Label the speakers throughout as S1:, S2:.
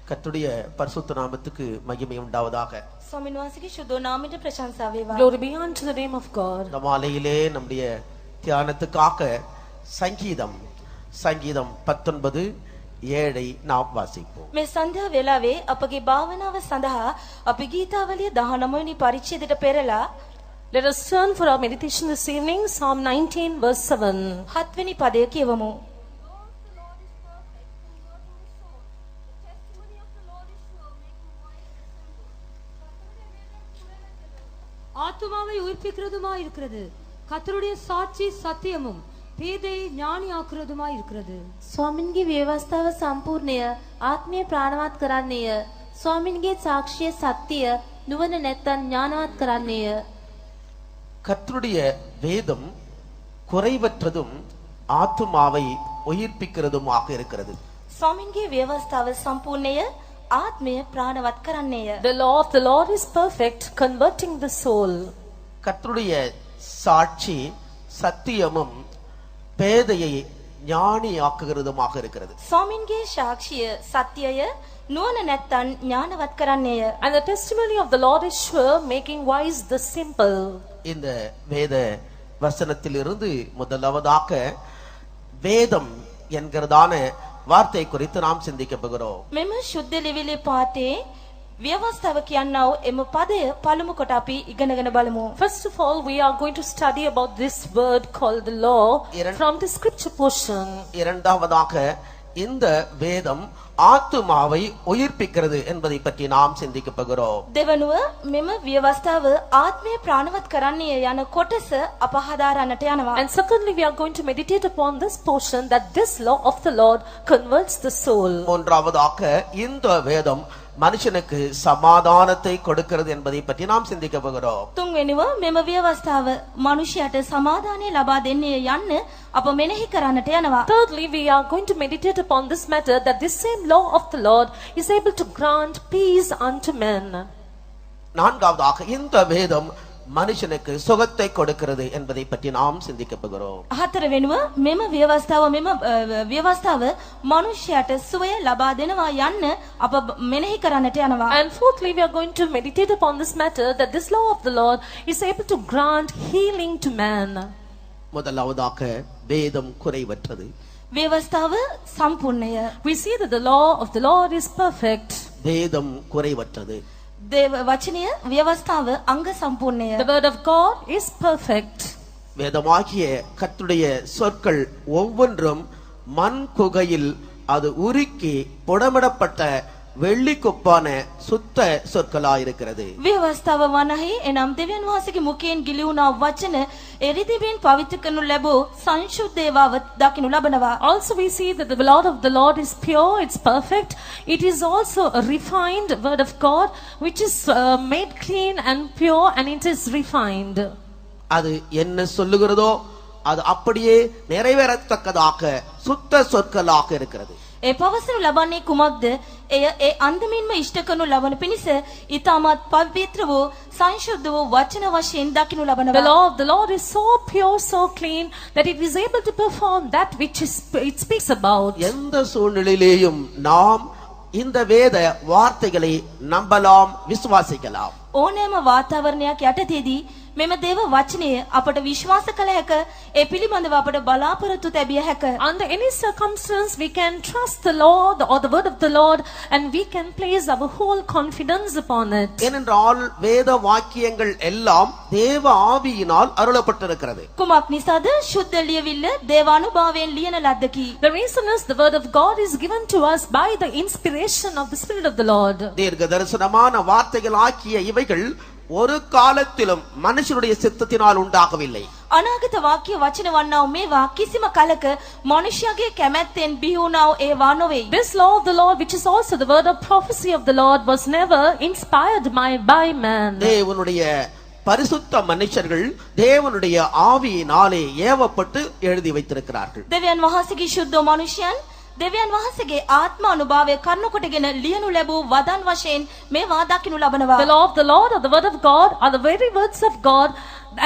S1: கர்த்தருடைய பரிசுத்த நாமத்துக்கு மகிமை உண்டாவதாக.
S2: ස්වාමීන් වහන්සේගේ සුදු නාමයට ප්‍රශංසා වේවා.
S3: Glory be unto the name of God.
S1: இந்த மாலையிலே நம்முடைய தியானத்துக்காக சங்கீதம் 19:7 நாம் வாசிப்போம்.
S2: මේ සන්ධ්‍යා වේලාවේ අපගේ භාවනාව සඳහා අපි ගීතාවලිය 19 වෙනි පරිච්ඡේදයට පෙරලා
S3: Let us turn for our meditation this evening, Psalm 19 verse 7.
S2: 7 වෙනි පදය කියවමු.
S4: ஆத்துமாவை உயிர்ப்பிக்கிறதுமாய் இருக்கிறது. கர்த்தருடைய சாட்சி சத்தியமும் பேதையை ஞானியாக்குறதுமாய் இருக்கிறது.
S5: ස්වාමින්ගේ ව්‍යවස්ථාව සම්පූර්ණය, ආත්මය ප්‍රාණවත් කරන්නේය. ස්වාමින්ගේ සාක්ෂිය සත්‍යය, නුවණ නැත්තන් ඥානවත් කරන්නේය.
S1: கர்த்தருடைய வேதம் குறைவற்றதும் ஆத்துமாவை உயிர்ப்பிக்கிறதுமாக இருக்கிறது.
S2: ස්වාමින්ගේ ව්‍යවස්ථාව සම්පූර්ණය, ආත්මය ප්‍රාණවත් කරන්නේය.
S3: The law of the Lord is perfect, converting the soul.
S1: கர்த்தருடைய சாட்சி சத்தியமும் பேதையை ஞானியாக்குகிறதுமாக இருக்கிறது.
S2: ස්වාමින්ගේ සාක්ෂිය සත්‍යය, නුවණ නැත්තන් ඥානවත් කරන්නේය.
S3: And the testimony of the Lord is sure, making wise the simple.
S1: இந்த வேத வசனத்திலிருந்து முதலாவதாக வேதம் என்கிறதான வார்த்தை குறித்து நாம் சிந்திக்க போகிறோம்.
S2: මෙම ශුද්ධ ලිවිලි පාඨයේ ව්‍යවස්ථාව කියනවා එම පදය පළමු කොට අපි ඉගෙනගෙන බලමු.
S3: First of all, we are going to study about this word called the law from the scripture portion.
S1: இரண்டாவதாக இந்த வேதம் ஆத்துமாவை உயிர்ப்பிக்கிறது என்பதை பற்றி நாம் சிந்திக்க போகிறோம்.
S2: දෙවනුව මෙම ව්‍යවස්ථාව ආත්මය ප්‍රාණවත් කරන්නේ යන කොටස අප හදාරන්නට යනවා.
S3: And secondly, we are going to meditate upon this portion, that this law of the Lord converts the soul.
S1: மூன்றாவதாக இந்த வேதம் மனுஷனுக்கு சமாதானத்தை கொடுக்கிறது என்பதை பற்றி நாம் சிந்திக்க போகிறோம்.
S2: තුන්වෙනිව මෙම ව්‍යවස්ථාව මනුෂ්‍යයට සමාදානය ලබා දෙන්නේ යන්න අප මෙනෙහි කරන්නට යනවා.
S3: Thirdly, we are going to meditate upon this matter, that this same law of the Lord is able to grant peace unto men.
S1: நான்காவதாக இந்த வேதம் மனுஷனுக்கு சுகத்தை கொடுக்கிறது என்பதை பற்றி நாம் சிந்திக்க போகிறோம்.
S2: හතරවෙනුව මෙම ව්‍යවස්ථාව මනුෂ්‍යයට සුවය ලබා දෙනවා යන්න අප මෙනෙහි කරන්නට යනවා.
S3: And fourthly, we are going to meditate upon this matter, that this law of the Lord is able to grant healing to man.
S1: முதலாவதாக வேதம் குறைவற்றது.
S2: ව්‍යවස්ථාව සම්පූර්ණය.
S3: We see that the law of the Lord is perfect.
S1: வேதம் குறைவற்றது.
S2: දේව වචනය ව්‍යවස්ථාව අංග සම්පූර්ණය.
S3: The word of God is perfect.
S1: வேதமாகிய கர்த்தருடைய சொற்கள் ஒவ்வொன்றும் மண் குகையில் அது உருக்கி புடமிடப்பட்ட வெள்ளிக்குப்பான சுத்த சொற்களாயிருக்கிறது.
S2: ව්‍යවස්ථාව වනහි එනම් දෙවියන් වහන්සේගේ මුඛයෙන් ගිලිහුණා වචන එරිදිවෙන් පවිත්‍ර කරනු ලැබූ සංශුද්ධ ඒවාව දකිනු ලබනවා.
S3: Also we see that the word of the Lord is pure, it's perfect. It is also a refined word of God, which is made clean and pure, and it is refined.
S1: அது என்ன சொல்லுகிறதோ அது அப்படியே நிறைவேறத்தக்கதாக சுத்த சொற்களாக இருக்கிறது.
S2: ඒ පවසනු ලබන්නේ කුමක්ද? එය ඒ අන්දමින්ම ඉෂ්ට කරනු ලබන පිණිස ඊටමත් පවිත්‍ර වූ සංශුද්ධ වූ වචන වශයෙන් දකිනු
S3: The
S2: ලබනවා.
S3: law of the Lord is so pure, so clean, that it is able to perform that which it speaks about.
S1: எந்த சூழ்நிலையிலேயும் நாம் இந்த வேத வார்த்தைகளை நம்பலாம், விசுவாசிக்கலாம்.
S2: ඕනෑම වාතාවරණයක් යටතේදී මෙම දේව වචනය අපට විශ්වාස කළ හැක. ඒ පිළිබඳව අපට බලාපොරොත්තු තැබිය හැක.
S3: Under any circumstance, we can trust the Lord or the word of the Lord, and we can place our whole confidence upon it.
S1: ஏனென்றால் வேத வாக்கியங்கள் எல்லாம் தேவ ஆவியினால் அருளப்பட்டிருக்கிறது.
S2: කුමක් නිසාද? ශුද්ධ ලියවිල්ල දේවානුභාවයෙන් ලියන ලද්දකි.
S3: The reason is the word of God is given to us by the inspiration of the Spirit of the Lord.
S1: தீர்க்க தரிசனமான வார்த்தைகள் ஆக்கிய இவைகள் ஒரு காலத்திலும் மனுஷனுடைய சித்தத்தினால் உண்டாகவில்லை.
S2: අනාගත වාක්‍ය වචන වන්නා වූ මේවා කිසිම කලක මනුෂ්‍යගේ කැමැත්තෙන් බිහි වුණා වූ ඒවා නොවේ.
S3: This law of the Lord, which is also the word of prophecy of the Lord, was never inspired by man.
S1: தேவனுடைய பரிசுத்த மனுஷர்கள் தேவனுடைய ஆவியினாலே ஏவப்பட்டு எழுதி வைத்திருக்கிறார்கள்.
S2: දෙවියන් වහන්සේගේ ශුද්ධ මනුෂ්‍යයන් දෙවියන් වහන්සේගේ ආත්ම අනුභවය කරුණු කොටගෙන ලියනු ලැබූ වදන් වශයෙන් මේවා දකිනු ලබනවා.
S3: The law of the Lord, or the word of God, are the very words of God,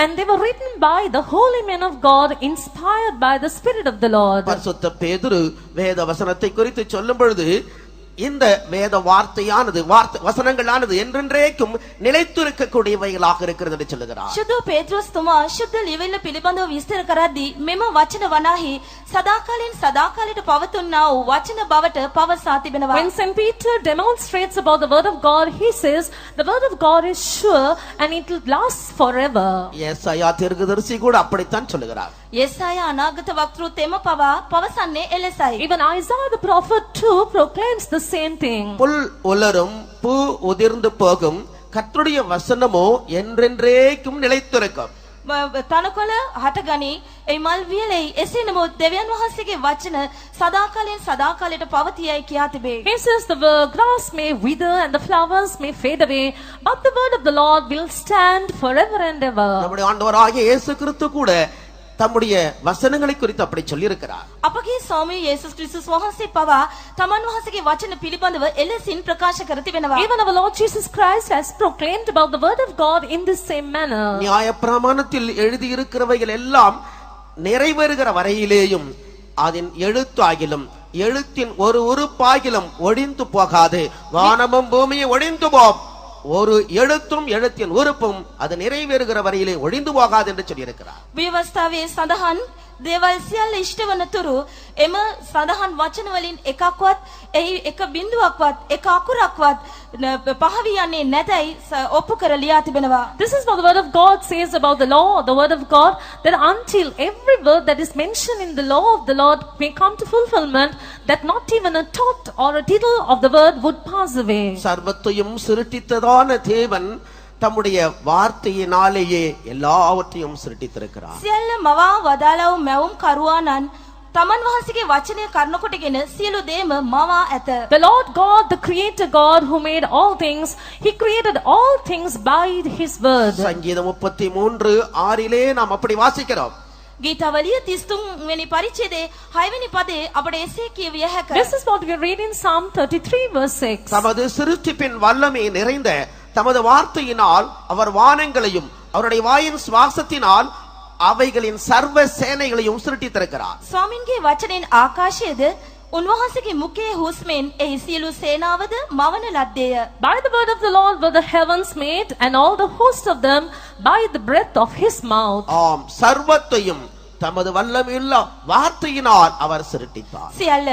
S3: and they were written by the holy men of God, inspired by the Spirit of the Lord.
S1: பரிசுத்த பேதுரு வேத வசனத்தை குறித்து சொல்லும் பொழுது இந்த வேத வார்த்தையானது வசனங்களானது என்றென்றைக்கும் நிலைத்திருக்கக்கூடியவைகளாக இருக்கிறது என்று சொல்லுகிறார்.
S2: ශුද්ධ පේත්‍රස් තුමා ශුද්ධ ලියවිල්ල පිළිබඳව විස්තර කරද්දී මෙම වචන වනාහි සදාකාලින් සදාකාලයට පවතුන්නා වූ වචන බවට පවසා තිබෙනවා.
S3: When St. Peter demonstrates about the word of God, he says the word of God is sure and it will last forever.
S1: ஏசாயா தீர்க்கதரிசி கூட அப்படித்தான் சொல்லுகிறார்.
S2: යෙසායා අනාගත වක්තෘ තෙම පවා පවසන්නේ එලෙසයි.
S3: Even Isaiah the prophet too proclaims the same thing.
S1: புல் உலரும் பூ உதிர்ந்து போகும் கர்த்தருடைய வசனமோ என்றென்றைக்கும் நிலைத்திருக்கும்.
S2: තනකොළ හටගනී ඒ මල් වියලෙයි එසේ නමුත් දෙවියන් වහන්සේගේ වචන සදාකාලයෙන් සදාකාලයට පවතියයි කියා තිබේ.
S3: He says the grass may wither and the flowers may fade away, but the word of the Lord will stand forever and ever.
S1: நம்முடைய ஆண்டவராகிய இயேசு கிறிஸ்து கூட தம்முடைய வசனங்களை குறித்து அப்படி சொல்லி இருக்கிறார்.
S2: අපගේ ස්වාමී යේසුස් ක්‍රිස්තුස් වහන්සේ පවා තමන් වහන්සේගේ වචන පිළිබඳව එලෙසින් ප්‍රකාශ කර තිබෙනවා.
S3: Even our Lord Jesus Christ has proclaimed about the word of God in this same manner.
S1: நியாயப்பிரமாணத்தில் எழுதி இருக்கிறவைகள் எல்லாம் நிறைவேறுகிற வரையிலேயும் அதன் எழுத்தாகிலும் எழுத்தின் ஒரு உறுப்பாகிலும் ஒழிந்து போகாது. வானமும் பூமியும் ஒழிந்து போம், ஒரு எழுத்தும் எழுத்தின் உறுப்பும் அது நிறைவேறுகிற வரையிலே ஒழிந்து போகாது என்று சொல்லியிருக்கிறார்.
S2: විවස්ථාවේ සඳහන් දේවල් සියල්ල ඉෂ්ට වන තුරු එම සඳහන් වචන වලින් එකක්වත් එහි එක බිඳුවක්වත් එක අකුරක්වත් පහවී යන්නේ නැතයි ඔප්පු කර ලියා තිබෙනවා.
S3: This is what the word of God says about the law, the word of God, that until every word that is mentioned in the law of the Lord may come to fulfillment, that not even a dot or a tittle of the word would pass away.
S1: சர்வத்தையும் சிருஷ்டித்ததான தேவன் தம்முடைய வார்த்தையினாலேயே எல்லாவற்றையும் சிருஷ்டித்திருக்கிறார்.
S2: සියල්ල මවා වදාළා වූ මැවුම් කරුවානන් තමන් වහන්සේගේ වචනය කරනකොටගෙන සියලු දේම මවා ඇත.
S3: The Lord God, the creator God who made all things, he created all things by his word.
S1: சங்கீதம் 33:6 நாம் அப்படி வாசிக்கிறோம்.
S2: ගීතවලිය 33 වෙනි පරිච්ඡේදයේ 6 වෙනි පදයේ අපට එසේ කියවිය හැකිය.
S3: This is what we read in Psalm 33 verse 6.
S1: தமது சிருஷ்டிப்பின் வல்லமை நிறைந்த தமது வார்த்தையினால் அவர் வானங்களையும் அவருடைய வாயின் சுவாசத்தினால் அவைகளின் சர்வ சேனைகளையும் சிருஷ்டித்திருக்கிறார்.
S2: ස්වාමින්ගේ වචනෙන් ආකාශයේද උන්වහන්සේගේ මුඛයේ හුස්මෙන් එහි සියලු සේනාවද මවන ලද්දේය.
S3: By the word of the Lord were the heavens made, and all the host of them by the breath of his mouth.
S1: ஆம், சர்வத்தையும் தமது வல்லமையுள்ள வார்த்தையினால் அவர் சிருஷ்டித்தார்.
S2: සියල්ල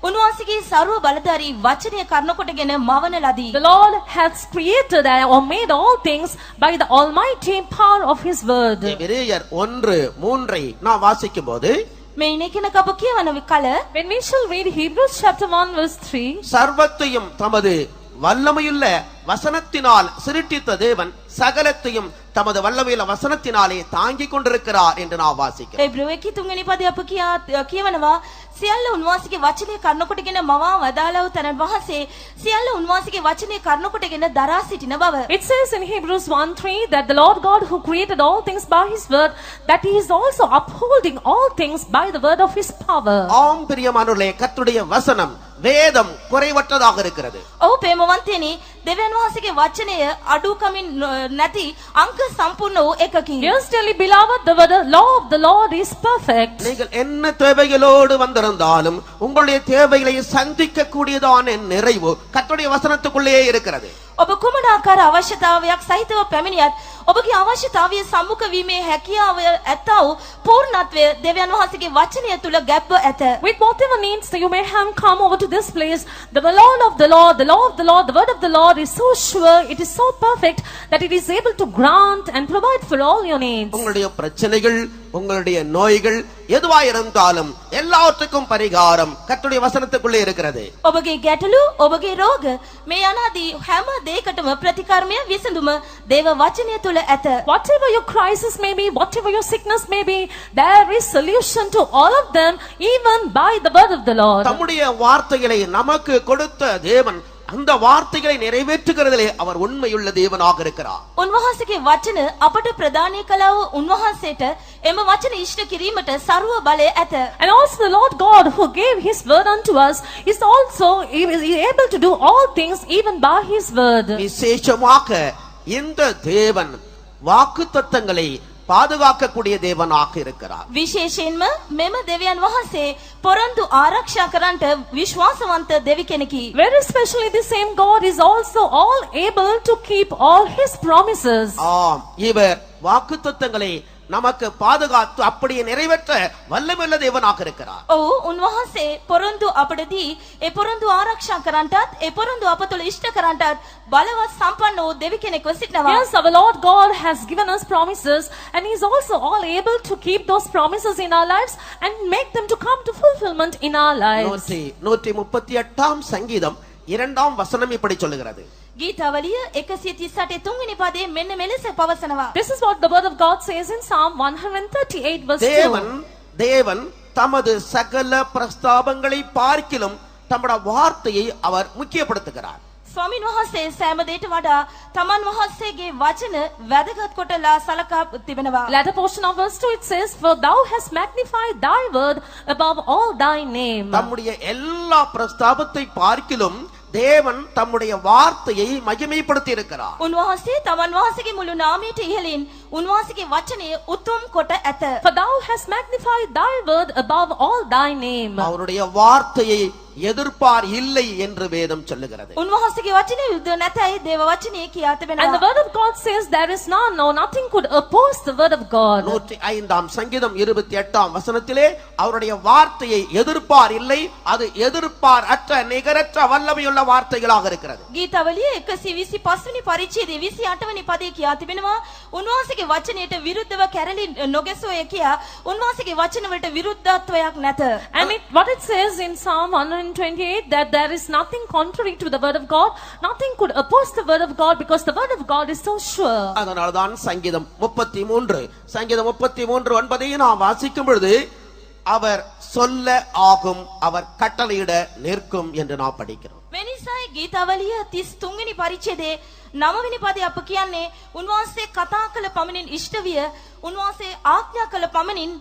S2: උන්වහන්සේගේ ਸਰව බලධාරී වචනය කරනකොටගෙන මවන ලදී.
S3: The Lord has created or made all things by the almighty power of his word.
S1: எபிரேயர் 1:3 நாம் வாசிக்கும்போது
S2: මේ ඉනේකන කප කියවන කල
S3: When we shall read Hebrews chapter 1 verse 3,
S1: சர்வத்தையும் தமது வல்லமையுள்ள வசனத்தினால் சிருஷ்டித்த தேவன் சகலத்தையும் தமது வல்லமையுள்ள வசனத்தினாலே தாங்கிக் கொண்டிருக்கிறார் என்று நாம் வாசிக்கிறோம்.
S2: එබ්‍රේයකි 3 වෙනි පදයේ අප කියවනවා සියල්ල උන්වහන්සේගේ වචනය කරනකොටගෙන මවා වදාළා වූ තනන් වහන්සේ සියල්ල උන්වහන්සේගේ වචනය කරනකොටගෙන දරා සිටින බව.
S3: it says in Hebrews 1:3 that the Lord God who created all things by his word, that he is also upholding all things by the word of his power.
S1: ஆம் பிரியமானவர்களே, கர்த்தருடைய வசனம் வேதம் குறைவற்றதாக இருக்கிறது.
S2: ඔව් ප්‍රේමවන්තයනි, දෙවියන් වහන්සේගේ වචනය අඩුකමින් නැති අංක සම්පූර්ණ වූ එකකි.
S3: Yes, dearly beloved, the word, law of the Lord is perfect.
S1: நீங்கள் என்ன தேவைகளோடு வந்திருந்தாலும் உங்களுடைய தேவைகளை சந்திக்க கூடியதான நிறைவு கர்த்தருடைய வசனத்துக்குள்ளேயே இருக்கிறது.
S2: ඔබ කුමන ආකාර අවශ්‍යතාවයක් සහිතව පැමිණියත් ඔබගේ අවශ්‍යතාවය සම්මුඛ වීමේ හැකියාව ඇත්තා වූ පූර්ණත්වය දෙවියන් වහන්සේගේ වචනය තුල ගැබ්ව ඇත.
S3: With whatever needs that you may have come over to this place, the law of the Lord, the law of the Lord, the word of the Lord is so sure, it is so perfect that it is able to grant and provide for all your needs.
S1: உங்களுடைய பிரச்சனைகள், உங்களுடைய நோய்கள் எதுவாயிருந்தாலும் எல்லாவற்றுக்கும் பரிகாரம் கர்த்தருடைய வசனத்துக்குள்ளே இருக்கிறது.
S2: ඔබගේ ගැටලු, ඔබගේ රෝග මේ අනාදී හැම දෙයකටම ප්‍රතිකර්මය විසඳුම දේව වචනය තුල ඇත.
S3: Whatever your crisis may be, whatever your sickness may be, there is solution to all of them, even by the word of the Lord.
S1: தம்முடைய வார்த்தைகளை நமக்கு கொடுத்த தேவன் அந்த வார்த்தைகளை நிறைவேற்றுகிறதிலே அவர் உண்மையுள்ள தேவனாக இருக்கிறார்.
S2: උන්වහන්සේගේ වචන අපට ප්‍රදානය කළා වූ උන්වහන්සේට එම වචන ඉෂ්ට කිරීමට ਸਰව බලය ඇත.
S3: And also the Lord God who gave his word unto us is also able to do all things even by his word.
S1: விசேஷமாக இந்த தேவன் வாக்குத்தத்தங்களை பாதுகாக்கக்கூடிய தேவனாக இருக்கிறார்.
S2: විශේෂයෙන්ම මෙම දෙවියන් වහන්සේ පොරොන්දු ආරක්ෂා කරන්නට විශ්වාසවන්ත දෙවි කෙනෙකි.
S3: Very especially the same God is also all able to keep all his promises.
S1: ஆம், இவர் வாக்குத்தத்தங்களை நமக்கு பாதுகாத்து அப்படியே நிறைவேற்ற வல்லமையுள்ள தேவனாக இருக்கிறார்.
S2: ඔව් උන්වහන්සේ පොරොන්දු අපට දී ඒ පොරොන්දු ආරක්ෂා කරන්නටත් ඒ පොරොන්දු අප තුළ ඉෂ්ට කරන්නටත් බලවත් සම්පන්න වූ දෙවි කෙනෙක්ව සිටිනවා.
S3: Yes, our Lord God has given us promises and he is also all able to keep those promises in our lives and make them to come to fulfillment in our lives.
S1: 138 சங்கீதம் 2 வசனம் இப்படி சொல்லுகிறது.
S2: ගීතවලිය 138 3 පදයේ මෙන්න මෙලෙස පවසනවා.
S3: This is what the word of God says in Psalm 138 verse 2.
S1: தேவன் தமது சகல பிரஸ்தாபங்களை பார்க்கிலும் தம்முடைய வார்த்தையை அவர் முக்கியப்படுத்துகிறார்.
S2: ස්වාමින් වහන්සේ සෑම දෙයට වඩා තමන් වහන්සේගේ වචන වැදගත් කොටලා සලකා තිබෙනවා.
S3: Latter portion of verse 2 it says, for thou hast magnified thy word above all thy name.
S1: தம்முடைய எல்லா பிரஸ்தாபத்தை பார்க்கிலும் தேவன் தம்முடைய வார்த்தையை மகிமைப்படுத்தி இருக்கிறார்.
S2: උන්වහන්සේ තමන් වහන්සේගේ මුළු නාමයට ඉහළින් උන්වහන්සේගේ වචනය උතුම් කොට ඇත.
S3: For thou hast magnified thy word above all thy name.
S1: அவருடைய வார்த்தையை எதிர்ப்பார் இல்லை என்று வேதம் சொல்லுகிறது.
S2: උන්වහන්සේගේ වචනේ යුද්ධ නැතයි දේව වචනේ කියා
S3: And the
S2: තිබෙනවා.
S3: word of God says there is none, no, nothing could oppose the word of God.
S1: 105 சங்கீதம் 28 வசனத்திலே அவருடைய வார்த்தையை எதிர்ப்பார் இல்லை, அது எதிர்ப்பார் அற்ற நிகரற்ற வல்லமையுள்ள வார்த்தைகளாக இருக்கிறது.
S2: ගීතවලිය 125 වෙනි පරිච්ඡේදයේ 28 වෙනි පදයේ කියා තිබෙනවා උන්වහන්සේගේ වචනයට විරුද්ධව කැරලි නොගැසෝය කියා උන්වහන්සේගේ වචන වලට විරුද්ධත්වයක් නැත.
S3: And what it says in Psalm 128 that there is nothing contrary to the word of God, nothing could oppose the word of God because the word of God is so sure.
S1: அதனால்தான் சங்கீதம் 33 9 நாம் வாசிக்கும் பொழுது அவர் சொல்ல ஆகும், அவர் கட்டளையிட நிற்கும் என்று நாம் படிக்கிறோம்.
S2: මෙනිසායි ගීතවලිය 33 වෙනි පරිච්ඡේදයේ 9 වෙනි පදයේ අප කියන්නේ උන්වහන්සේ කතා කළ පමණින් ඉෂ්ට විය, උන්වහන්සේ ආඥා කළ පමණින්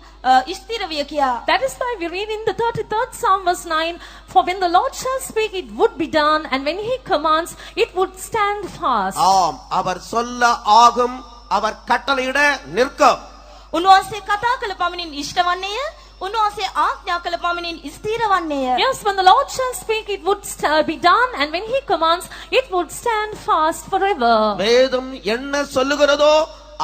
S2: ස්ථිර විය කියා.
S3: That is why we read in the 33rd Psalm verse 9, for when the Lord shall speak it would be done, and when he commands it would stand fast.
S1: ஆம், அவர் சொல்ல ஆகும், அவர் கட்டளையிட நிற்கும்.
S2: උන්වහන්සේ කතා කළ පමණින් ඉෂ්ට වන්නේය, උන්වහන්සේ ආඥා කළ පමණින් ස්ථිර වන්නේය.
S3: Yes, when the Lord shall speak it would be done, and when he commands it would stand fast forever.
S1: வேதம் என்ன சொல்லுகிறதோ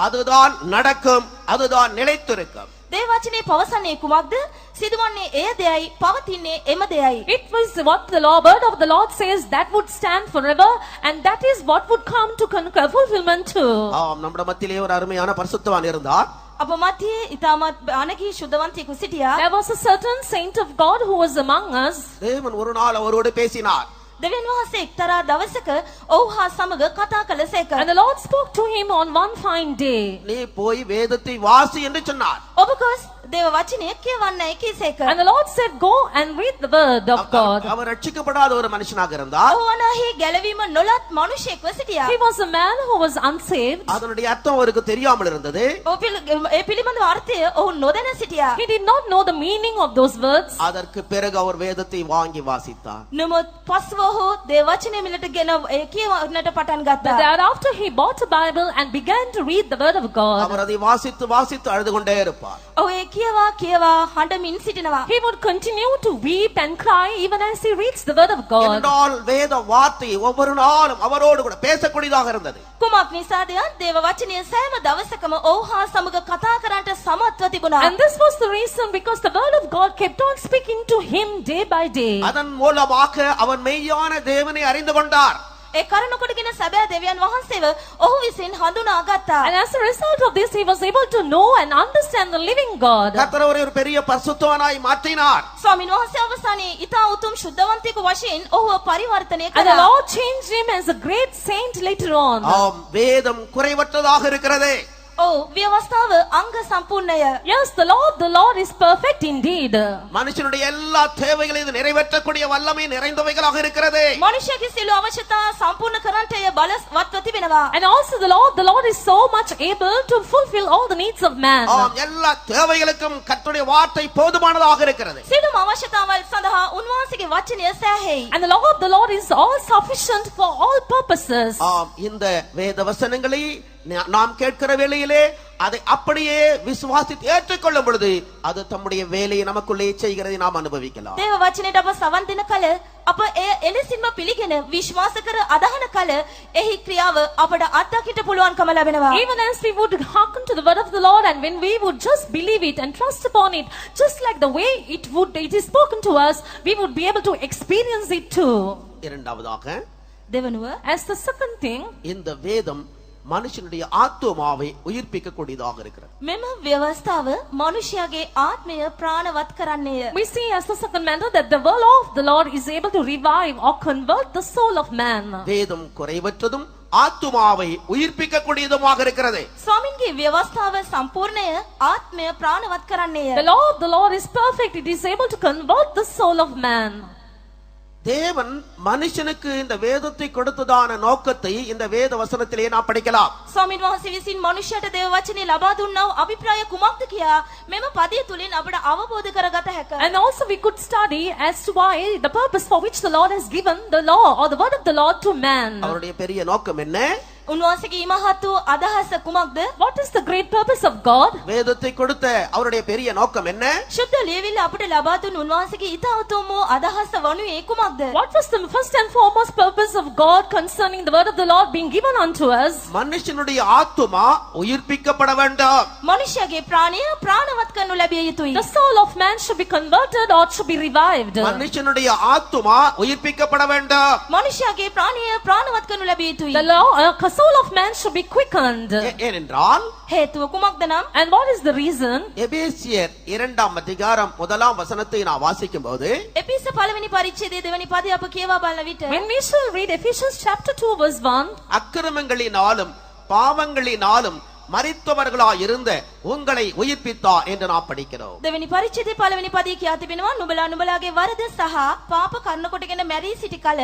S1: அதுதான் நடக்கும், அதுதான் நிலைத்திருக்கும்.
S2: දේව වචනේ පවසන්නේ කුමක්ද? සිදුවන්නේ එය දෙයයි, පවතින්නේ එම දෙයයි.
S3: It was what the word of the Lord says that would stand forever, and that is what would come to fulfillment too.
S1: ஆம், நம்முடைய மத்தியிலே ஒரு அருமையான பரிசுத்தவான் இருந்தார்.
S2: අප මැදියේ ඊටමත් අනගී සුද්ධවන්තයෙකු සිටියා.
S3: There was a certain saint of God who was among us.
S1: தேவன் ஒரு நாள் அவரோடு பேசினார்.
S2: දෙවියන් වහන්සේ එක්තරා දවසක ඔහු හා සමග කතා කළසේක.
S3: And the Lord spoke to him on one fine day.
S1: நீ போய் வேதத்தை வாசி என்று சொன்னார்.
S2: ඔබ ගොස් දේව වචනය කියවන්නයි කීසේක.
S3: And the Lord said, go and read the word of God.
S1: அவர் ரட்சிக்கப்படாத ஒரு மனுஷனாக இருந்தார்.
S2: ඔහු අනාහි ගැලවීම නොලත් මිනිසෙක්ව සිටියා.
S3: He was a man who was unsaved.
S1: அதனுடைய அர்த்தம் அவருக்கு தெரியாமல் இருந்தது.
S2: ඒ පිළිබඳ අර්ථය ඔහු නොදැන සිටියා.
S3: He did not know the meaning of those words.
S1: அதற்கு பிறகு அவர் வேதத்தை வாங்கி வாசித்தார்.
S2: නමුත් පස්ව ඔහු දේව වචනය මිලට ගෙන කියවන්නට පටන්
S3: But
S2: ගත්තා.
S3: thereafter he bought a Bible and began to read the word of God.
S1: அவர் அதை வாசித்து வாசித்து அழுது கொண்டே இருப்பார்.
S2: ඔහු ඒ කියවා හඬමින් සිටිනවා.
S3: He would continue to weep and cry even as he reads the word of God.
S1: என்றால் வேத வார்த்தை ஒவ்வொரு நாளும் அவரோடு கூட பேசக்கூடியதாக இருந்தது.
S2: කුමක් නිසාද? දේව වචනය සෑම දවසකම ඔහු හා සමග කතා කරන්නට සමත්ව තිබුණා.
S3: And this was the reason because the word of God kept on speaking to him day by day.
S1: அதன் மூலமாக அவன் மெய்யான தேவனை அறிந்து கொண்டார்.
S2: ඒ කරුණ කොටගෙන සැබෑ දෙවියන් වහන්සේව ඔහු විසින් හඳුනා ගත්තා.
S3: And as a result of this he was able to know and understand the living God.
S1: கர்த்தர் அவரை ஒரு பெரிய பரிசுத்தவானாய் மாற்றினார்.
S2: ස්වාමීන් වහන්සේ අවසානයේ ඊතා උතුම් ශුද්ධවන්තයෙකු වශයෙන් ඔහුව පරිවර්තනය
S3: And the
S2: කළා.
S3: Lord changed him as a great saint later on.
S1: ஆம், வேதம் குறைவற்றதாக இருக்கிறது.
S2: ඔව් ව්‍යවස්ථාව අංග සම්පූර්ණය.
S3: Yes, the Lord is perfect indeed.
S1: மனுஷனுடைய எல்லா தேவைகளையும் நிறைவேற்றக்கூடிய வல்லமை நிறைந்தவைகளாக இருக்கிறது.
S2: මනුෂ්‍යගේ සියලු අවශ්‍යතා සම්පූර්ණ කරන්නට එය බලවත්ව තිබෙනවා.
S3: And also the Lord is so much able to fulfill all the needs of man.
S1: ஆம், எல்லா தேவைகளுக்கும் கர்த்தருடைய வார்த்தை போதுமானதாக இருக்கிறது.
S2: සියලුම අවශ්‍යතාවල් සඳහා උන්වහන්සේගේ වචනය සෑහෙයි.
S3: And the Lord is all sufficient for all purposes.
S1: ஆம், இந்த வேத வசனங்களை நாம் கேட்கிற வேளையிலே அதை அப்படியே விசுவாசித்து ஏற்றுக்கொள்ளும் பொழுது அது தம்முடைய வேலையை நமக்குள்ளே செய்கிறதை நாம் அனுபவிக்கலாம்.
S2: දේව වචනයට අප සවන් දෙන කල අප එය එලෙසින්ම පිළිගෙන විශ්වාස කර අදහන කල එහි ක්‍රියාව අපට අත්දකින්න පුළුවන්කම ලැබෙනවා.
S3: Even as we would hearken to the word of the Lord, and when we would just believe it and trust upon it, just like the way it is spoken to us, we would be able to experience it too.
S1: இரண்டாவதாக
S2: දෙවනුව
S3: As the second thing,
S1: இந்த வேதம் மனுஷனுடைய ஆத்துமாவை உயிர்ப்பிக்க கூடியதாக இருக்கிறது.
S2: මෙම ව්‍යවස්ථාව මනුෂ්‍යයාගේ ආත්මය ප්‍රාණවත් කරන්නේය.
S3: we see as the second matter that the word of the Lord is able to revive or convert the soul of man.
S1: வேதம் குறைவற்றதும் ஆத்துமாவை உயிர்ப்பிக்க கூடியதுமாக இருக்கிறது.
S2: ස්වාමින්ගේ ව්‍යවස්ථාව සම්පූර්ණය ආත්මය ප්‍රාණවත් කරන්නේය.
S3: The Lord is perfect. It is able to convert the soul of man.
S1: தேவன் மனுஷனுக்கு இந்த வேதத்தை கொடுத்ததான நோக்கத்தை இந்த வேத வசனத்திலே நாம் படிக்கலாம்.
S2: ස්වාමින් වහන්සේ විසින් මනුෂ්‍යයට දේව වචනේ ලබා දුන්නා වූ අභිප්‍රාය කුමක්ද කියා මෙම පදය තුලින් අපට අවබෝධ කරගත හැකියි.
S3: And also we could study as to why the purpose for which the Lord has given the law or the word of the Lord to man.
S1: அவருடைய பெரிய நோக்கம் என்ன?
S2: උන්වහන්සේගේ ඉමහත් වූ අදහස කුමක්ද?
S3: What is the great purpose of God?
S1: வேதத்தை கொடுத்த அவருடைய பெரிய நோக்கம் என்ன?
S2: ශුද්ධ ලියවිල්ල අපට ලබා දුන් උන්වහන්සේගේ ඊට උතුම් වූ අදහස වනුයේ කුමක්ද?
S3: What was the first and foremost purpose of God concerning the word of the Lord being given unto us?
S1: மனுஷனுடைய ஆத்துமா உயிர்ப்பிக்கப்பட வேண்டும்.
S2: මනුෂ්‍යයාගේ ප්‍රාණය ප්‍රාණවත් කරනු ලැබිය යුතුයි.
S3: The soul of man should be converted or should be revived.
S1: மனுஷனுடைய ஆத்துமா உயிர்ப்பிக்கப்பட வேண்டும்.
S2: මනුෂ්‍යයාගේ ප්‍රාණය ප්‍රාණවත් කරනු ලැබිය යුතුයි.
S3: The soul of man should be quickened.
S1: ஏனென்றால்
S2: හේතුව කුමක්ද නම්?
S3: And what is the reason?
S1: எபேசியர் 2 அதிகாரம் 1 வசனத்தை நான் வாசிக்கும் போது
S2: එපිස පළවෙනි පරිච්ඡේදයේ දෙවෙනි පදය අප කියවා බලන විට
S3: When we shall read Ephesians chapter 2 verse 1,
S1: அக்கிரமங்களினாலும் பாவங்களினாலும் மரித்தவர்களாய் இருந்த உங்களை உயிர்ப்பித்தார் என்று நாம் படிக்கிறோம்.
S2: දෙවෙනි පරිච්ඡේදයේ පළවෙනි පදයේ කියා තිබෙනවා නුඹලාගේ වරද සහ පාප කර්ණ කොටගෙන මැරී සිටි කල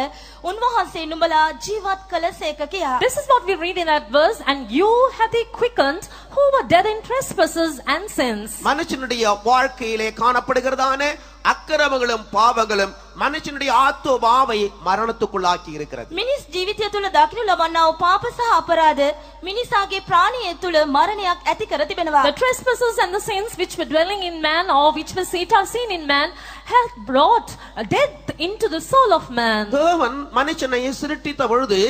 S2: උන්වහන්සේ නුඹලා ජීවත් කළසේක කියා.
S3: this is what we read in that verse, and you have he quickened who were dead in trespasses and sins.
S1: மனுஷனுடைய வாழ்க்கையிலே காணப்படுகிறதான அக்கிரமங்களும் பாவங்களும் மனுஷனுடைய ஆத்துமாவை மரணத்துக்குள்ளாக்கி இருக்கிறது.
S2: මිනිස් ජීවිතය තුළ දකින්න ලබන්නා වූ පාප සහ අපරාධ මිනිසාගේ ප්‍රාණය තුළ මරණයක් ඇති කර තිබෙනවා.
S3: The trespasses and the sins which were dwelling in man or which were seen in man have brought a death into the soul of man.
S1: தேவன் மனுஷனை சிருஷ்டித்த பொழுது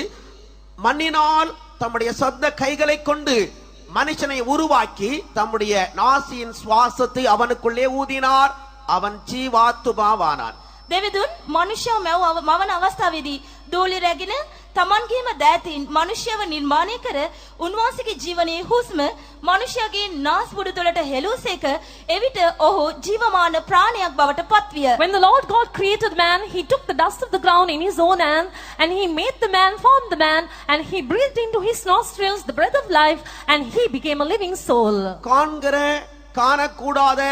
S1: மண்ணினால் தம்முடைய சொந்த கைகளை கொண்டு மனுஷனை உருவாக்கி தம்முடைய நாசியின் சுவாசத்தை அவனுக்குள்ளே ஊதினார். அவன் ஜீவாத்துமாவானான்.
S2: දෙවිදුන් මනුෂ්‍යව මවන අවස්ථාවේදී දෝලි රැගෙන තමන්ගේම දෑතින් මනුෂ්‍යව නිර්මාණය කර උන්වහන්සේගේ ජීවනයේ හුස්ම මනුෂ්‍යයාගේ නාස්පුඩු තුළට හෙළුසේක එවිට ඔහු ජීවමාන ප්‍රාණයක් බවට පත්විය.
S3: When the Lord God created man, he took the dust of the ground in his own hand, and he made the man, formed the man, and he breathed into his nostrils the breath of life, and he became a living soul.
S1: காண்கிற காணக்கூடாத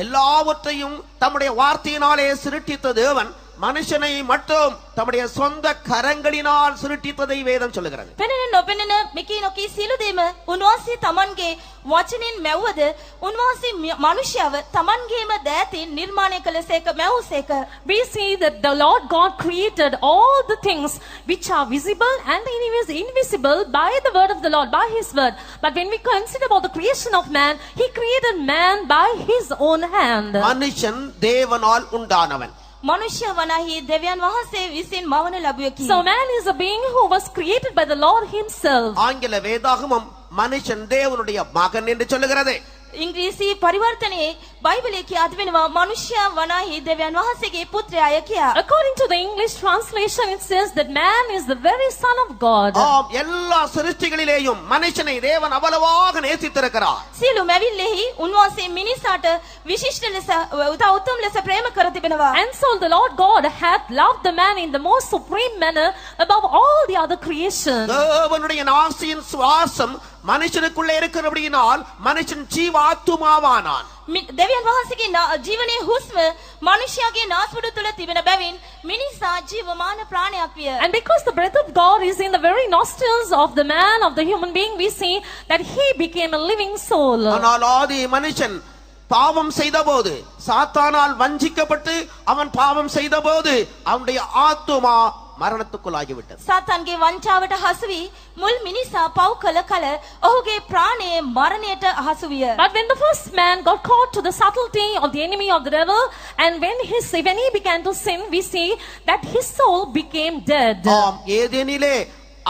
S1: எல்லாவற்றையும் தம்முடைய வார்த்தையினாலே சிருஷ்டித்த தேவன் மனுஷனை மட்டும் தம்முடைய சொந்த கரங்களினால் சிருஷ்டித்ததை வேதம் சொல்லுகிறது.
S2: පෙනෙන නොපෙනෙන මිකී නොකී සියලු දේම උන්වහන්සේ තමන්ගේ වචනින් මැව්වද උන්වහන්සේ මනුෂ්‍යව තමන්ගේම දෑතින් නිර්මාණය කළසේක මැවුසේක.
S3: We see that the Lord God created all the things which are visible and invisible by the word of the Lord, by his word. But when we consider about the creation of man, he created man by his own hand.
S1: மனுஷன் தேவனால் உண்டானவன்.
S2: මනුෂ්‍ය වනාහි දෙවියන් වහන්සේ විසින් මවන ලැබුවකි.
S3: So man is a being who was created by the Lord himself.
S1: ஆங்கில வேதாகமம் மனுஷன் தேவனுடைய மகன் என்று சொல்லுகிறது.
S2: ඉංග්‍රීසි පරිවර්තනයේ බයිබලයේ කියා තිබෙනවා මනුෂ්‍ය වනාහි දෙවියන් වහන්සේගේ පුත්‍රයාය කියා.
S3: According to the English translation, it says that man is the very son of God.
S1: ஆம், எல்லா சிருஷ்டிகளிலேயும் மனுஷனை தேவன் அவ்வளவாக நேசித்திருக்கிறார்.
S2: සියලු මැවිල්ලෙහි උන්වහන්සේ මිනිසාට විශිෂ්ට ලෙස උතුම් ලෙස ප්‍රේම කර තිබෙනවා.
S3: And so the Lord God hath loved the man in the most supreme manner above all the other creation.
S1: தேவனுடைய நாசியின் சுவாசம் மனுஷனுக்குள்ளே இருக்கிறபடியினால் மனுஷன் ஜீவாத்துமாவானான்.
S2: දෙවියන් වහන්සේගේ ජීවනයේ හුස්ම මනුෂ්‍යයාගේ නාස්පුඩු තුළ තිබෙන බැවින් මිනිසා ජීවමාන ප්‍රාණයක් විය.
S3: And because the breath of God is in the very nostrils of the man, of the human being, we see that he became a living soul.
S1: ஆனால் ஆதி மனுஷன் பாவம் செய்தபோது சாத்தானால் வஞ்சிக்கப்பட்டு அவன் பாவம் செய்தபோது அவனுடைய ஆத்துமா மரணத்துக்குள்ளாகிவிட்டது.
S2: සාතන්ගේ වංචාවට හසු වී මුල් මිනිසා පව් කළ කල ඔහුගේ ප්‍රාණය මරණයට හසු විය.
S3: But when the first man got caught to the subtlety of the enemy of the devil, and when he began to sin, we see that his soul became dead.
S1: ஆம், ஏதேனிலே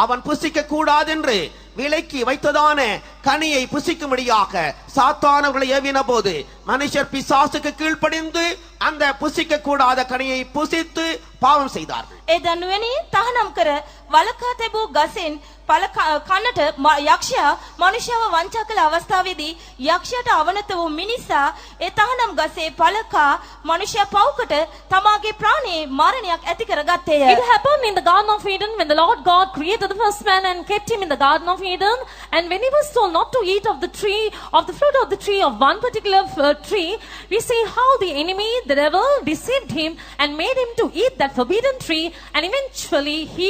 S1: அவன் புசிக்க கூடாதென்று விலக்கி வைத்ததான கனியை புசிக்கும்படியாக சாத்தானவர்களை ஏவின போது மனுஷர் பிசாசுக்கு கீழ்ப்படிந்து அந்த புசிக்க கூடாத கனியை புசித்து பாவம் செய்தார்கள்.
S2: ඒ දනුවනේ තහනම් කර වලකා තැබූ ගසෙන් පල කන්නට යක්ෂයා මනුෂ්‍යව වංචා කළ අවස්ථාවේදී යක්ෂයාට අවනත වූ මිනිසා ඒ තහනම් ගසේ පලකා මනුෂ්‍යයා පව්කට තමාගේ ප්‍රාණයේ මරණයක් ඇති කරගත්තේය.
S3: It happened in the Garden of Eden when the Lord God created the first man and kept him in the Garden of Eden. And when he was told not to eat of the fruit of the tree of one particular tree, we see how the enemy, the devil, deceived him and made him to eat that forbidden tree. And eventually he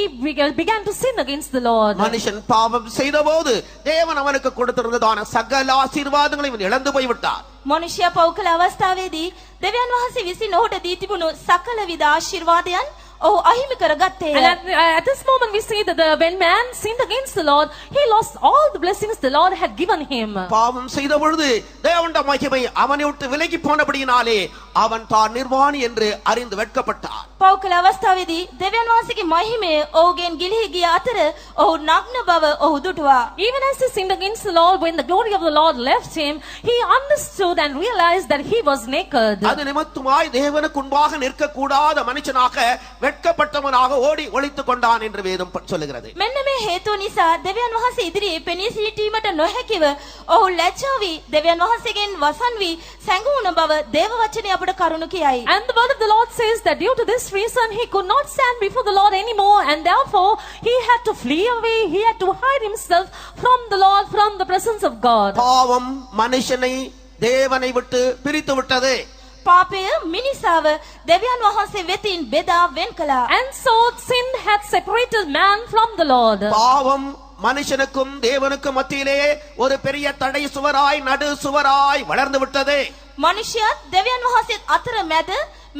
S3: began to sin against the Lord.
S1: மனுஷன் பாவம் செய்தபோது தேவன் அவனுக்கு கொடுத்திருந்ததான சகல ஆசீர்வாதங்களை இவன் இழந்து போய்விட்டார்.
S2: මනුෂ්‍යයා පව් කළ අවස්ථාවේදී දෙවියන් වහන්සේ විසින් ඔහුට දී තිබුණු සකල විද ආශිර්වාදයන් ඔහු අහිමි කරගත්තේය.
S3: And at this moment we see that when man sinned against the Lord, he lost all the blessings the Lord had given him.
S1: பாவம் செய்த பொழுது தேவனுடைய மகிமை அவனை விட்டு விலகி போனபடியினாலே அவன் தான் நிர்வாணி என்று அறிந்து வெட்கப்பட்டான்.
S2: පව් කළ අවස්ථාවේදී දෙවියන් වහන්සේගේ මහිමය ඔහුගෙන් ගිලිහි ගිය අතර ඔහු නග්න බව ඔහු දුටුවා.
S3: Even as he sinned against the Lord, when the glory of the Lord left him, he understood and realized that he was naked.
S1: அது நிமித்தமாய் தேவனுக்கு முன்பாக நிற்க கூடாத மனுஷனாக வெட்கப்பட்டவனாக ஓடி ஒளித்துக் கொண்டான் என்று வேதம் சொல்லுகிறது.
S2: මෙන්න මේ හේතුව නිසා දෙවියන් වහන්සේ ඉදිරියේ පෙනී සිටීමට නොහැකිව ඔහු ලැජ්ජා වී දෙවියන් වහන්සේගෙන් වසන් වී සැඟවුණ බව දේව වචනේ අපට කරුණු කියයි.
S3: And the word of the Lord says that due to this reason he could not stand before the Lord anymore, and therefore he had to flee away, he had to hide himself from the Lord, from the presence of God.
S1: பாவம் மனுஷனை தேவனை விட்டு பிரித்து விட்டது.
S2: පාපය මිනිසාව දෙවියන් වහන්සේ වෙතින් බෙදා වෙන් කළා.
S3: And so sin had separated man from the Lord.
S1: பாவம் மனுஷனுக்கும் தேவனுக்கும் மத்தியிலே ஒரு பெரிய தடை சுவராய் நடு சுவராய் வளர்ந்து விட்டது.
S2: මනුෂ්‍යයත් දෙවියන් වහන්සේත් අතර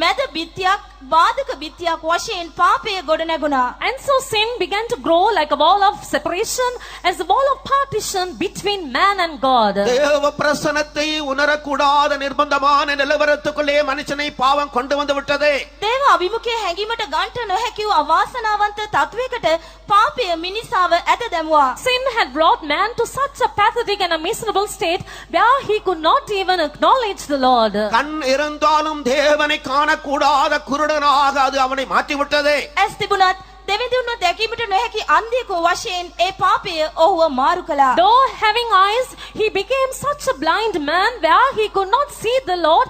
S2: මැද බිත්තියක් බාධක බිත්තියක් වශයෙන් පාපය ගොඩ නැගුණා.
S3: And so sin began to grow like a wall of separation, as a wall of partition between man and God.
S1: தேவ பிரசன்னத்தை உணரக்கூடாத நிர்பந்தமான நிலவரத்துக்குள்ளே மனுஷனை பாவம் கொண்டு வந்து விட்டது.
S2: දේව අභිමුඛයේ හැඟීමට ගන්ට නොහැකි වූ අවාසනාවන්ත තත්වයකට පාපය මිනිසාව ඇද දැමුවා.
S3: Sin had brought man to such a pathetic and a miserable state where he could not even acknowledge the Lord.
S1: கண் இருந்தாலும் தேவனை காணக்கூடாத குருடனாக அது அவனை மாற்றிவிட்டது.
S2: ඇස් තිබුණත් දෙවිඳුන්ව දැකීමට නොහැකි අන්ධයෙකු වශයෙන් ඒ පාපය ඔහුව මාරු කළා.
S3: Though having eyes, he became such a blind man where he could not see the Lord,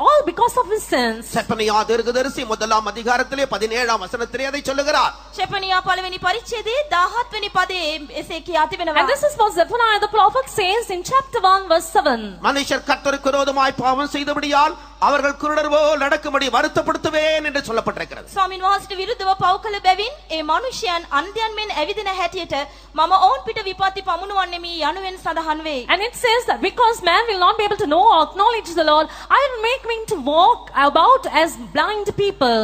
S3: all because of his sins.
S1: Zephaniah தீர்க்கதரிசி முதலாம் அதிகாரத்திலே 17ஆம் வசனத்திலே அதை சொல்லுகிறார்.
S2: ශෙපනියා පළවෙනි පරිච්ඡේදයේ 17 වෙනි පදයේ එසේ කියා තිබෙනවා.
S3: And this is what Zephaniah the prophet says in chapter 1 verse 7.
S1: மனுஷர் கர்த்தருக்கு விரோதமாய் பாவம் செய்தபடியால் அவர்கள் குருடர் போல் நடக்கும்படி வருத்தப்படுத்துவேன் என்று சொல்லப்பட்டிருக்கிறது.
S2: ස්වාමින් වහන්සේට විරුද්ධව පව් කළ බැවින් ඒ මනුෂ්‍යයන් අන්ධයන් මෙන් ඇවිදින හැටියට මම ඔවුන් පිට විපත්ති පමුණුවන්නෙමි යනුවෙන් සඳහන් වේ.
S3: And it says that because man will not be able to know or acknowledge the Lord, I will make him to walk about as blind people.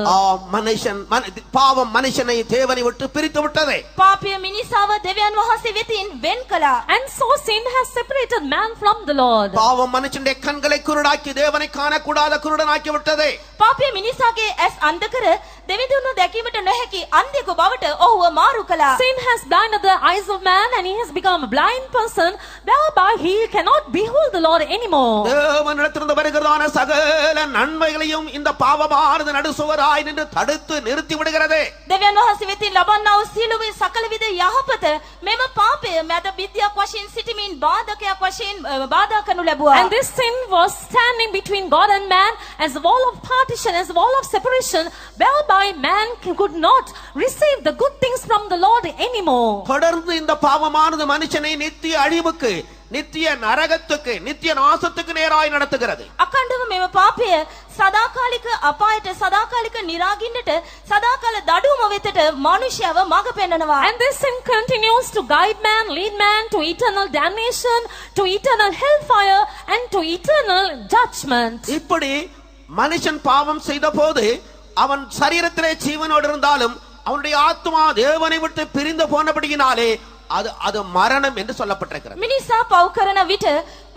S1: பாவம் மனுஷனை தேவனை விட்டு பிரித்து விட்டது.
S2: පාපය මිනිසාව දෙවියන් වහන්සේ වෙතින් වෙන් කළා.
S3: And so sin has separated man from the Lord.
S1: பாவம் மனுஷனுடைய கண்களை குருடாக்கி தேவனை காணக்கூடாத குருடனாக்கி விட்டது.
S2: පාපය මිනිසාගේ ඇස් අන්ධ කර දෙවිඳුන්ව දැකීමට නොහැකි අන්ධයෙකු බවට ඔහුව මාරු කළා.
S3: Sin has blinded the eyes of man, and he has become a blind person, whereby he cannot behold the Lord anymore.
S1: தேவனிடத்திலிருந்து வருகிறதான சகல நன்மைகளையும் இந்த பாவமானது நடுசுவராய் நின்று தடுத்து நிறுத்தி விடுகிறது.
S2: දෙවියන් වහන්සේ වෙතින් ලබන්නා වූ සියලුම සකල විද යහපත මෙම පාපය මැද විද්‍යාවක් වශයෙන් සිටීමෙන් බාධකයක් වශයෙන් බාධා කරනු ලැබුවා.
S3: And this sin was standing between God and man as a wall of partition, as a wall of separation, whereby man could not receive the good things from the Lord anymore.
S1: தொடர்ந்து இந்த பாவமானது மனுஷனை நித்திய அழிவுக்கு, நித்திய நரகத்துக்கு, நித்திய நாசத்துக்கு நேராய் நடத்துகிறது.
S2: අකණ්ඩව මෙම පාපය සදාකාලික අපායට, සදාකාලික නිරාගින්නට, සදාකාල දඩුවම වෙතට මනුෂ්‍යව මඟ පෙන්නනවා.
S3: And this sin continues to guide man, lead man to eternal damnation, to eternal hellfire, and to eternal judgment.
S1: இப்படி மனுஷன் பாவம் செய்த போது அவன் சரீரத்திலே ஜீவனோடு இருந்தாலும் அவனுடைய ஆத்மா தேவனை விட்டு பிரிந்து போனபடியினாலே அது அது மரணம் என்று சொல்லப்பட்டிருக்கிறது.
S2: මිනිසා පව් කරන විට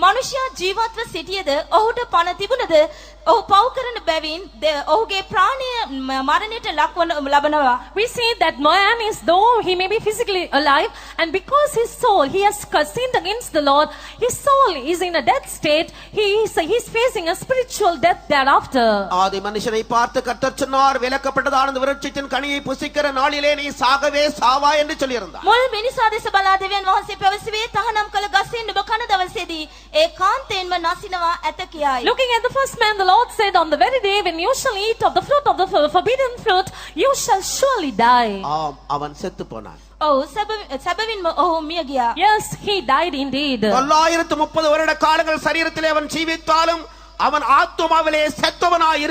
S2: මනුෂ්‍යයා ජීවත්ව සිටියද ඔහුට පණ තිබුණද ඔහු පව් කරන බැවින් ඔහුගේ ප්‍රාණය මරණයට ලක්වන ලබනවා.
S3: We see that man is, though he may be physically alive, and because his soul, he has sinned against the Lord, his soul is in a death state. He's facing a spiritual death thereafter.
S1: ஆதி மனுஷனை பார்த்து கர்த்தர் சொன்னார், விலக்கப்பட்டதான அந்த விருட்சத்தின் கனியை புசிக்கிற நாளிலே நீ சாகவே சாவா என்று சொல்லியிருந்தார்.
S2: මුල් මිනිසා දෙස බලා දෙවියන් වහන්සේ පැවසුවේ තහනම් කළ ගසින් ඔබ කන දවසේදී ඒකාන්තයෙන්ම නැසිනවා ඇත කියායි.
S3: Looking at the first man, the Lord said, on the very day when you shall eat of the fruit of the forbidden fruit, you shall surely die.
S1: ஆம், அவன் செத்து போனான்.
S2: ඔව් සැබවින්ම ඔහු මිය ගියා.
S3: Yes, he died indeed.
S1: 930 வருட காலங்கள் சரீரத்திலே அவன் ஜீவித்தாலும் அவன் ஆத்துமாவிலே செத்தவனாய்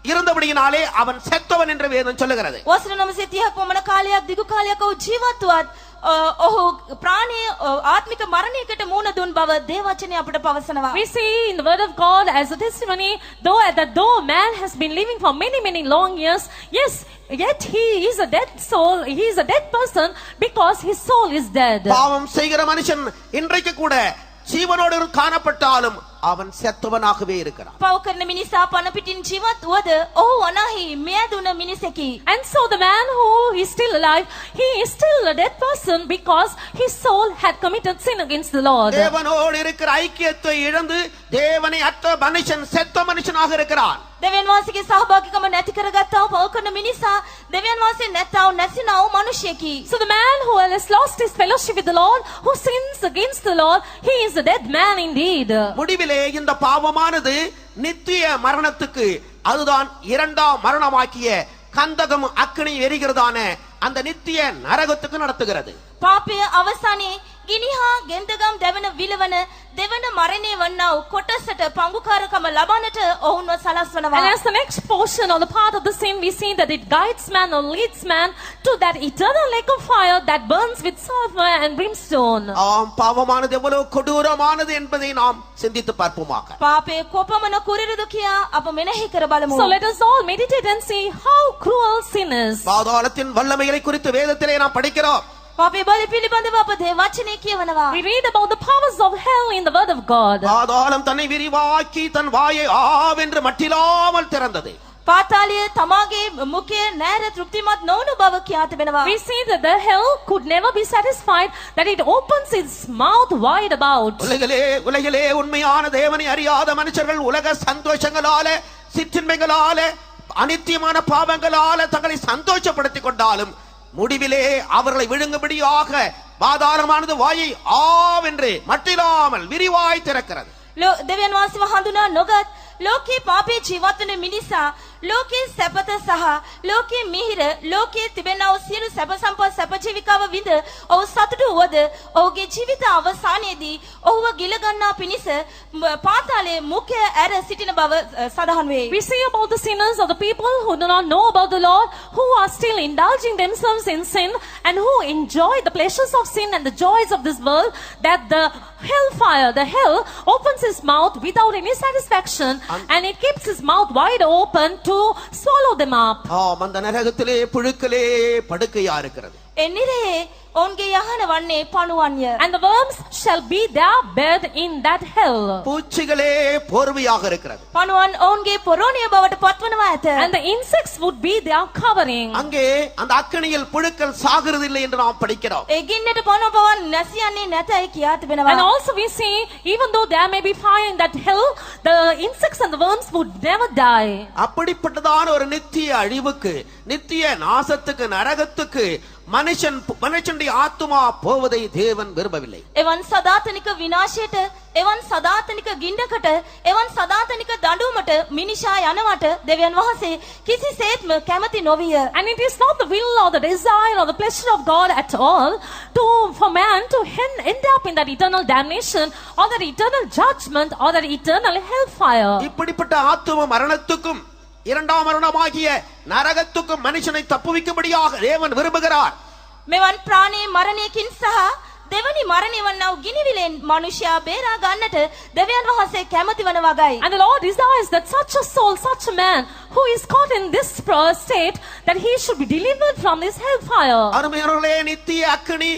S1: இருந்தபடியினாலே அவன் செத்தவன் என்று வேதம் சொல்லுகிறது.
S2: වසර 930ක් පමණ කාලයක් දිගු කාලයක් ඔහු ජීවත් වුවත් ඔහු ප්‍රාණයේ ආත්මික මරණයකට මුහුණ දුන් බව දේවචනය අපට පවසනවා.
S3: We see in the word of God as a testimony, though man has been living for many long years, yes, yet he is a dead soul, he is a dead person because his soul is dead.
S1: பாவம் செய்கிற மனுஷன் இன்றைக்கு கூட ஜீவனோடு காணப்பட்டாலும் அவன் செத்தவனாகவே இருக்கிறான்.
S2: පව් කරන මිනිසා පණ පිටින් ජීවත් වුවද ඔහු අනාහි මියදුන මිනිසෙකි.
S3: And so the man who is still alive, he is still a dead person because his soul had committed sin against the Lord.
S1: தேவனோடு இருக்கிற ஐக்கியத்தை இழந்து தேவனை அற்ற மனுஷன் செத்த மனுஷனாக இருக்கிறான்.
S2: දෙවියන් වහන්සේගේ සහභාගීකම නැති කරගත්තා වූ පව් කරන මිනිසා දෙවියන් වහන්සේ නැත්තා වූ නැසිනා වූ මිනිසෙකි.
S3: So the man who has lost his fellowship with the Lord, who sins against the Lord, he is a dead man indeed.
S1: முடிவிலே இந்த பாவமானது நித்திய மரணத்துக்கு, அதுதான் இரண்டாம் மரணமாக்கிய கந்தகம் அக்கினி எரிகிறதான அந்த நித்திய நரகத்துக்கு நடத்துகிறது.
S2: පාපය අවසානයේ ගිනිහා ගෙන්දගම් දැවෙන විලවන දෙවන මරණය වන්නා වූ කොටසට පංගුකාරකම ලබන්නට ඔවුන්ව සලස්වනවා.
S3: And as the next portion or the part of the sin, we see that it guides man or leads man to that eternal lake of fire that burns with sulfur and brimstone.
S1: ஆம், பாவமானது எவ்வளவு கொடூரமானது என்பதை நாம் சிந்தித்து பார்ப்போமாக.
S2: පාපය කොපමණ කුරිරුද කියා අප මෙනෙහි කර බලමු.
S3: So let us all meditate and see how cruel sin is.
S1: பாதாளத்தின் வல்லமைகளை குறித்து வேதத்திலே நாம் படிக்கிறோம்.
S2: පාපේ බලය පිළිබඳව අප දේ වචනේ කියවනවා.
S3: We read about the powers of hell in the word of God.
S1: பாதாளம் தன்னை விரிவாக்கி தன் வாயை ஆவென்று மட்டில்லாமல் திறந்தது.
S2: පාතාලය තමාගේ මුඛය නෑර තෘප්තිමත් නොවුණු බව කියා තිබෙනවා.
S3: We see that the hell could never be satisfied, that it opens its mouth wide about.
S1: உலகிலே உண்மையான தேவனை அறியாத மனுஷர்கள் உலக சந்தோஷங்களால, சிற்றின்மைகளால, அனித்தியமான பாவங்களால தங்களை சந்தோஷப்படுத்திக் கொண்டாலும் முடிவிலே அவர்களை விழுங்கும்படியாக பாதாளமானது வாயை ஆவென்று மட்டில்லாமல் விரிவாய் திறக்கிறது.
S2: දෙවියන් වහන්සේව හඳුනා නොගත් ලෝකේ පාපේ ජීවත් වන මිනිසා ලෝකේ සැපත සහ ලෝකේ මිහිර ලෝකේ තිබෙනා වූ සියලු සැප සම්පත් සැප ජීවිකාව විඳ ඔහු සතුටු වුවද ඔහුගේ ජීවිත අවසානයේදී ඔහුව ගිල ගන්නා පිණිස පාතාලයේ මුඛය ඇර සිටින බව සඳහන් වේ.
S3: We see about the sinners or the people who do not know about the Lord, who are still indulging themselves in sin and who enjoy the pleasures of sin and the joys of this world, that the hellfire, the hell, opens his mouth without any satisfaction and it keeps his mouth wide open to swallow them up.
S1: ஆம், அந்த நரகத்திலே புழுக்களே படுக்கையா இருக்கிறது.
S2: එනිරේ ඔවුන්ගේ යහන වන්නේ පණුවන්ය.
S3: And the worms shall be their bed in that hell.
S1: பூச்சிகளே போர்வையாக இருக்கிறது.
S2: පණුවන් ඔවුන්ගේ පොරෝණිය බවට පත්වනවා ඇත.
S3: And the insects would be their covering.
S1: அங்கே அந்த அக்கினியில் புழுக்கள் சாகிறதில்லை என்று நாம் படிக்கிறோம்.
S2: ඒ ගින්නට පණුවන් නැසියන්නේ නැතයි කියා තිබෙනවා.
S3: And also we see, even though there may be fire in that hell, the insects and the worms would never die.
S1: அப்படிப்பட்டதான ஒரு நித்திய அழிவுக்கு, நித்திய நாசத்துக்கு, நரகத்துக்கு மனுஷனுடைய ஆத்துமா போவதை தேவன் விரும்பவில்லை.
S2: එවන් සදාතනික විනාශයට, එවන් සදාතනික ගින්නකට, එවන් සදාතනික දඬුවමට මිනිසා යනවට දෙවියන් වහන්සේ කිසිසේත්ම කැමති නොවිය.
S3: And it is not the will or the desire or the pleasure of God at all for man to end up in that eternal damnation or that eternal judgment or that eternal hellfire.
S1: இப்படிப்பட்ட ஆத்தும மரணத்துக்கும் இரண்டாம் மரணமாகிய நரகத்துக்கும் மனுஷனை தப்புவிக்கும்படியாக தேவன் விரும்புகிறார்.
S2: මෙවන් ප්‍රාණී මරණයකින් සහ දෙවනි මරණය වන්නා වූ ගිනිවිලෙන් මනුෂ්‍යයා බේරා ගන්නට දෙවියන් වහන්සේ කැමති වන වගයි.
S3: And the Lord desires that such a soul, such a man who is caught in this state, that he should be delivered from this hellfire.
S1: அருமையானவர்களே, நித்திய அக்கினி,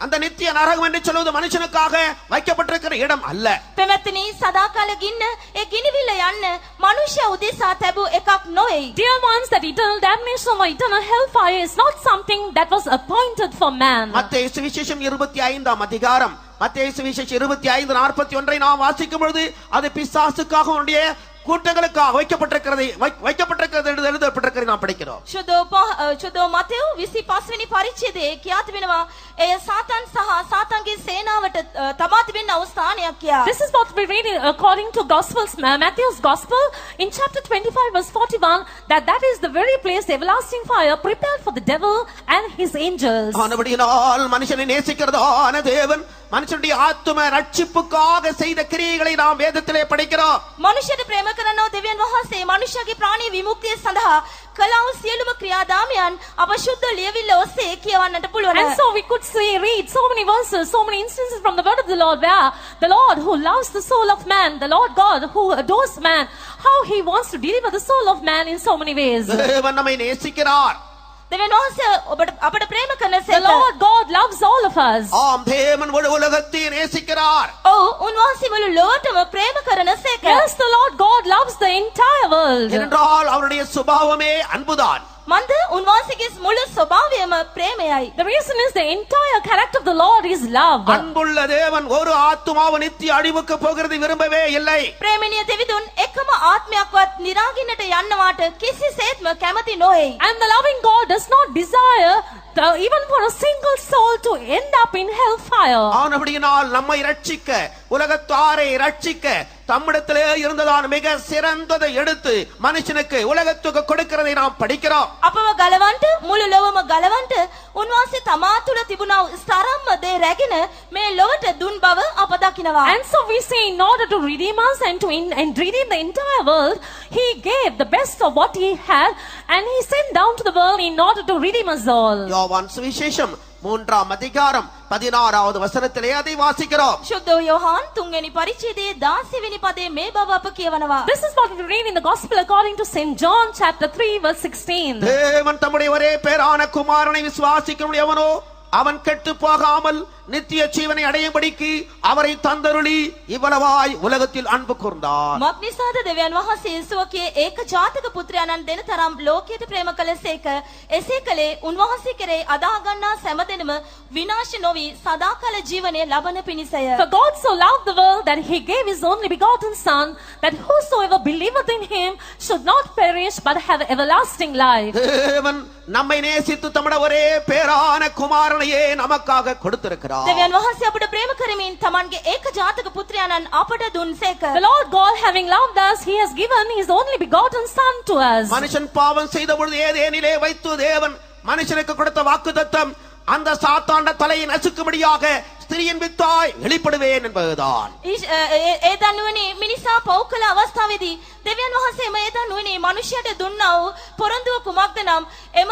S1: அந்த நித்திய நரகம் என்று சொல்வது மனுஷனுக்காக வைக்கப்பட்டிருக்கிற இடம் அல்ல.
S2: පෙමැත්තනි සදාකාල ගින්න ඒ ගිනිවිල යන්න මනුෂ්‍ය උදෙසා තැබූ එකක් නොවේ.
S3: Dear ones, that eternal damnation or eternal hellfire is not something that was appointed for man.
S1: மத்தேயு சுவிசேஷம் 25ஆம் அதிகாரம், மத்தேயு சுவிசேஷம் 25:41 நாம் வாசிக்கும் பொழுது அது பிசாசுக்காக உடைய கூட்டங்களுக்காக வைக்கப்பட்டிருக்கிறது என்று எழுதப்பட்டிருக்கிறது நாம் படிக்கிறோம்.
S2: ශුද්ධෝ මතෙව් 25 වෙනි පරිච්ඡේදයේ කියා තිබෙනවා එය සාතන් සහ සාතන්ගේ සේනාවට තබා තිබෙන අවස්ථානයක් කියා.
S3: This is what we read according to Gospels, Matthew's Gospel in chapter 25 verse 41, that is the very place, the everlasting fire prepared for the devil and his angels.
S1: ஆனபடியினால் மனுஷனை நேசிக்கிறதான தேவன் மனுஷனுடைய ஆத்தும ரட்சிப்புக்காக செய்த கிரியைகளை நாம் வேதத்திலே படிக்கிறோம்.
S2: මනුෂ්‍යයට ප්‍රේම කරනව දෙවියන් වහන්සේ මනුෂ්‍යගේ ප්‍රාණී විමුක්තිය සඳහා කළා වූ සියලුම ක්‍රියාදාමයන් අපශුද්ධ ලියවිල්ල ඔස්සේ කියවන්නට පුළුවන්.
S3: And so we could read so many verses, so many instances from the word of the Lord, where the Lord who loves the soul of man, the Lord God who adores man, how he wants to deliver the soul of man in so many ways.
S1: தேவன் நம்மை நேசிக்கிறார்.
S2: දෙවියන් වහන්සේ අපට ප්‍රේම කරන
S3: The
S2: සේක.
S3: Lord God loves all of us.
S1: ஆம், தேவன் முழு உலகத்தை நேசிக்கிறார்.
S2: ඔව් උන්වහන්සේ මුළු ලෝකෙම ප්‍රේම කරන සේක.
S3: Yes, the Lord God loves the entire world.
S1: ஏனென்றால் அவருடைய சுபாவமே அன்புதான்.
S2: මන්ද උන්වහන්සේගේ මුළු ස්වභාවයම ප්‍රේමයයි.
S3: The reason is the entire character of the Lord is love.
S1: அன்புள்ள தேவன் ஒரு ஆத்துமாவை நித்திய அழிவுக்கு போகிறது விரும்பவே இல்லை.
S2: ප්‍රේමණීය දෙවිඳුන් එකම ආත්මයක්වත් නිරාගින්නට යන්නවාට කිසිසේත්ම කැමති නොවේ.
S3: And the loving God does not desire even for a single soul to end up in hellfire.
S1: ஆனபடியினால் நம்மை ரட்சிக்க, உலகத்தாரை ரட்சிக்க தம்மிடத்திலே இருந்ததான மிக சிறந்ததை எடுத்து மனுஷனுக்கு உலகத்துக்கு கொடுக்கிறதை நாம் படிக்கிறோம்.
S2: අපව ගලවන්ට මුළු ලොවම ගලවන්ට උන්වහන්සේ තමා තුළ තිබුණා ස්තරම්ම දේ රැගෙන මේ ලොවට දුන් බව අප දකිනවා.
S3: And so we say, in order to redeem us and and redeem the entire world, he gave the best of what he had, and he sent down to the world in order to redeem us all.
S1: யோவான் சுவிசேஷம் 3ஆம் அதிகாரம் 16வது வசனத்திலே அதை வாசிக்கிறோம்.
S2: ශුද්ධ යෝහාන් 3 වෙනි පරිච්ඡේදයේ 16 වෙනි පදයේ මේ බව අප කියවනවා.
S3: This is what we read in the Gospel according to St. John chapter 3 verse 16.
S1: தேவன் தம்முடைய ஒரே பேரான குமாரனை விசுவாசிக்கும் எவனோ அவன் கெட்டு போகாமல் நித்திய ஜீவனை அடையும்படிக்கு அவரை தந்தருளி இவ்வளவாய் உலகத்தில் அன்பு கூர்ந்தார்.
S2: මක් නිසාද දෙවියන් වහන්සේ යේසුවගේ ඒක ජාතක පුත්‍රයාණන් දෙන තරම් ලෝකයට ප්‍රේම කළසේක. එසේ කලේ උන්වහන්සේ කෙරේ අදා ගන්නා සෑමදෙනම විනාශ නොවි සදාකාල ජීවනය ලබන පිණිසය.
S3: For God so loved the world that he gave his only begotten Son, that whosoever believeth in him should not perish but have everlasting life.
S1: தேவன் நம்மை நேசித்து தம்முடைய ஒரே பேரான குமாரனையே நமக்காக கொடுத்திருக்கிறார்.
S2: දෙවියන් වහන්සේ අපට ප්‍රේම කරමින් තමන්ගේ ඒක ජාතක පුත්‍රයාණන් අපට දුන්සේක.
S3: The Lord God, having loved us, he has given his only begotten Son to us.
S1: மனுஷன் பாவம் செய்த பொழுது ஏதேனிலே வைத்து தேவன் மனுஷனுக்கு கொடுத்த வாக்குத்தத்தம் அந்த சாத்தாண்ட தலையை நசுக்கும்படியாக ස්ත්‍රියෙන් විත්තායි வெளிப்படுவேன் என்பதுதான்.
S2: ඒ දන්නුවනේ මිනිසා පව් කළ අවස්ථාවේදී දෙවියන් වහන්සේ මේ දන්නුවනේ මනුෂ්‍යයට දුන්නා වූ පොරොන්දුව කුමක්ද නම් එම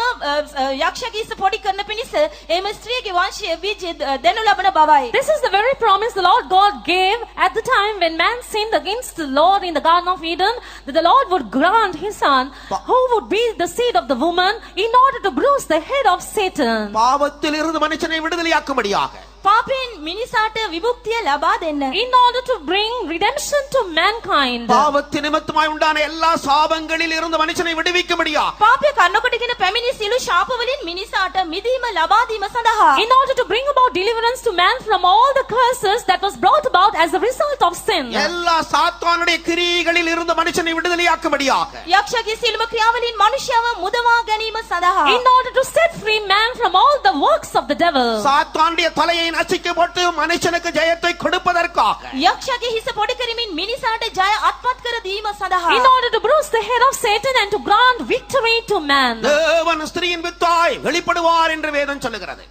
S2: යක්ෂකීස පොඩි කරන පිණිස එම ස්ත්‍රියගේ වංශය බීජ දෙනු ලබන බවයි.
S3: This is the very promise the Lord God gave at the time when man sinned against the Lord in the Garden of Eden, that the Lord would grant his Son, who would be the seed of the woman, in order to bruise the head of Satan.
S1: பாவத்தில் இருந்து மனுஷனை விடுதலையாக்கும்படியாக,
S2: පාපයෙන් මිනිසාට විමුක්තිය ලබා දෙන්න,
S3: in order to bring redemption to mankind.
S1: பாவத்தின் நிமித்தமாய் உண்டான எல்லா சாபங்களில் இருந்து மனுஷனை விடுவிக்கும்படியாக,
S2: පාපය කන්නකොටගෙන පැමිණි සිළු ශාප වලින් මිනිසාට මිදීම ලබා දීම සඳහා,
S3: In order to bring about deliverance to man from all the curses that was brought about as a result of sin.
S1: எல்லா சாத்தானுடைய கிரியைகளில் இருந்து மனுஷனை விடுதலையாக்கும்படியாக,
S2: යක්ෂගේ සිළුම ක්‍රියාවලින් මනුෂ්‍යව මුදවා ගැනීම සඳහා,
S3: In order to set free man from all the works of the devil.
S1: சாத்தானுடைய தலையை நசுக்கி போட்டு மனுஷனுக்கு ஜெயத்தை கொடுப்பதற்காக,
S2: යක්ෂගේ හිස පොඩි කරමින් මිනිසාට ජය අත්පත් කර දීම සඳහා,
S3: In order to bruise the head of Satan and to grant victory to man.
S1: தேவன் ஸ்திரீயின் வித்தாய் வெளிப்படுவார் என்று வேதம் சொல்லுகிறது.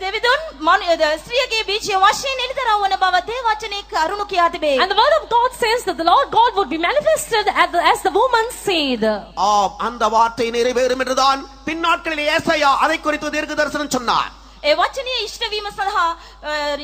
S2: දෙවිඳුන් ස්ත්‍රියගේ බීජය වශයෙන් එළිදරව් වන බව දේ වචනේ කරුණු කියා තිබේ.
S3: And the word of God says that the Lord God would be manifested as the woman's seed.
S1: ஆம், அந்த வார்த்தை நிறைவேறும் என்றுதான் பின்னாட்களில் ஏசாயா அதை குறித்து தீர்க்க தரிசனம் சொன்னார்.
S2: ඒ වචනයේ ඉෂ්ට වීම සඳහා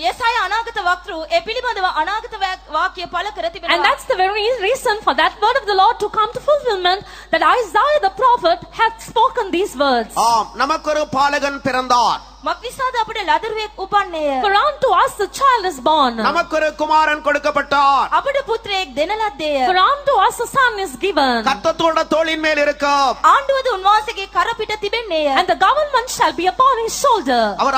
S2: යෙසායා අනාගත වක්තෘ ඒ පිළිබඳව අනාගත වාක්‍ය පළ කර
S3: And
S2: තිබෙනවා.
S3: that's the very reason for that word of the Lord to come to fulfillment, that Isaiah the prophet had spoken these words.
S1: ஆம், நமக்கு ஒரு பாலகன் பிறந்தார்,
S2: මක්නිසාද අපට ලදරුවෙක් උපන්නේය.
S3: For unto us a child is born,
S1: நமக்கு ஒரு குமாரன் கொடுக்கப்பட்டார்,
S2: අපට පුත්‍රයෙක් දෙන ලද්දේය.
S3: for unto us a son is given,
S1: கர்த்தத்தோட தோளின் மேல் இருக்கும்,
S2: ආණ්ඩුවද උන්වහන්සේගේ කර පිට තිබෙන්නේය.
S3: and the government shall be upon his shoulder.
S1: அவர்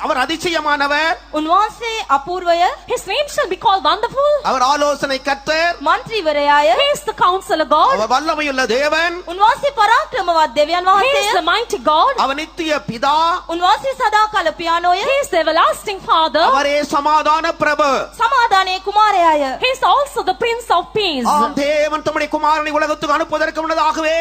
S1: அவர் அதிசயமானவர்,
S2: උන්වහන්සේ අපූර්වය,
S3: His name shall be called Wonderful.
S1: அவர் ஆலோசனை கர்த்தர்,
S2: මන්ත්‍රීවරයාය,
S3: He is the Counselor God.
S1: அவர் வல்லமையுள்ள தேவன்,
S2: උන්වහන්සේ පරාක්‍රමවත් දෙවියන්
S3: He
S2: වහන්සේය.
S3: is the mighty God.
S1: அவர் நித்திய பிதா,
S2: උන්වහන්සේ සදාකාල පියානෝය,
S3: He is the everlasting Father.
S1: அவரே சமாதான பிரபு.
S2: සමාදානයේ කුමාරයාය.
S3: He is also the Prince of Peace.
S1: ஆம், தேவன் தம்முடைய குமாரனை உலகத்துக்கு அனுப்புவதற்கு முன்னதாகவே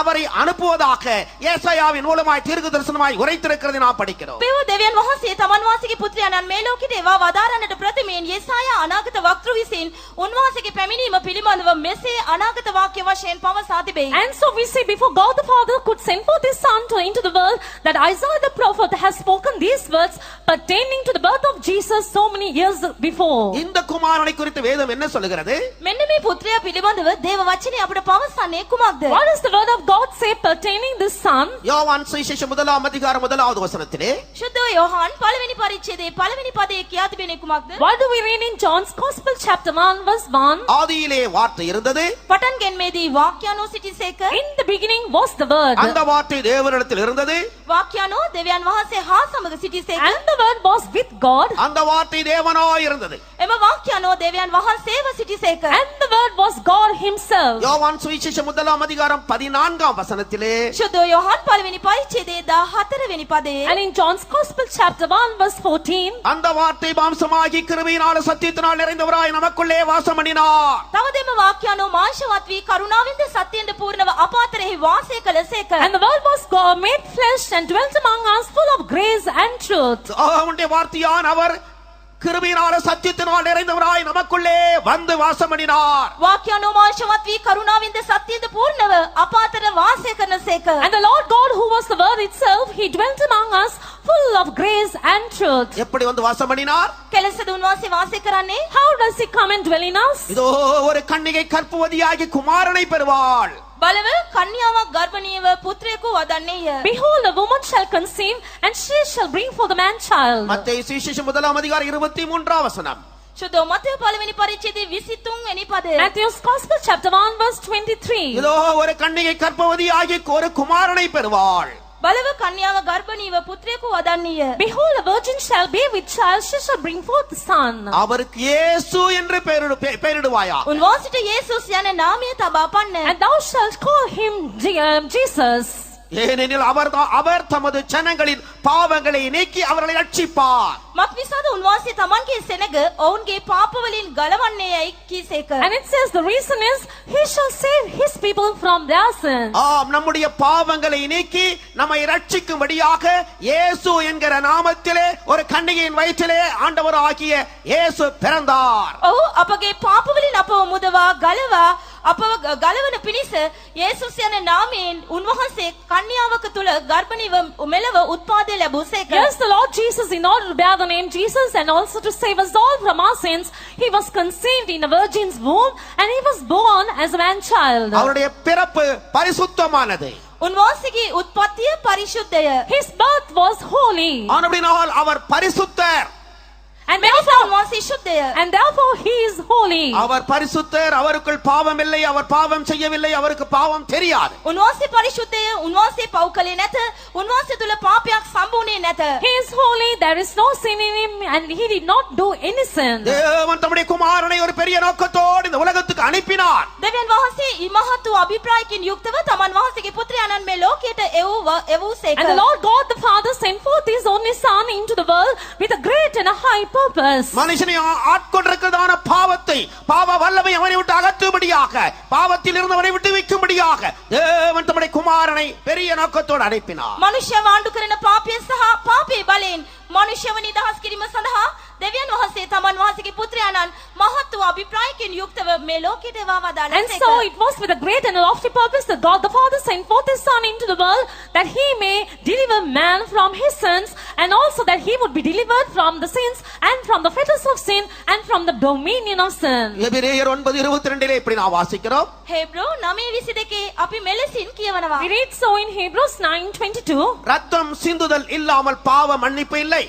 S1: அவரை அனுப்புவதாக ஏசாயாவின் மூலமாய் தீர்க்க தரிசனமாய் உரைத்திருக்கிறதை நாம் படிக்கிறோம்.
S2: පෙව දෙවියන් වහන්සේ තමන් වහන්සේගේ පුත්‍රයාණන් මේ ලෝකෙට ඒවා වදාරන්නට ප්‍රථමයෙන් යෙසායා අනාගත වක්තෘ විසින් උන්වහන්සේගේ පැමිණීම පිළිබඳව මෙසේ අනාගත වාක්‍ය වශයෙන් පවසා තිබේ.
S3: And so we see before God the Father could send forth His Son into the world, that Isaiah the prophet has spoken these words pertaining to the birth of Jesus so many years before.
S1: இந்த குமாரனை குறித்து வேதம் என்ன சொல்லுகிறது?
S2: මෙන්න මේ පුත්‍රයා පිළිබඳව දේව වචනේ අපට පවසන්නේ කුමක්ද?
S3: What does the word of God say pertaining this Son?
S1: யோவான் சுவிசேஷம் 1 முதலாவது வசனத்திலே
S2: ශුද්ධ යෝහන් පළවෙනි පරිච්ඡේදයේ පළවෙනි පදයේ කියා තිබෙන්නේ කුමක්ද?
S3: What do we read in John's Gospel chapter 1 verse 1?
S1: ஆதியிலே வார்த்தை இருந்தது,
S2: පටන් ගැනීමේදී වාක්‍යano සිටිසේක.
S3: In the beginning was the word,
S1: அந்த வார்த்தை தேவனிடத்தில் இருந்தது,
S2: වාක්‍යano දෙවියන් වහන්සේ හා සමග සිටිසේක.
S3: and the word was with God,
S1: அந்த வார்த்தை தேவனாய் இருந்தது.
S2: එම වාක්‍යano දෙවියන් වහන්සේව සිටිසේක.
S3: and the word was God Himself.
S1: யோவான் சுவிசேஷம் 1 வசனத்திலே
S2: ශුද්ධ යෝහන් පළවෙනි පරිච්ඡේදයේ 14 වෙනි පදයේ
S3: And in John's Gospel chapter 1 verse 14,
S1: அந்த வார்த்தை மாம்சமாகி கிருபையினாலும் சத்தியத்தினால் நிறைந்தவராய் நமக்குள்ளே வாசம் பண்ணினார்.
S2: තව දෙම වාක්‍යano මාංශවත් වී කරුණාවෙන්ද සත්‍යෙන්ද පූර්ණව අප අතරෙහි වාසය කළසේක.
S3: and the word was God made flesh and dwelt among us, full of grace and truth.
S1: அவருடைய வார்த்தையான் அவர் கிருபையினாலும் சத்தியத்தினால் நிறைந்தவராய் நமக்குள்ளே வந்து வாசம் பண்ணினார்.
S2: වාක්‍යano මාංශවත් වී කරුණාවෙන්ද සත්‍යෙන්ද පූර්ණව අප අතර වාසය කරනසේක.
S3: And the Lord God, who was the word itself, He dwelt among us, full of grace and truth.
S1: எப்படி வந்து வாசம் பண்ணினார்?
S2: කෙලෙසද උන්වහන්සේ වාසය කරන්නේ?
S3: How does He come and dwell in us?
S1: இதோ ஒரு கன்னிகை கற்பவதியாகி குமாரனை பெறுவாள்.
S2: බලව කන්‍යාවක් ගර්භණීයව පුත්‍රයෙකු වදන්නේය.
S3: Behold, a woman shall conceive, and she shall bring forth a man child.
S1: மத்தேயு சுவிசேஷம் 1 வசனம்.
S2: ශුද්ධ මතය පළවෙනි පරිච්ඡේදයේ 23 වෙනි පදය.
S3: Matthew's Gospel chapter 1 verse 23.
S1: இதோ ஒரு கன்னிகை கற்பவதியாகி ஒரு குமாரனை பெறுவாள்.
S2: බලව කන්‍යාව ගර්භණීව පුත්‍රයෙකු වදන්නේය.
S3: Behold, a virgin shall be with child, she shall bring forth a son.
S1: அவருக்கு இயேசு என்று பெயரிடுவாயா?
S2: උන්වහන්සේට යේසුස් යන නාමය තබා පන්න.
S3: And thou shalt call him Jesus.
S1: ஏனெனில் அவர் தமது ஜனங்களின் பாவங்களை நீக்கி அவர்களை ரட்சிப்பார்.
S2: මක්නිසාද උන්වහන්සේ තමන්ගේ සෙනග ඔවුන්ගේ පාප වලින් ගලවන්නේයයි කීසේක.
S3: And it says the reason is, he shall save his people from their sins.
S1: ஆம், நம்முடைய பாவங்களை நீக்கி நம்மை ரட்சிக்கும்படியாக இயேசு என்கிற நாமத்திலே ஒரு கன்னிகையின் வயிற்றிலே ஆண்டவராகிய இயேசு பிறந்தார்.
S2: ඔහු අපගේ පාප වලින් අපව මුදවා ගලවා අපව ගලවන පිණිස යේසුස් යන නාමයෙන් උන්වහන්සේ කන්‍යාවක තුල ගර්භණීව මෙලව උත්පාදය ලැබුසේක.
S3: Yes, the Lord Jesus, in order to bear the name Jesus and also to save us all from our sins, He was conceived in a virgin's womb and He was born as a man child.
S1: அவருடைய பிறப்பு பரிசுத்தமானது.
S2: උන්වහන්සේගේ උත්පත්තිය පරිශුද්ධය.
S3: His birth was holy.
S1: ஆனபடியால் அவர் பரிசுத்தர்.
S3: And
S2: මෙනිසා
S3: therefore,
S2: උන්වහන්සේ ශුද්ධය.
S3: and therefore He is holy.
S1: அவர் பரிசுத்தர், அவருக்குள் பாவம் இல்லை, அவர் பாவம் செய்யவில்லை, அவருக்கு பாவம் தெரியாது.
S2: උන්වහන්සේ පරිශුද්ධය. උන්වහන්සේ පව් කළේ නැත. උන්වහන්සේ තුල පාපයක් සම්බුනේ නැත.
S3: He is holy, there is no sin in Him, and He did not do any sin.
S1: தேவன் தம்முடைய குமாரனை ஒரு பெரிய நோக்கத்தோடு இந்த உலகத்துக்கு அனுப்பினார்.
S2: දෙවියන් වහන්සේ ඉමහත් වූ අභිප්‍රායකින් යුක්තව තමන් වහන්සේගේ පුත්‍රයාණන් මේ ලෝකයට එවූසේක.
S3: And the Lord God the Father sent forth His only Son into the world with a great and a high purpose.
S1: மனுஷனை ஆட்கொண்டிருக்கிறதான பாவத்தை, பாவ வல்லமை அவனை விட்டு அகற்றும்படியாக, பாவத்தில் இருந்தவனை விட்டு வைக்கும்படியாக தேவன் தம்முடைய குமாரனை பெரிய நோக்கத்தோடு அனுப்பினார்.
S2: මනුෂ්‍ය වාණ්ඩු කරන පාපය සහ පාපේ බලයෙන් මනුෂ්‍යව නිදහස් කිරීම සඳහා දෙවියන් වහන්සේ තමන් වහන්සේගේ පුත්‍රයාණන් මහත් වූ අභිප්‍රායකින් යුක්තව මේ ලෝකයට එවා
S3: And
S2: වදාළසේක.
S3: so it was with a great and a lofty purpose that God the Father sent forth His Son into the world, that He may deliver man from his sins and also that he would be delivered from the sins and from the fetters of sin and from the dominion of sin.
S1: எபிரேயர் 9:22 இப்படி நான் வாசிக்கிறோம்.
S2: හේබ්‍රෝ 9:22 අපි මෙලෙසින් කියවනවා.
S3: We read so in Hebrews 9:22.
S1: ரத்தம் சிந்துதல் இல்லாமல் பாவ மன்னிப்பு இல்லை.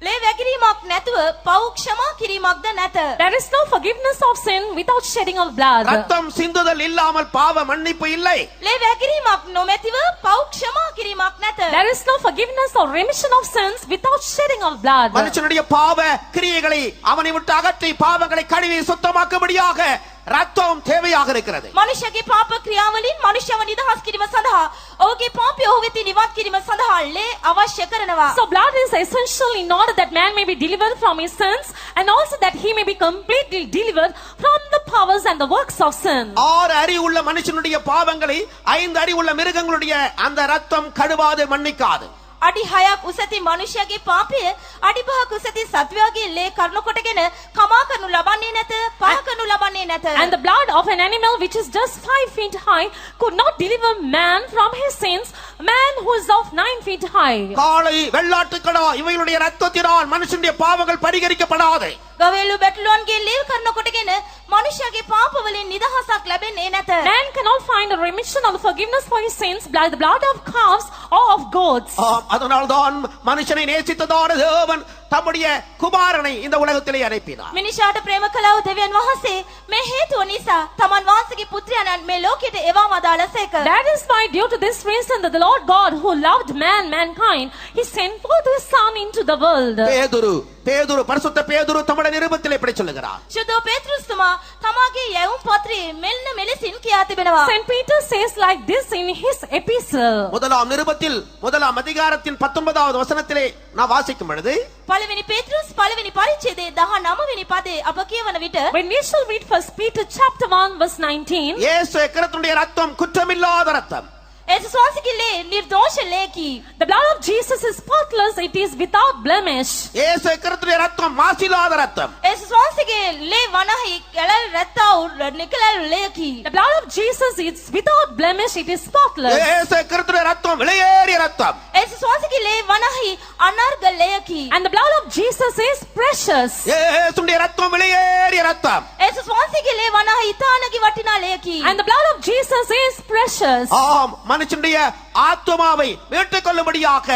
S2: ලේ වැගිරීමක් නැතුව පව් ක්ෂමා කිරීමක්ද නැත.
S3: There is no forgiveness of sin without shedding of blood.
S1: ரத்தம் சிந்துதல் இல்லாமல் பாவ மன்னிப்பு இல்லை.
S2: ලේ වැගිරීමක් නොමැතිව පව් ක්ෂමා කිරීමක් නැත.
S3: There is no forgiveness or remission of sins without shedding of blood.
S1: மனுஷனுடைய பாவ கிரியைகளை அவனை விட்டு அகற்றி பாவங்களை கழுவி சுத்தமாக்கும்படியாக ரத்தம் தேவையாக இருக்கிறது.
S2: මනුෂ්‍යගේ පාප ක්‍රියාවලින් මනුෂ්‍යව නිදහස් කිරීම සඳහා ඔහුගේ පාපය ඔහු වෙතින් ඉවත් කිරීම සඳහා ලේ අවශ්‍ය කරනවා.
S3: So blood is essential in order that man may be delivered from his sins and also that he may be completely delivered from the powers and the works of sin.
S1: 6 அறி உள்ள மனுஷனுடைய பாவங்களை 5 அறி உள்ள மிருகங்களுடைய அந்த ரத்தம் கழுவாது மன்னிக்காது.
S2: අඩි 6ක් උසති මනුෂ්‍යගේ පාපය අඩි 5ක් උසති සත්වයාගේ ලේ කරුණු කොටගෙන කමා කරනු ලබන්නේ නැත, පහ කරනු ලබන්නේ නැත.
S3: And the blood of an animal which is just 5 feet high could not deliver man from his sins, man who is of 9 feet high.
S1: காளை வெள்ளாட்டுக்கடா இவைகளுடைய ரத்தத்தினால் மனுஷனுடைய பாவங்கள் பரிகரிக்கப்படாது.
S2: ගවේලු බැටළුවන්ගේ ලේ කරුණු කොටගෙන මනුෂ්‍යගේ පාප වලින් නිදහසක් ලැබෙන්නේ නැත.
S3: Man cannot find a remission or the forgiveness for his sins by the blood of calves or of goats.
S1: அதனால்தான் மனுஷனை நேசித்ததான தேவன் தம்முடைய குமாரனை இந்த உலகத்திலே அனுப்பினார்.
S2: මිනිසාට ප්‍රේම කළා වූ දෙවියන් වහන්සේ මේ හේතුව නිසා තමන් වහන්සේගේ පුත්‍රයාණන් මේ ලෝකෙට එවා වදාළසේක.
S3: That is why due to this reason that the Lord God who loved mankind, he sent forth his son into the world.
S1: பேதுரு பரிசுத்த பேதுரு தம்முடைய நிருபத்திலே இப்படி சொல்லுகிறார்.
S2: ශුද්ධ පේතෘස්තුමා තමාගේ යැවුම් පත්‍රයේ මෙන්න මෙලෙසින් කියා තිබෙනවා.
S3: Saint Peter says like this in his epistle.
S1: முதலாம் நிருபத்தில் முதலாம் அதிகாரத்தின் 19வது வசனத்திலே நான் வாசிக்கும் பொழுது
S2: පළවෙනි පේතෘස් පළවෙනි පරිච්ඡේදයේ 19 වෙනි පදේ අප කියවන විට
S3: When we shall read 1 Peter chapter 1 verse 19.
S1: இயேசு கிறிஸ்துவின் ரத்தம் குற்றமில்லாத ரத்தம்.
S2: ඒසුස් වහන්සේගේ ලේ නිර්දෝෂ ලේකි.
S3: The blood of Jesus is spotless, it is without blemish.
S1: இயேசு கிறிஸ்துவின் ரத்தம் மாசில்லாத ரத்தம்.
S2: ඒසුස් වහන්සේගේ ලේ වනහි කැලල් රැත්තා වූ නිකලල් ලේකි.
S3: The blood of Jesus is without blemish, it is spotless.
S1: இயேசு கிறிஸ்துவின் ரத்தம் விலையேறிய ரத்தம்.
S2: ඒසුස් වහන්සේගේ ලේ වනහි අනර්ග ලේකි.
S3: And the blood of Jesus is precious.
S1: இயேசுடைய ரத்தம் விலையேறிய ரத்தம்.
S2: ඒසුස් වහන්සේගේ ලේ වනහි ඉතානගේ වටිනා ලේකි.
S3: And the blood of Jesus is precious.
S1: ஆம், மனுஷனுடைய ஆத்துமாவை மீட்டுக் கொள்ளும்படியாக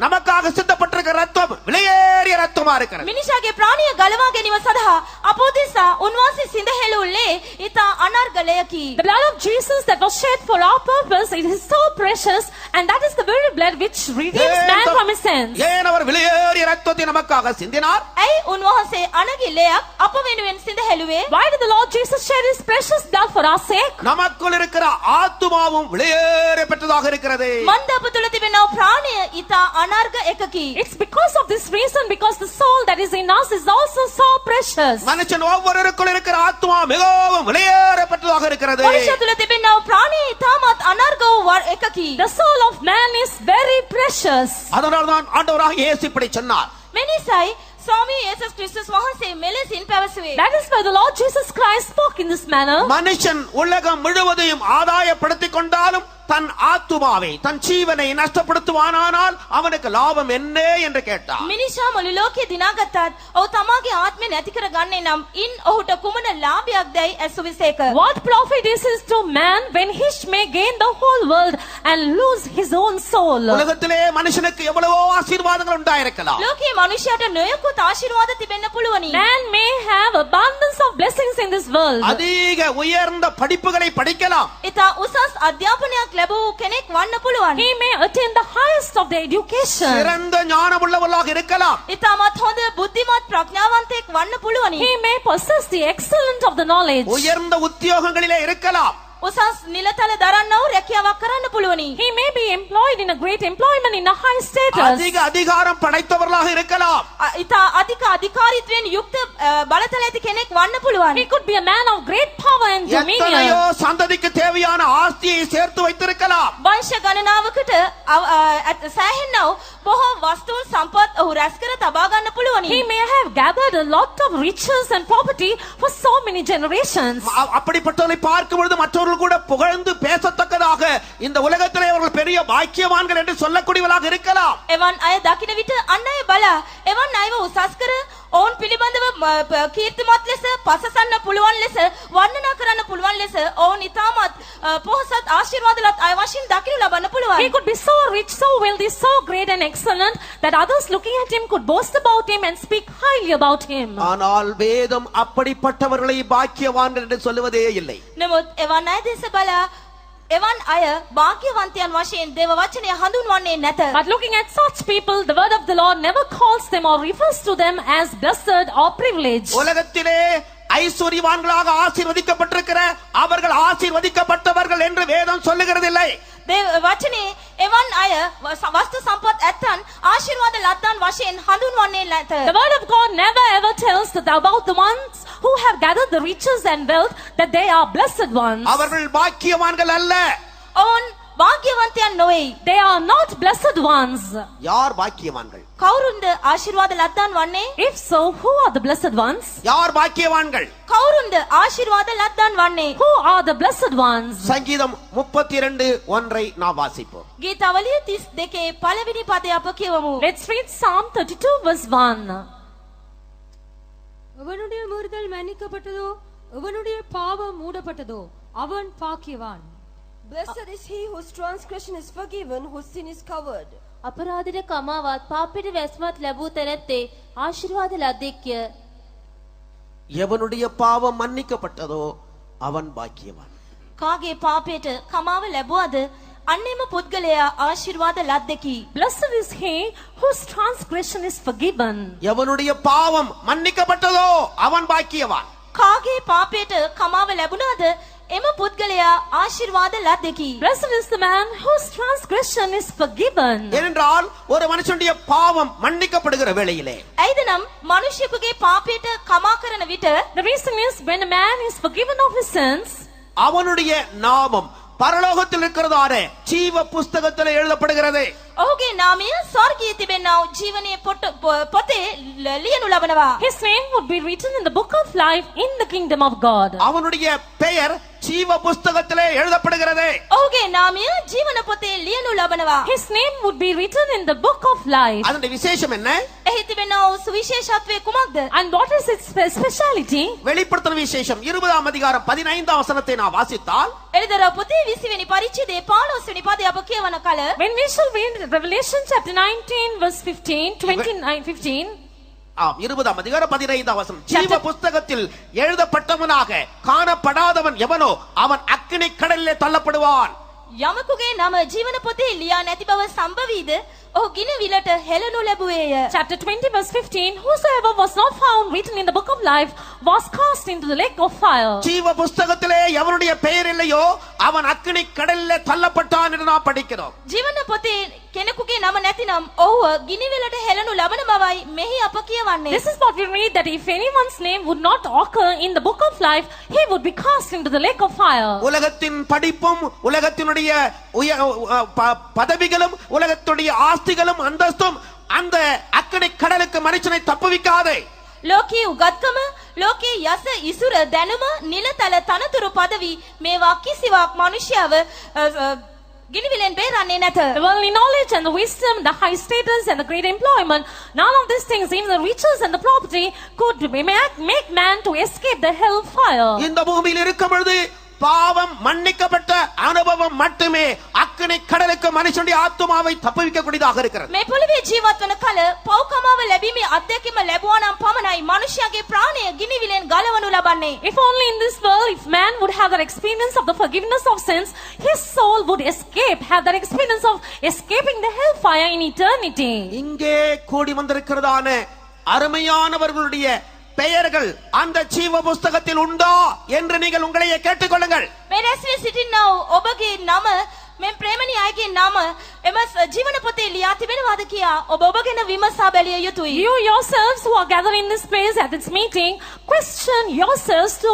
S1: நமக்காக சித்தப்பட்டிருக்கிற ரத்தம் விலையேறிய ரத்தமா இருக்கிறது.
S2: මිනිසාගේ ප්‍රාණිය ගලවා ගැනීම සඳහා අපෝදෙසා උන්වහන්සේ සිඳහෙළු ලේ ඉතා අනර්ග ලේකි.
S3: The blood of Jesus that was shed for our purpose, it is so precious, and that is the very blood which redeems man from his sins.
S1: ஏன் அவர் விலையேறிய ரத்தத்தை நமக்காக சிந்தினார்?
S2: ඇයි උන්වහන්සේ අනගි ලේයක් අප වෙනුවෙන් සිඳහෙළුවේ?
S3: Why did the Lord Jesus shed his precious blood for our sake?
S1: நமக்குள் இருக்கிற ஆத்துமாவும் விலையேற பெற்றதாக இருக்கிறது.
S2: මන්දප තුල තිබෙන ප්‍රාණිය ඉතා අනර්ග එකකි.
S3: It's because of this reason, because the soul that is in us is also so precious.
S1: மனுஷன் ஒவ்வொருவருக்குள் இருக்கிற ஆத்துமா மிகவும் விலையேற பெற்றதாக இருக்கிறது.
S2: මනුෂ්‍ය තුල තිබෙන ප්‍රාණිය ඉතාමත් අනර්ග වූ එකකි.
S3: The soul of man is very precious.
S1: அதனால்தான் ஆண்டவராகிய இயேசு இப்படி சொன்னார்.
S2: මෙනිසයි ස්වාමී යේසුස් ක්‍රිස්තුස් වහන්සේ මෙලෙසින් පැවසුවේ.
S3: That is why the Lord Jesus Christ spoke in this manner.
S1: மனுஷன் உலகம் முழுவதையும் ஆதாயப்படுத்திக் கொண்டாலும் தன் ஆத்துமாவை தன் ஜீவனை நஷ்டப்படுத்துவானானால் அவனுக்கு லாபம் என்ன என்று கேட்டார்.
S2: මිනිසා මුළු ලෝකේ දිනාගත්තත් ඔහු තමාගේ ආත්මය නැති කර ගන්නේ නම් ඉන් ඔහුට කුමන ලාභයක් දැයි ඇසුවිසේක.
S3: What profit is it to man when he may gain the whole world and lose his own soul?
S1: உலகத்திலே மனுஷனுக்கு எவ்வளவோ ஆசீர்வாதங்கள் உண்டாயிருக்கலாம்.
S2: ලෝකයේ මනුෂ්‍යයාට නොයෙකුත් ආශිර්වාද තිබෙන්න පුළුවනි.
S3: Man may have abundance of blessings in this world.
S1: அதிக உயர்ந்த படிப்புகளை படிக்கலாம்.
S2: ඉතා උසස් අධ්‍යාපනයක් ලැබූ කෙනෙක් වන්න පුළුවන්.
S3: He may attain the highest of the education.
S1: சிறந்த ஞானமுள்ளவர்களாக இருக்கலாம்.
S2: ඉතාමත් හොඳ බුද්ධිමත් ප්‍රඥාවන්තයෙක් වන්න පුළුවනි.
S3: He may possess the excellence of the knowledge.
S1: உயர்ந்த உத்தியோகங்களிலே இருக்கலாம்.
S2: උසස් නිලතල දරන්නව රැකියාවක් කරන්න පුළුවනි.
S3: He may be employed in a great employment in a high status.
S1: அதிக அதிகாரம் படைத்தவர்களாக இருக்கலாம்.
S2: ඉතා අධික අධිකාරීත්වයෙන් යුක්ත බලතල ඇති කෙනෙක් වන්න පුළුවන්.
S3: He could be a man of great power and
S1: எத்தனையோ
S3: dominion.
S1: சந்ததிக்கு தேவையான ஆஸ்தியை சேர்த்து வைத்திருக்கலாம்.
S2: වංශ ගණනාවකට සෑහෙන්නව බොහෝ වස්තුන් සම්පත් ඔහු රැස් කර තබා ගන්න පුළුවනි.
S3: He may have gathered a lot of riches and property for so many generations.
S1: அப்படிப்பட்டவர்களை பார்க்கும் பொழுது மற்றவர்கள் கூட புகழ்ந்து பேசத்தக்கதாக இந்த உலகத்திலே அவர்கள் பெரிய பாக்கியம் பாக்கியவான்கள் என்று சொல்லக்கூடியவர்களாக இருக்கலாம்.
S2: එවන් අය දකින විට අන් අය බලා එවන් අයව උසස් කර ඔවුන් පිළිබඳව කීර්තිමත් ලෙස පසසන්න පුළුවන් ලෙස වර්ණනා කරන්න පුළුවන් ලෙස ඔවුන් ඉතාමත් පොහොසත් ආශිර්වාදලත් අය වශයෙන් දකිනු ලබන්න
S3: He
S2: පුළුවන්.
S3: could be so rich, so wealthy, so great and excellent that others looking at him could boast about him and speak highly about him.
S1: ஆனால் வேதம் அப்படிப்பட்டவர்களை பாக்கியவான்கள் என்று சொல்லுவதே இல்லை.
S2: නමුත් එවන් අය දෙස බලා එවන් අය භාග්‍යවන්තයන් වශයෙන් දේව වචනය හඳුන්වන්නේ නැත.
S3: But looking at such people, the word of the Lord never calls them or refers to them as blessed or privileged.
S1: உலகத்திலே ஐஸ்வர்யவான்களாக ஆசீர்வதிக்கப்பட்டிருக்கிற அவர்கள் ஆசீர்வதிக்கப்பட்டவர்கள் என்று வேதம் சொல்லுகிறதில்லை.
S2: දේව වචනේ එවන් අය වස්තු සම්පත් ඇත්තන් ආශිර්වාද ලද්දන් වශයෙන් හඳුන්වන්නේ නැත.
S3: The word of God never ever tells that about the ones who have gathered the riches and wealth that they are blessed ones.
S1: அவர்கள் பாக்கியவான்கள் அல்ல.
S2: ඔවුන් භාග්‍යවන්තයන් නොවේ.
S3: They are not blessed ones.
S1: யார் பாக்கியவான்கள்?
S2: කවුරුන්ද ආශිර්වාද ලද්දන් වන්නේ?
S3: If so, who are the blessed ones?
S1: யார் பாக்கியவான்கள்?
S2: කවුරුන්ද ආශිර්වාද ලද්දන් වන්නේ?
S3: Who are the blessed ones?
S1: சங்கீதம் 32:1 நாம் வாசிப்போம்.
S2: ගීතවලිය 32 පළවෙනි පදය අප කියවමු.
S3: Let's read Psalm 32 verse 1.
S4: எவனுடைய மீறுதல் மன்னிக்கப்பட்டதோ எவனுடைய பாவம் மூடப்பட்டதோ அவன் பாக்கியவான்.
S6: Blessed is he whose transgression is forgiven, whose sin is covered.
S5: අපරාධයට කමාවත් පාපයට වැස්මත් ලැබූ තැනැත්තේ ආශිර්වාද ලද්දෙක්ය.
S1: எவனுடைய பாவம் மன்னிக்கப்பட்டதோ அவன் பாக்கியவான்.
S2: කාගේ පාපයට කමාව ලැබුවද අන්නේම පුද්ගලයා ආශිර්වාද ලද්දකි.
S3: Blessed is he whose transgression is forgiven.
S1: எவனுடைய பாவம் மன்னிக்கப்பட்டதோ அவன் பாக்கியவான்.
S2: කාගේ පාපයට කමාව ලැබුණාද එම පුද්ගලයා ආශිර්වාද ලද්දකි.
S3: Blessed is the man whose transgression is forgiven.
S1: ஏனென்றால் ஒரு மனுஷனுடைய பாவம் மன்னிக்கப்படுகிற வேளையிலே
S2: ඇයිද නම් මිනිසෙකුගේ පාපයට කමා කරන විට
S3: The reason is when a man is forgiven of his sins,
S1: அவனுடைய நாமம் பரலோகத்தில் இருக்கிறதான ஜீவ புஸ்தகத்தில் எழுதப்படுகிறது.
S2: ඔහුගේ නාමය ස්වර්ගයේ තිබෙනා වූ ජීවනයේ පොතේ ලියනු ලබනවා.
S3: his name would be written in the book of life in the kingdom of God.
S1: அவனுடைய பெயர் ஜீவ புஸ்தகத்திலே எழுதப்படுகிறது.
S2: ඔහුගේ නාමය ජීවන පොතේ ලියනු ලබනවා.
S3: His name would be written in the book of life.
S1: அதனுடைய விசேஷம் என்ன?
S2: එහි තිබෙනා වූ සුවිශේෂත්වය කුමක්ද?
S3: And what is its speciality?
S1: வெளிப்படுத்தின விசேஷம் 20ஆம் அதிகாரம் 15ஆம் வசனத்தை நான் வாசித்தால்
S2: එළිදරව් පොතේ 20 වෙනි පරිච්ඡේදයේ 15 වෙනි පදය අප කියවන කල
S3: When we shall read Revelation chapter 19 verse 15, 29:15,
S1: 20ஆம் அதிகாரம் 15ஆம் வசனம், ஜீவ புஸ்தகத்தில் எழுதப்பட்டவனாக காணப்படாதவன் எவனோ அவன் அக்கினி கடலிலே தள்ளப்படுவான்.
S2: යමකුගේ නම ජීවන පොතේ ලියා නැති බව සම්භවීද ඔහු ගිනි විලට හෙළනු ලැබුවේය.
S3: chapter 20 verse 15, whosoever was not found written in the book of life was cast into the lake of fire.
S1: ஜீவ புஸ்தகத்திலே எவனுடைய பெயர் இல்லையோ அவன் அக்கினி கடலிலே தள்ளப்பட்டான் என்று நாம் படிக்கிறோம்.
S2: ජීවන පොතේ කෙනෙකුගේ නම නැතිනම් ඔහුව ගිනි විලට හෙළනු ලබන බවයි මෙහි අප කියවන්නේ.
S3: This is what we read, that if anyone's name would not occur in the book of life, he would be cast into the lake of fire.
S1: உலகத்தின் படிப்பும் உலகத்தினுடைய பதவிகளும் உலகத்துடைய ஆஸ்திகளும் அந்தஸ்தும் அந்த அக்கினி கடலுக்கு மனுஷனை தப்புவிக்காதே.
S2: ලෝකයේ උගත්කම, ලෝකයේ යස ඉසුර දැනුම, නිලතල තනතුරු පදවි මේවා කිසිවක් මනුෂ්‍යව ගිනි විලෙන් බේරන්නේ නැත.
S3: The worldly knowledge and the wisdom, the high status and the great employment, none of these things, even the riches and the property, could make man to escape the hell fire.
S1: இந்த பூமியில் இருக்கும் பொழுது பாவம் மன்னிக்கப்பட்ட அனுபவம் மட்டுமே அக்கினி கடலுக்கு மனுஷனுடைய ஆத்துமாவை தப்புவிக்க கூடியதாக இருக்கிறது.
S2: මේ පොළවේ ජීවත් වන කල පෞකමාව ලැබීමේ අත්දැකීම ලැබුවා නම් පමණයි මනුෂ්‍යයාගේ ප්‍රාණය ගිනි විලෙන් ගලවනු ලබන්නේ.
S3: If only in this world, if man would have that experience of the forgiveness of sins, his soul would have that experience of escaping the hellfire in eternity.
S1: இங்கே கூடி வந்திருக்கிறதான அருமையானவர்களுடைய பெயர்கள் அந்த ஜீவ புஸ்தகத்தில் உண்டா என்று நீங்கள் உங்களையே கேட்டுக்கொள்ளுங்கள்.
S2: මේ රැස්වී සිටිනා වූ ඔබගේ නම, මේ ප්‍රේමණී අයගේ නම එම ජීවන පොතේ ලියා තිබෙනවාද කියා ඔබ ඔබගෙන විමසා බැලිය යුතුයි.
S3: You yourselves who are gathered in this place at this meeting, question yourselves to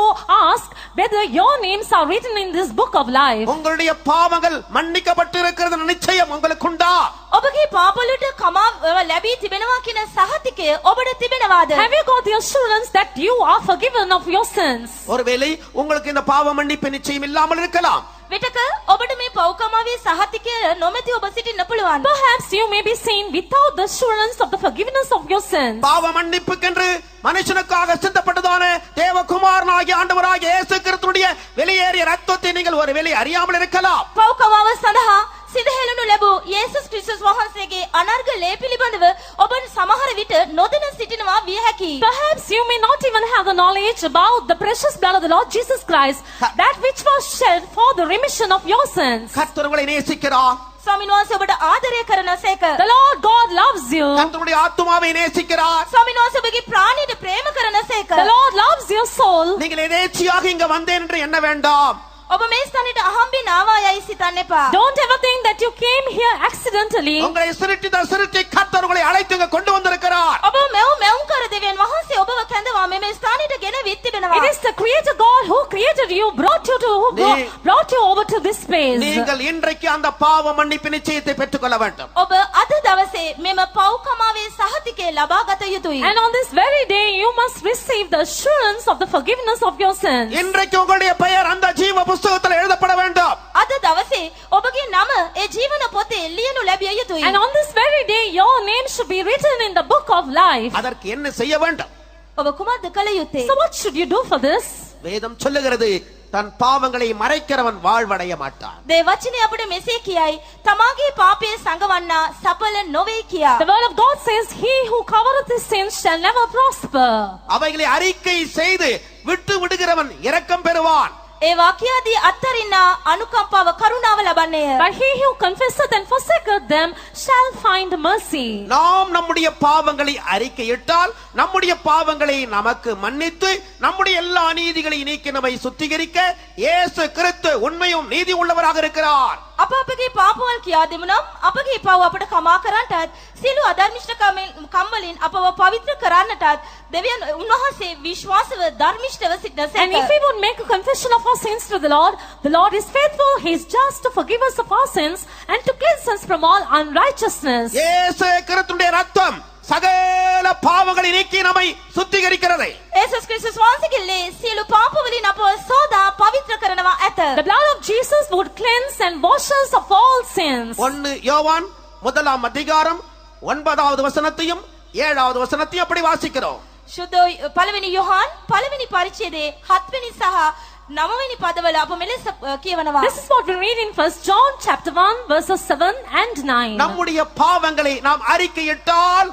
S3: ask whether your names are written in this book of life.
S1: உங்களுடைய பாவங்கள் மன்னிக்கப்பட்டிருக்கிறது நிச்சயம் உங்களுக்கு உண்டா?
S2: ඔබගේ පාපවලට කමා ලැබී තිබෙනවා කියන සහතිකය ඔබට තිබෙනවාද?
S3: Have you got the assurance that you are forgiven of your sins?
S1: ஒருவேளை உங்களுக்கு இந்த பாவ மன்னிப்பு நிச்சயம் இல்லாமல் இருக்கலாம்.
S2: විතක ඔබට මේ පෞකමාවේ සහතිකය නොමැති ඔබ සිටින්න පුළුවන්.
S3: Perhaps you may be seen without the assurance of the forgiveness of your sins.
S1: பாவ மன்னிப்புக்கென்று மனுஷனுக்காக சிந்தப்பட்டதான தேவகுமாரனாகிய ஆண்டவராகிய இயேசு கிறிஸ்துவினுடைய வெளியேறிய ரத்தத்தை நீங்கள் ஒரு வேளை அறியாமல் இருக்கலாம்.
S2: පව්කමාව සඳහා සිදහෙලනු ලැබූ යේසුස් ක්‍රිස්තුස් වහන්සේගේ අනර්ග ලේ පිළිබඳව ඔබ සමහර විට නොදැන සිටිනවා විය හැකියි.
S3: Perhaps you may not even have the knowledge about the precious blood of the Lord Jesus Christ, that which was shed for the remission of your sins.
S1: கர்த்தர் உங்களை நேசிக்கிறார்.
S2: ස්වාමීන් වහන්සේ ඔබට ආදරය කරනසේක.
S3: The Lord God loves you.
S1: கர்த்தருடைய ஆத்துமாவை நேசிக்கிறார்.
S2: ස්වාමීන් වහන්සේ ඔබගේ ප්‍රාණයට ප්‍රේම කරනසේක.
S3: The Lord loves your soul.
S1: நீங்கள் எதேச்சியாக இங்க வந்தேன் என்று எண்ண வேண்டாம்.
S2: ඔබ මේ ස්ථානෙට අහම්බෙන් ආවා යයි සිතන්න එපා.
S3: Don't ever think that you came here accidentally.
S1: உங்களை சிருஷ்டித்த சிருஷ்டி கர்த்தர் உங்களை அழைத்து இங்க கொண்டு வந்திருக்கிறார்.
S2: ඔබ මෙවුම් කර දෙවියන් වහන්සේ ඔබව කැඳවා මේ ස්ථානෙට ගෙන විත් තිබෙනවා.
S3: It is the Creator God who created you, brought you over to this space.
S1: நீங்கள் இன்றைக்கு அந்த பாவ மன்னிப்பு நிச்சயத்தை பெற்றுக்கொள்ள வேண்டும்.
S2: ඔබ අද දවසේ මෙම පව්කමාවේ සහතිකය ලබා ගත යුතුයි.
S3: And on this very day, you must receive the assurance of the forgiveness of your sins.
S1: இன்றைக்கு உங்களுடைய பெயர் அந்த ஜீவ புஸ்தகத்தில் எழுதப்பட வேண்டும்.
S2: අද දවසේ ඔබගේ නම ඒ ජීවන පොතේ ලියනු ලැබිය යුතුයි.
S3: And on this very day, your name should be written in the book of life.
S1: அதற்கு என்ன செய்ய வேண்டும்?
S2: ඔබ කුමක්ද කළ යුත්තේ?
S3: So what should you do for this?
S1: வேதம் சொல்லுகிறது, தன் பாவங்களை மறைக்கிறவன் வாழ்வடைய மாட்டான்.
S2: දේ වචනේ අපිට මෙසේ කියයි, තමාගේ පාපයේ සංගවන්නා සඵල නොවේ කියා.
S3: The word of God says, he who covereth his sins shall never prosper.
S1: அவைகளை அறிக்கை செய்து விட்டு விடுகிறவன் இரக்கம் பெறுவான்.
S2: ඒ වාක්‍යයේදී අත්තරින්නා අනුකම්පාව කරුණාව ලබන්නේය.
S3: But he who confesseth and forsaketh them shall find mercy.
S1: நாம் நம்முடைய பாவங்களை அறிக்கையிட்டால் நம்முடைய பாவங்களை நமக்கு மன்னித்து நம்முடைய எல்லா அநீதிகளை நீக்கி நம்மை சுத்திகரிக்க இயேசு கிறிஸ்து உண்மையும் நீதி உள்ளவராக இருக்கிறார்.
S2: අප අපගේ පාපවල් කියා දෙමු නම් අපගේ පාව අපට කමා කරන්නටත් සියලු අධර්මිෂ්ඨකම්වලින් අපව පවිත්‍ර කරන්නටත් දෙවියන් උන්වහන්සේ විශ්වාසව ධර්මිෂ්ඨව
S3: And
S2: සිටිනසේක.
S3: if we would make a confession of our sins to the Lord is faithful, he is just to forgive us of our sins and to cleanse us from all unrighteousness.
S1: இயேசு கிறிஸ்துவினுடைய ரத்தம் சகல பாவங்களை நீக்கி நம்மை சுத்திகரிக்கிறது.
S2: ඒසුස් ක්‍රිස්තුස් වහන්සේගේ ලේ සියලු පාපවලින් අපව සෝදා පවිත්‍ර කරනවා ඇත.
S3: The blood of Jesus would cleanse and wash us of all sins.
S1: 1 யோவான் 1 அதிகாரம் 9வது வசனத்தையும் 7வது வசனத்தையும் அப்படி வாசிக்கிறோம்.
S2: ශුද්ධ පළවෙනි යොහාන් පළවෙනි පරිච්ඡේදයේ 7 වෙනි සහ 9 වෙනි පදවල අප මෙලෙස කියවනවා.
S3: This is what we read in 1 John chapter 1 verses 7 and 9.
S1: நம்முடைய பாவங்களை நாம் அறிக்கையிட்டால்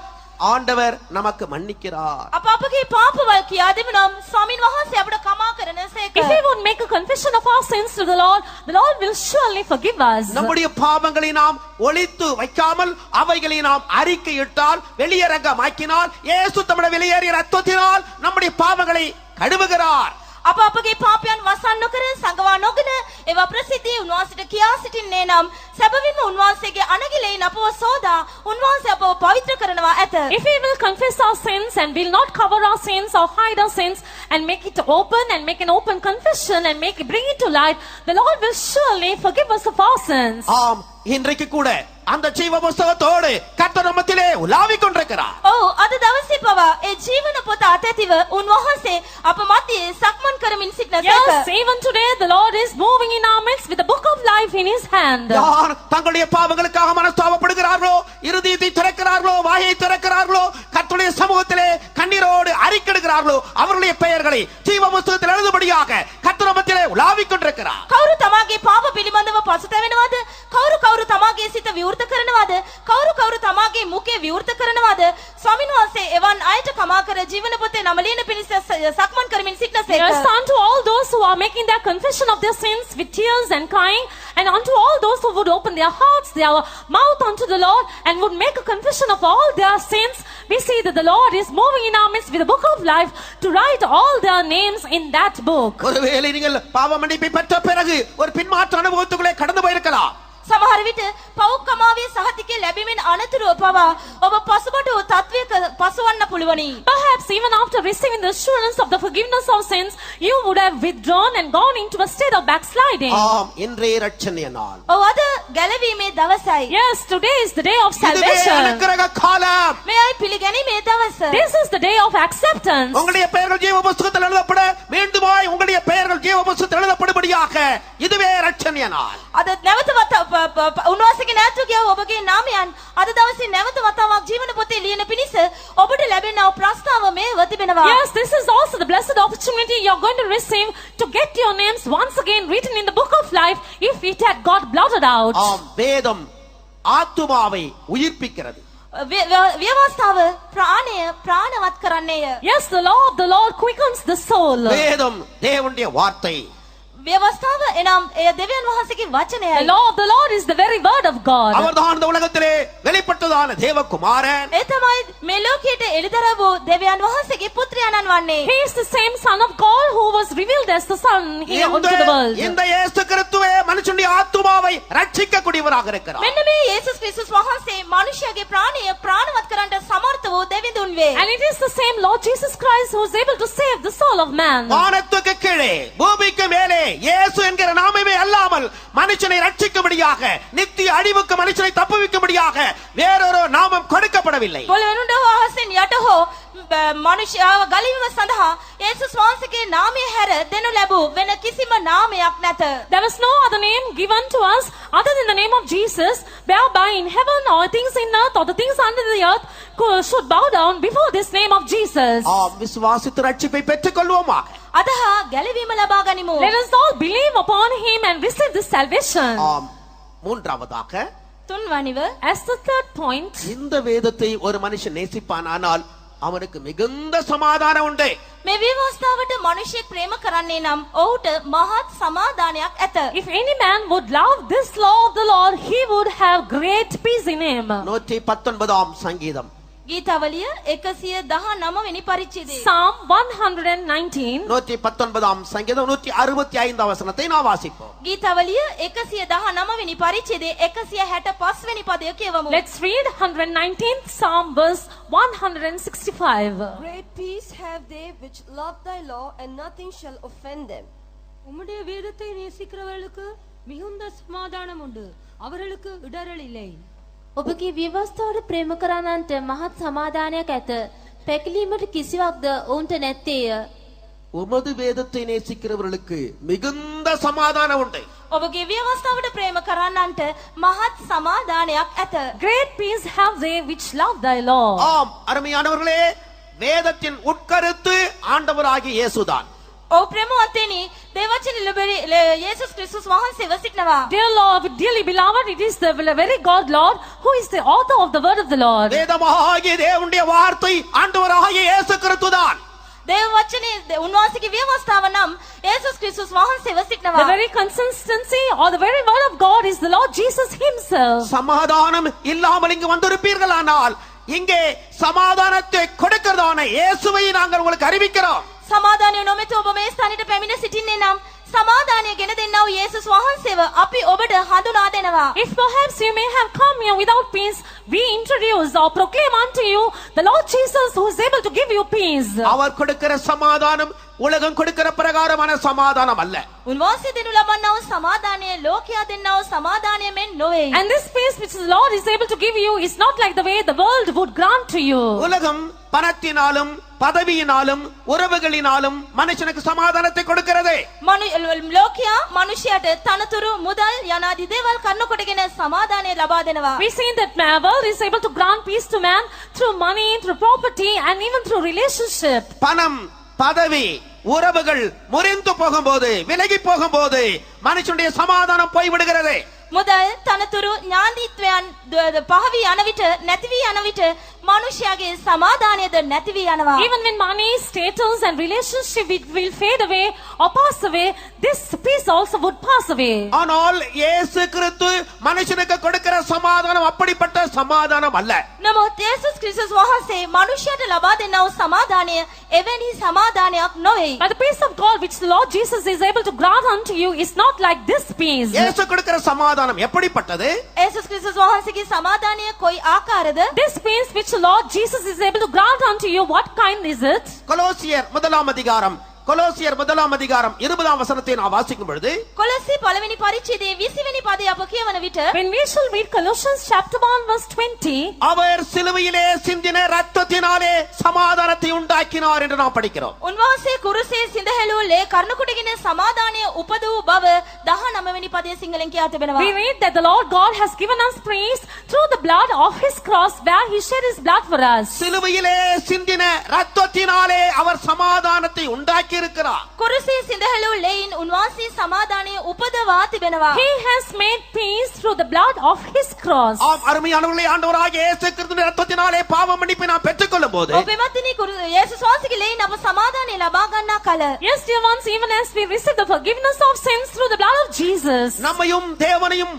S1: ஆண்டவர் நமக்கு மன்னிக்கிறார்.
S2: අප අපගේ පාපවල් කියා දෙමු නම් ස්වාමින් වහන්සේ අපට කමා කරනසේක.
S3: If we would make a confession of our sins to the Lord will surely forgive us.
S1: நம்முடைய பாவங்களை நாம் ஒளித்து வைக்காமல் அவைகளை நாம் அறிக்கையிட்டால் வெளியரங்கமாக்கினால் இயேசு தம்முடைய வெளியேறிய ரத்தத்தினால் நம்முடைய பாவங்களை கழுவுகிறார்.
S2: අප අපගේ පාපයන් වසන් නොකර සංගවා නොගෙන ඒවා ප්‍රසිද්ධියේ උන්වහන්සේට කියා සිටින්නේ නම් සැබවින්ම උන්වහන්සේගේ අනගිලෙන් අපව සෝදා උන්වහන්සේ අපව පවිත්‍ර කරනවා ඇත.
S3: If we will confess our sins and will not cover our sins or hide our sins and make it open and make an open confession and bring it to light, the Lord will surely forgive us of our sins.
S1: ஆம், இன்றைக்கு கூட அந்த ஜீவ புஸ்தகத்தோடு கர்த்தர் நம்மத்திலே உலாவிக் கொண்டிருக்கிறார்.
S2: ඔව් අද දවසේ පවා ඒ ජීවන පොත අතැතිව උන්වහන්සේ අප මැදේ සක්මන් කරමින් සිටිනසේක.
S3: Yes, even today the Lord is moving in our midst with the book of life in his hand.
S1: யார் தங்களுடைய பாவங்களுக்காக மனஸ்தாபப்படுகிறார்களோ, இருதயத்தை திறக்கிறார்களோ, வாயை திறக்கிறார்களோ, கர்த்தருடைய சமூகத்திலே கண்ணீரோடு அறிக்கையிடுகிறார்களோ அவருடைய பெயர்களை ஜீவ புஸ்தகத்தில் எழுதும்படியாக கர்த்தர் நம்மத்திலே உலாவிக் கொண்டிருக்கிறார்.
S2: කවුරු තමාගේ පාප පිළිබඳව පසුතැවෙනවද? කවුරු තමාගේ සිත විවෘත කරනවද? කවුරු තමාගේ මුඛය විවෘත කරනවද? ස්වාමීන් වහන්සේ එවන් අයට කමා කර ජීවන පොතේ නම ලියන පිණිස සක්මන් කරමින් සිටිනසේක.
S3: Yes, unto all those who are making their confession of their sins with tears and crying, and unto all those who would open their hearts, their mouth unto the Lord, and would make a confession of all their sins, we see that the Lord is moving in our midst with the book of life to write all their names in that book.
S1: ஒருவேளை நீங்கள் பாவ மன்னிப்பை பெற்ற பிறகு ஒரு பின்மாற்ற அனுபவத்துக்குள்ளே கடந்து போயிருக்கலாம்.
S2: සමහර විට පෞකමාවේ සහතිකය ලැබීමෙන් අනතුරුව පවා ඔබ පසුබට තත්වයක පසුවන්න පුළුවනි.
S3: Perhaps even after receiving the assurance of the forgiveness of sins, you would have withdrawn and gone into a state of backsliding.
S1: ஆம், இன்றைய இரட்சணிய நாள்.
S2: ඔව් අද ගැලවීමේ දවසයි.
S3: Yes, today is the day of
S1: இதுவே
S3: salvation.
S1: அனுக்கிரக காலம்.
S2: මෙයයි පිළිගැනීමේ දවස.
S3: This is the day of acceptance.
S1: உங்களுடைய பெயர்கள் ஜீவ புஸ்தகத்தில் எழுதப்பட மீண்டுமாய் உங்களுடைய பெயர்கள் ஜீவ புஸ்தகத்தில் எழுதப்படும்படியாக இதுவே இரட்சணிய நாள்.
S2: අද නැවත උන්වහන්සේගේ නැතු කියව ඔබගේ නාමයන් අද දවසේ නැවත වතාවක් ජීවන පොතේ ලියන පිණිස ඔබට ලැබෙනා ප්‍රස්තාව මේව තිබෙනවා.
S3: Yes, this is also the blessed opportunity you're going to receive to get your names once again written in the book of life if it had got blotted out.
S1: ஆம், வேதம் ஆத்துமாவை உயிர்ப்பிக்கிறது.
S2: ව්‍යවස්ථාව ප්‍රාණය ප්‍රාණවත් කරන්නේය.
S3: Yes, the law of the Lord quickens the soul.
S1: வேதம் தேவனுடைய வார்த்தை.
S2: ව්‍යවස්ථාව එනම් එය දෙවියන් වහන්සේගේ
S3: The
S2: වචනයයි.
S3: law of the Lord is the very word of God.
S1: அவர்தான் இந்த உலகத்திலே வெளிப்பட்டதான தேவகுமாரன்.
S2: ඒ තමයි මේ ලෝකයට එළිදරව් වූ දෙවියන් වහන්සේගේ පුත්‍රයාණන් වන්නේ.
S3: He is the same Son of God who was revealed as the Son here unto the world.
S1: இந்த இயேசு கிறிஸ்துவே மனுஷனுடைய ஆத்துமாவை ரட்சிக்கக்கூடியவராக இருக்கிறார்.
S2: මෙන්න මේ යේසුස් ක්‍රිස්තුස් වහන්සේ මනුෂ්‍යයාගේ ප්‍රාණය ප්‍රාණවත් කරන්නට සමර්ථ වූ දෙවිඳුන් වේ.
S3: And it is the same Lord Jesus Christ who is able to save the soul of man.
S1: வானத்துக்கு கீழே பூமிக்கு மேலே இயேசு என்கிற நாமமே அல்லாமல் மனுஷனை ரட்சிக்கும்படியாக நித்திய அழிவுக்கு மனுஷனை தப்புவிக்கும்படியாக வேறொரு நாமம் கொடுக்கப்படவில்லை.
S2: පොළොවෙනුඩ වහන්සේන් යට හෝ මනුෂ්‍යව ගලවීම සඳහා යේසුස් වහන්සේගේ නාමය හැර දෙනු ලැබූ වෙන කිසිම නාමයක් නැත.
S3: There was no other name given to us other than the name of Jesus, whereby in heaven or things in earth or the things under the earth should bow down before this name of Jesus.
S1: ஆம், விசுவாசித்து ரட்சிப்பை பெற்றுக்கொள்வோமாக.
S2: අදහා ගැලවීම ලබා ගනිමු.
S3: Let us all believe upon him and receive this salvation.
S1: ஆம், மூன்றாவதாக
S2: තුන්වැනිව
S3: As the third point,
S1: இந்த வேதத்தை ஒரு மனுஷன் நேசிப்பானால் அவனுக்கு மிகுந்த சமாதானம் உண்டு.
S2: මේ ව්‍යවස්ථාවට මිනිසෙක් ප්‍රේම කරන්නේ නම් ඔහුට මහත් සමාදානයක් ඇත.
S3: if any man would love this law of the Lord, he would have great peace in him.
S1: 119 சங்கீதம்.
S2: ගීතවලිය 119 වෙනි පරිච්ඡේදයේ
S3: Psalm 119.
S1: 119 சங்கீதம் 165 வசனத்தை நாம் வாசிப்போம்.
S2: ගීතවලිය 119 වෙනි පරිච්ඡේදයේ 165 වෙනි පදය කියවමු.
S3: Let's read 119th Psalm verse 165.
S6: Great peace have they which love thy law, and nothing shall offend them.
S4: உம்முடைய வேதத்தை நேசிக்கிறவர்களுக்கு மிகுந்த சமாதானம் உண்டு, அவர்களுக்கு இடறல் இல்லை.
S5: ඔබගේ ව්‍යවස්ථාවට ප්‍රේම කරන්නන්ට මහත් සමාදානයක් ඇත. පැකිලීමට කිසිවක්ද ඔවුන්ට නැත්තේය.
S1: உமது வேதத்தை நேசிக்கிறவர்களுக்கு மிகுந்த சமாதானம் உண்டு.
S2: ඔබගේ ව්‍යවස්ථාවට ප්‍රේම කරන්නන්ට මහත් සමාදානයක් ඇත.
S3: Great peace have they which love thy law.
S1: ஆம், அருமையானவர்களே, வேதத்தின் உட்கருத்து ஆண்டவராகிய இயேசுதான்.
S2: ඔව් ප්‍රේමවන්තයනි, දේවචන යේසුස් ක්‍රිස්තුස් වහන්සේව සිටනවා.
S3: Dearly beloved, it is the very God Lord who is the author of the word of the Lord.
S1: வேதமாகிய தேவனுடைய வார்த்தை ஆண்டவராகிய இயேசு கிறிஸ்துதான்.
S2: දේව වචනේ උන්වහන්සේගේ ව්‍යවස්ථාව නම් යේසුස් ක්‍රිස්තුස් වහන්සේව සිටනවා.
S3: The very consistency or the very word of God is the Lord Jesus himself.
S1: சமாதானம் இல்லாமல் இங்கு வந்திருப்பீர்களானால் இங்கே சமாதானத்தை கொடுக்கிறதான இயேசுவை நாங்கள் உங்களுக்கு அறிவிக்கிறோம்.
S2: සමාදානය නොමැති ඔබ මේ ස්ථානෙට පැමිණ සිටින්නේ නම් සමාදානය ගෙන දෙන්නා වූ යේසුස් වහන්සේව අපි ඔබට හඳුනා දෙනවා.
S3: If perhaps you may have come here without peace, we introduce or proclaim unto you the Lord Jesus who is able to give you peace.
S1: அவர் கொடுக்கிற சமாதானம் உலகம் கொடுக்கிற பிரகாரமான சமாதானம் அல்ல.
S2: උන්වහන්සේ දෙනු ලබන්නා වූ සමාදානය ලෝකයා දෙන්නා වූ සමාදානය මෙන් නොවේ.
S3: And this peace which the Lord is able to give you is not like the way the world would grant to you.
S1: உலகம் பணத்தினாலும் பதவியினாலும் உறவுகளினாலும் மனுஷனுக்கு சமாதானத்தை கொடுக்கிறது.
S2: ලෝකයා මනුෂ්‍යයට තනතුරු මුදල් යනාදී දේවල් කන්න කොටගෙන සමාදානය ලබා දෙනවා.
S3: We see that the world is able to grant peace to man through money, through property, and even through relationship.
S1: பணம், பதவி, உறவுகள் முறிந்து போகும்போது, விலகி போகும்போது மனுஷனுடைய சமாதானம் போய்விடுகிறது.
S2: මුදල් තනතුරු ඥානීත්වයන් පහවි යන විට නැති වී යන විට මනුෂ්‍යයාගේ සමාදානයද නැති වී යනවා.
S3: Even when money, status, and relationship will fade away or pass away, this peace also would pass away.
S1: ஆனால் இயேசு கிறிஸ்து மனுஷனுக்கு கொடுக்கிற சமாதானம் அப்படிப்பட்ட சமாதானம் அல்ல.
S2: නමුත් යේසුස් ක්‍රිස්තුස් වහන්සේ මනුෂ්‍යයට ලබා දෙනා වූ සමාදානය එවැනි සමාදානයක් නොවේ.
S3: But the peace of God which the Lord Jesus is able to grant unto you is not like this peace.
S1: இயேசு கொடுக்கிற சமாதானம் எப்படிப்பட்டது?
S2: යේසුස් ක්‍රිස්තුස් වහන්සේගේ සමාදානය කොයි ආකාරද?
S3: This peace which the Lord Jesus is able to grant unto you, what kind is it?
S1: கொலோசியர் 1 அதிகாரம் கொலோசியர் 1 20 வசனத்தை நான் வாசிக்கும் பொழுது
S2: කොලොස්සේ පළවෙනි පරිච්ඡේදයේ 20 වෙනි පදය අප කියවන විට
S3: When we shall read Colossians chapter 1 verse 20,
S1: அவர் சிலுவையிலே சிந்தின ரத்தத்தினாலே சமாதானத்தை உண்டாக்கினார் என்று நாம் படிக்கிறோம்.
S2: උන්වහන්සේ කුරුසේ සිඳහැලූ ලේ කරුණකුටගෙන සමාදානය උපදවූ බව 19 වෙනි පදයේ සිංහලෙන් කියා තිබෙනවා.
S3: we read that the Lord God has given us praise through the blood of his cross where he shed his blood for us.
S1: சிலுவையிலே சிந்தின ரத்தத்தினாலே அவர் சமாதானத்தை உண்டாக்கி இருக்கிறார்.
S2: කුරුසේ සිඳහැලූ ලේයින් උන්වහන්සේ සමාදානය උපදවා තිබෙනවා.
S3: He has made peace through the blood of his cross.
S1: ஆம் அருமையானவர்களே, ஆண்டவராகிய இயேசு கிறிஸ்துவின் ரத்தத்தினாலே பாவ மன்னிப்பை நாம் பெற்றுக்கொள்ளும் போது
S2: ඔබෙමත්නි යේසුස් වහන්සේගේ ලේයින් අප සමාදානය ලබා ගන්නා කල
S3: Yes, dear ones, even as we receive the forgiveness of sins through the blood of Jesus,
S1: நம்மையும் தேவனையும்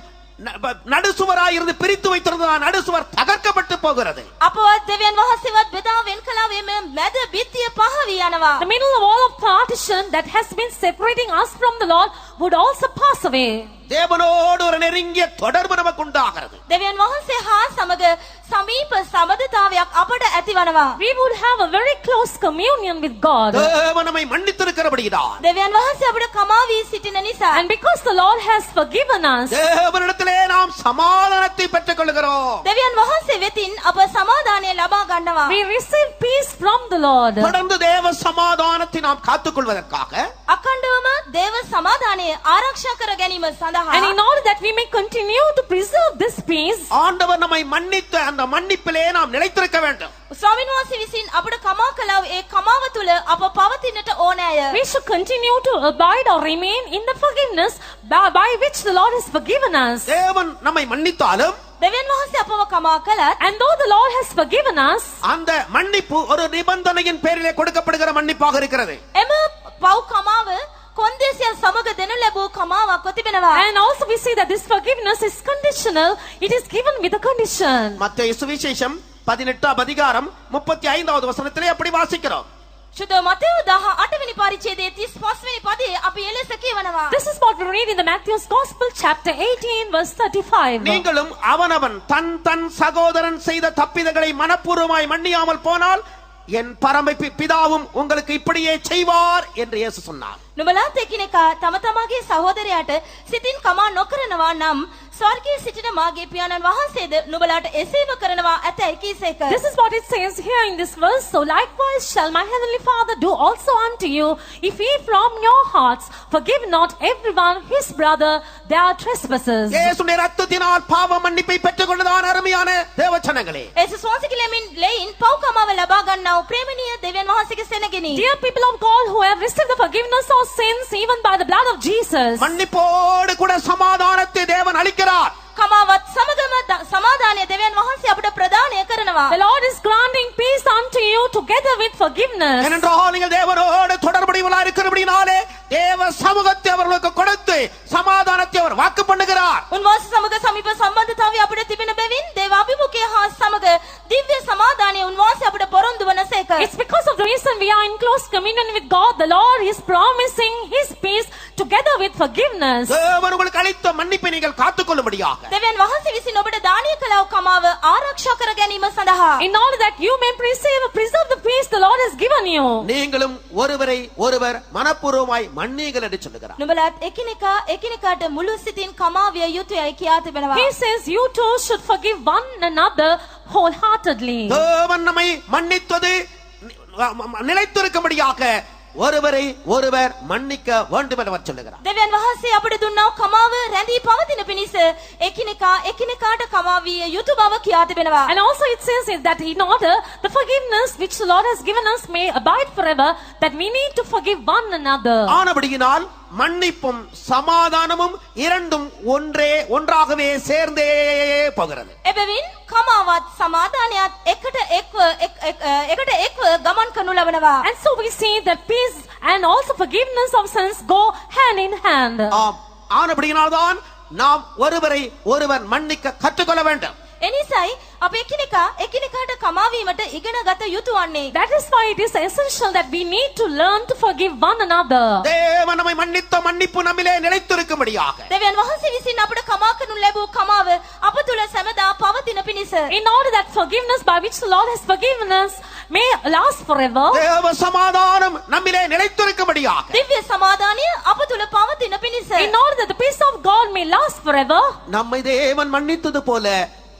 S1: நடுசுவராய் இருந்து பிரித்து வைத்திருந்த நடுசுவர் தகர்க்கப்பட்டு போகிறது.
S2: අපවත් දෙවියන් වහන්සේවත් බෙදා වෙන් කළා මේ මැද බිත්තිය පහ වී යනවා.
S3: the middle of all of partition that has been separating us from the Lord would also pass away.
S1: தேவனோடு ஒரு நெருங்கிய தொடர்பு நமக்கு உண்டாகிறது.
S2: දෙවියන් වහන්සේ හා සමග සමීප සමගතාවයක් අපට ඇතිවනවා.
S3: We would have a very close communion with God.
S1: தேவன் நம்மை மன்னித்திருக்கிறபடியால்
S2: දෙවියන් වහන්සේ අපට කමා වී සිටින නිසා
S3: And because the Lord has forgiven us,
S1: தேவனிடத்திலே நாம் சமாதானத்தை பெற்றுக் கொள்கிறோம்.
S2: දෙවියන් වහන්සේ වෙතින් අප සමාදානය ලබා ගන්නවා.
S3: we receive peace from the Lord.
S1: தொடர்ந்து தேவ சமாதானத்தை நாம் காத்துக்கொள்வதற்காக
S2: අකණ්ඩවම දේව සමාදානය ආරක්ෂා කර ගැනීම සඳහා
S3: And in order that we may continue to preserve this peace,
S1: ஆண்டவர் நம்மை மன்னித்த அந்த மன்னிப்பிலே நாம் நிலைத்திருக்க வேண்டும்.
S2: ස්වාමීන් වහන්සේ විසින් අපට කමා කළා ඒ කමාව තුල අප පවතින්නට ඕනෑය.
S3: we should continue to abide or remain in the forgiveness by which the Lord has forgiven us.
S1: தேவன் நம்மை மன்னித்தாலும்
S2: දෙවියන් වහන්සේ අපව කමා කළත්
S3: And though the Lord has forgiven us,
S1: அந்த மன்னிப்பு ஒரு நிபந்தனையின் பேரிலே கொடுக்கப்படுகிற மன்னிப்பாக இருக்கிறது.
S2: එම පව් කමාව කොන්දේසිය සමග දෙනු ලැබූ කමාවක් තිබෙනවා.
S3: and also we see that this forgiveness is conditional. It is given with a condition.
S1: மத்தேயு சுவிசேஷம் 18 வசனத்திலே அப்படி வாசிக்கிறோம்.
S2: සුද මතෙව් 18 වෙනි පරිච්ඡේදයේ 35 වෙනි පදයේ අපි එලෙස කියවනවා.
S3: This is what we read in the Matthew's Gospel chapter 18 verse 35.
S1: நீங்களும் அவனவன் தன் தன் சகோதரன் செய்த தப்பிதங்களை மனப்பூர்வமாய் மன்னியாமல் போனால் என் பரம பிதாவும் உங்களுக்கு இப்படியே செய்வார் என்று இயேசு சொன்னார்.
S2: නුඹලාත් එකිනෙකා තම තමාගේ සහෝදරයාට සිතින් කමා නොකරනවා නම් ස්වර්ගයේ සිටින මාගේ පියාණන් වහන්සේද නුඹලාට එසේම කරනවා ඇතැයි කීසේක.
S3: This is what it says here in this verse. So likewise shall my heavenly Father do also unto you, if ye from your hearts forgive not everyone his brother their trespasses.
S1: இயேசுவின் இரத்தத்தினால் பாவ மன்னிப்பை பெற்றுக்கொண்டதான அருமையான தேவச்சனங்களே,
S2: යේසුස් වහන්සේගේ ලෙයින් පව් කමාව ලබා ගන්නා වූ ප්‍රේමණීය දෙවියන් වහන්සේගේ සෙනගෙනි.
S3: Dear people of God who have received the forgiveness of sins even by the blood of Jesus,
S1: மன்னிப்போடு கூட சமாதானத்தை தேவன் அளிக்கிறார்.
S2: කමාවත් සමගම සමාදානය දෙවියන් වහන්සේ අපට ප්‍රදානය කරනවා.
S3: the Lord is granting peace unto you together with forgiveness.
S1: ஏனென்றால் நீங்கள் தேவனோடு தொடர்புடையவர்களாக இருக்கிறபடினாலே தேவ சமூகத்தை அவர்களுக்கு கொடுத்து சமாதானத்தை அவர் வாக்கு பண்ணுகிறார்.
S2: උන්වහන්සේ සමග සමීප සම්බන්ධතාවය අපිට තිබෙන බැවින් දේව අභිමුඛය හා සමග දිව්‍ය සමාදානය උන්වහන්සේ අපිට පොරොන්දු වනසේක.
S3: It's because of the reason we are in close communion with God. The Lord is promising his peace together with forgiveness.
S1: தேவன் உங்களுக்கு அளித்த மன்னிப்பை நீங்கள் காத்துக்கொள்ளும்படியாக
S2: දෙවියන් වහන්සේ විසින් ඔබට දානය කළ කමාව ආරක්ෂා කර ගැනීම සඳහා
S3: In order that you may preserve the peace the Lord has given you.
S1: நீங்களும் ஒருவரை ஒருவர் மனப்பூர்வமாய் மன்னியுங்கள் என்று சொல்லுகிறார்.
S2: නුඹලාත් එකිනෙකාට මුළු සිතින් කමා විය යුතුයයි කියා තිබෙනවා.
S3: He says you too should forgive one another wholeheartedly.
S1: தேவன் நம்மை மன்னித்தது நிலைத்திருக்கும்படியாக ஒருவரை ஒருவர் மன்னிக்க வேண்டும் என்று சொல்லுகிறார்.
S2: දෙවියන් වහන්සේ අපට දුන්නා කමාව රැඳී පවතින පිණිස එකිනෙකාට කමා විය යුතු බව කියා තිබෙනවා.
S3: And also it says that in order the forgiveness which the Lord has given us may abide forever, that we need to forgive one another.
S1: ஆனபடியினால் மன்னிப்பும் சமாதானமும் இரண்டும் ஒன்றாகவே சேர்ந்தே போகிறது.
S2: එබැවින් කමාවත් සමාදානයත් එකට එක්ව ගමන් කරනු ලබනවා.
S3: And so we see that peace and also forgiveness of sins go hand in hand.
S1: ஆனபடியினால்தான் நாம் ஒருவரை ஒருவர் மன்னிக்க கற்றுக்கொள்ள வேண்டும்.
S2: එනිසායි අප එකිනෙකාට කමා වීමට ඉගෙන ගත යුතු වන්නේ.
S3: That is why it is essential that we need to learn to forgive one another.
S1: தேவன் நம்மை மன்னித்த மன்னிப்பு நம்மிலே நிலைத்திருக்கும்படியாக
S2: දෙවියන් වහන්සේ විසින් අපට කමා කරනු ලැබූ කමාව අප තුල සැමදා පවතින පිණිස
S3: In order that forgiveness by which the Lord has forgiven us may last forever.
S1: தேவ சமாதானம் நம்மிலே நிலைத்திருக்கும்படியாக
S2: දිව්‍ය සමාදානය අප තුල පවතින පිණිස
S3: In order that the peace of God may last forever,
S1: நம்மை தேவன் மன்னித்தது போல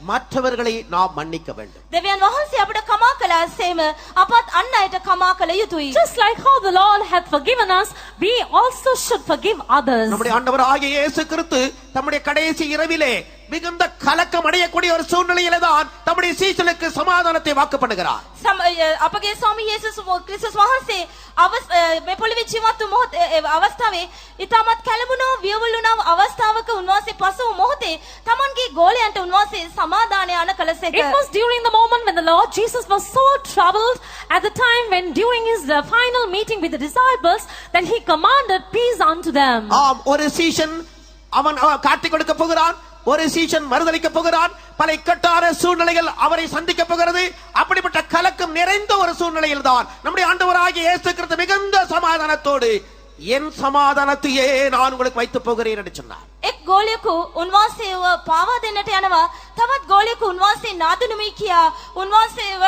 S1: மற்றவர்களை நாம் மன்னிக்க வேண்டும்.
S2: දෙවියන් වහන්සේ අපට කමා කළාseම අපත් අන් අයට කමා කළ යුතුයි.
S3: just like how the Lord hath forgiven us, we also should forgive others.
S1: நம்முடைய ஆண்டவராகிய இயேசு கிறிஸ்து தம்முடைய கடைசி இரவிலே மிகுந்த கலக்கம் அடையக்கூடிய ஒரு சூழ்நிலையில தான் தம்முடைய சீஷனுக்கு சமாதானத்தை வாக்கு பண்ணுகிறார்.
S2: අපගේ ස්වාමී යේසුස් ක්‍රිස්තුස් වහන්සේ මේ පොළවේ ජීවත් වූ මොහොත අවස්ථාවේ ඊටමත් කලබුණු වියවුල් වුණ අවස්ථාවක උන්වහන්සේ පසු මොහොතේ තමන්ගේ ගෝලයන්ට උන්වහන්සේ සමාදානය අන කළසේක.
S3: It was during the moment when the Lord Jesus was so troubled, at the time when during his final meeting with the disciples, that he commanded peace unto them.
S1: ஆம், ஒரு சீஷன் அவன் காட்டிக் கொடுக்க போகிறான், ஒரு சீஷன் மறுதலிக்க போகிறான், பல இக்கட்டான சூழ்நிலைகள் அவரை சந்திக்க போகிறது. அப்படிப்பட்ட கலக்கம் நிறைந்த ஒரு சூழ்நிலையில் தான் நம்முடைய ஆண்டவராகிய இயேசு கிறிஸ்து மிகுந்த சமாதானத்தோடு என் சமாதானத்தையே நான் உங்களுக்கு வைத்து போகிறேன் என்று சொன்னார்.
S2: එක් ගෝලයෙකු උන්වහන්සේව පාවා දෙන්නට යනවා. තවත් ගෝලයෙකු උන්වහන්සේ නාදුනුමි කියා උන්වහන්සේව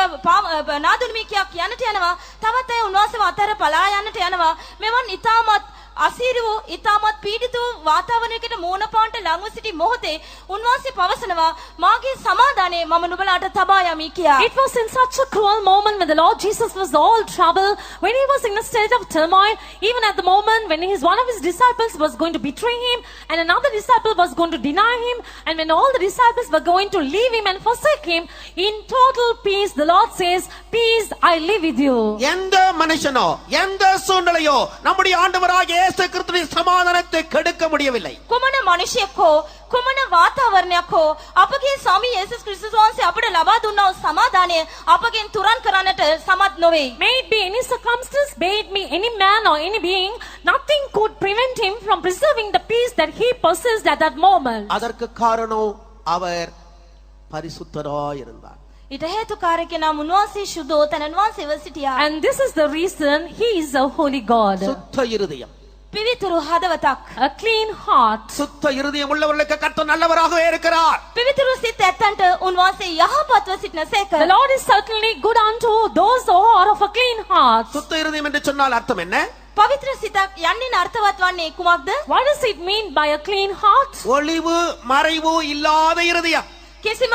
S2: නාදුනුමි කියා කියන්නට යනවා. තවත් අය උන්වහන්සේව අතර පලා යන්නට යනවා. මෙවන් ඊටමත් අසීරු වූ ඊටමත් පීඩිත වූ වාතාවරණයකට මූණ පාන්ට ලංව සිටි මොහොතේ උන්වහන්සේ පවසනවා මාගේ සමාදානය මම නුඹලාට තබා යමි කියා.
S3: It was in such a cruel moment when the Lord Jesus was all troubled, when he was in a state of turmoil, even at the moment when one of his disciples was going to betray him and another disciple was going to deny him, and when all the disciples were going to leave him and forsake him, in total peace the Lord says, peace I live with you.
S1: எந்த மனுஷனோ எந்த சூழ்நிலையோ நம்முடைய ஆண்டவராகிய இயேசு கிறிஸ்துவின் சமாதானத்தை கெடுக்க முடியவில்லை.
S2: කුමන මිනිසෙක් හෝ කුමන වාතාවරණයක් හෝ අපගේ ස්වාමී යේසුස් ක්‍රිස්තුස් වහන්සේ අපට ලබා දුන්නා වූ සමාදානය අපගෙන් තුරන් කරන්නට සමත් නොවේ.
S3: May it be any circumstance, may it be any man or any being, nothing could prevent him from preserving the peace that he possessed at that moment.
S1: அதற்கு காரணம் அவர் பரிசுத்தராய் இருந்தார்.
S2: ඊට හේතුකාරක නම් උන්වහන්සේ ශුද්ධෝතනන් වහන්සේව සිටියා.
S3: And this is the reason he is a holy God.
S1: சுத்த இருதயம்,
S2: පිවිතුරු හදවතක්.
S3: A clean heart.
S1: சுத்த இருதயம் உள்ளவர்களுக்கு கர்த்தர் நல்லவராகவே இருக்கிறார்.
S2: පිවිතුරු සිත ඇත්තන්ට උන්වහන්සේ යහපත්ව සිටිනසේක.
S3: The Lord is certainly good unto those who are of a clean heart.
S1: சுத்த இருதயம் என்று சொன்னால் அர்த்தம் என்ன?
S2: පවිත්‍ර සිතක් යන්නේ අර්ථවත් වන්නේ කුමක්ද?
S3: What does it mean by a clean heart?
S1: ஒளிவு மறைவு இல்லாத இருதயம்.
S2: කිසිම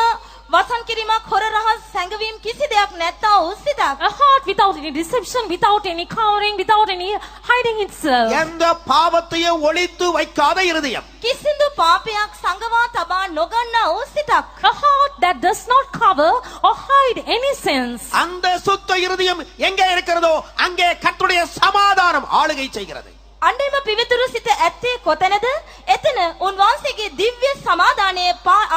S2: වසන් කිරීමක් හොර රහස් සැඟවීම් කිසි දෙයක් නැත්තා වූ සිතක්.
S3: A heart without any deception, without any covering, without any hiding itself.
S1: எந்த பாவத்தையும் ஒளித்து வைக்காத இருதயம்.
S2: කිසිදු පාපයක් සංගවා තබා නොගන්නා වූ සිතක්.
S3: A heart that does not cover or hide any sins.
S1: அந்த சுத்த இருதயம் எங்கே இருக்கிறதோ அங்கே கர்த்தருடைய சமாதானம் ஆளுகை செய்கிறது.
S2: අන්නෙම පිවිතුරු සිත ඇත්තේ කොතැනද? එතන උන්වහන්සේගේ දිව්‍ය සමාදානය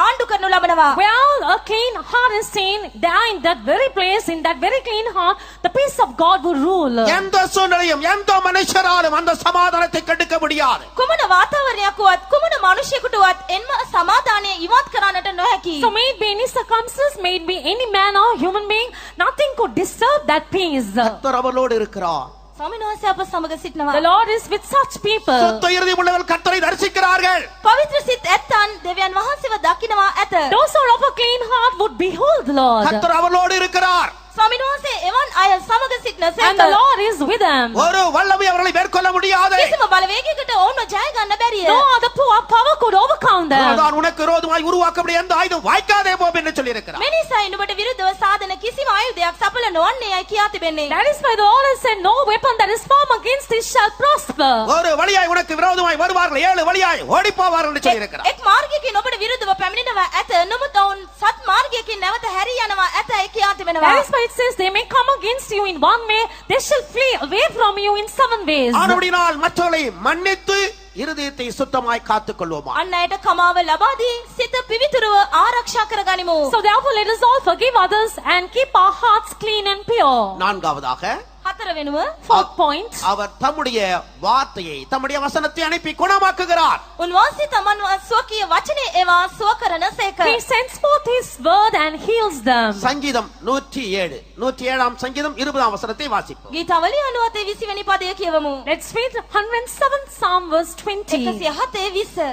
S2: ආණ්ඩු කරනු ලබනවා.
S3: Well, a clean heart is seen there in that very place, in that very clean heart, the peace of God will rule.
S1: எந்த சூழ்நிலையும் எந்த மனுஷராலும் அந்த சமாதானத்தை கெடுக்க முடியாது.
S2: කුමන වාතාවරණයක් වුවත් කුමන මිනිසෙකුටවත් එන්ම සමාදානය ඉවත් කරන්නට නොහැකි.
S3: So may it be any circumstance, may it be any man or human being, nothing could disturb that peace.
S1: கர்த்தர் அவர்களோடு இருக்கிறார்.
S2: ස්වාමීන් වහන්සේ අප සමග සිටිනවා.
S3: The Lord is with such people.
S1: சுத்த இருதயம் உள்ளவர்கள் கர்த்தரை தரிசிக்கிறார்கள்.
S2: පවිත්‍ර සිත් ඇත්තන් දෙවියන් වහන්සේව දකිනවා ඇත.
S3: Those who are of a clean heart would behold the Lord.
S1: கர்த்தர் அவர்களோடு இருக்கிறார்.
S2: ස්වාමීන් වහන්සේ එවන් අය සමග සිටිනසේක.
S3: And the Lord is with them.
S1: ஒரு வல்லமை அவர்களை மேற்கொள்ள முடியாது.
S2: කිසිම බලවේගයකට ඔවුන්ව ජය ගන්න බැරිය.
S3: No other power could overcome them.
S1: நான் உனக்கு விரோதமாய் உருவாக்கப்படும் எந்த ஆயுதம் வாய்க்காதே போம் என்று சொல்லி இருக்கிறார்.
S2: මෙනිසායි නුඹට විරුද්ධව සාධන කිසිම ආයුධයක් සඵල නොවන්නේ යයි කියා තිබෙන්නේ.
S3: That is why the Lord has said, no weapon that is formed against thee shall prosper.
S1: ஒரு வழியாய் உனக்கு விரோதமாய் வருவார்கள், ஏழு வழியாய் ஓடி போவார்கள் என்று சொல்லி இருக்கிறார்.
S2: එක් මාර්ගයකින් ඔබට විරුද්ධව පැමිණෙනවා ඇත. නමුත් ඔවුන් සත් මාර්ගයකින් නැවත හැරී යනවා ඇතයි කියා තිබෙනවා.
S3: That is why it says, they may come against you in one way, they shall flee away from you in 7 ways.
S1: ஆனபடியால் மற்றவர்களை மன்னித்து இருதயத்தை சுத்தமாய் காத்துக் கொள்வோமா.
S2: අන් අයට කමාව ලබා දී සිත පිවිතුරුව ආරක්ෂා කරගනිමු.
S3: So therefore let us all forgive others and keep our hearts clean and pure.
S1: நான்காவதாக
S2: හතර වෙනුව
S3: Fourth point,
S1: அவர் தம்முடைய வார்த்தையை தம்முடைய வசனத்தை அனுப்பி குணமாக்குகிறார்.
S2: උන්වහන්සේ තමන් ස්වකීය වචනේ ඒවා සුව කරනසේක.
S3: he sends forth his word and heals them.
S1: சங்கீதம் 107 சங்கீதம் 20 வசனத்தை வாசிப்போம்.
S2: ගීතවලිය 97 20 වෙනි පදය කියවමු.
S3: Let's read 107th Psalm verse 20.
S2: 107 20.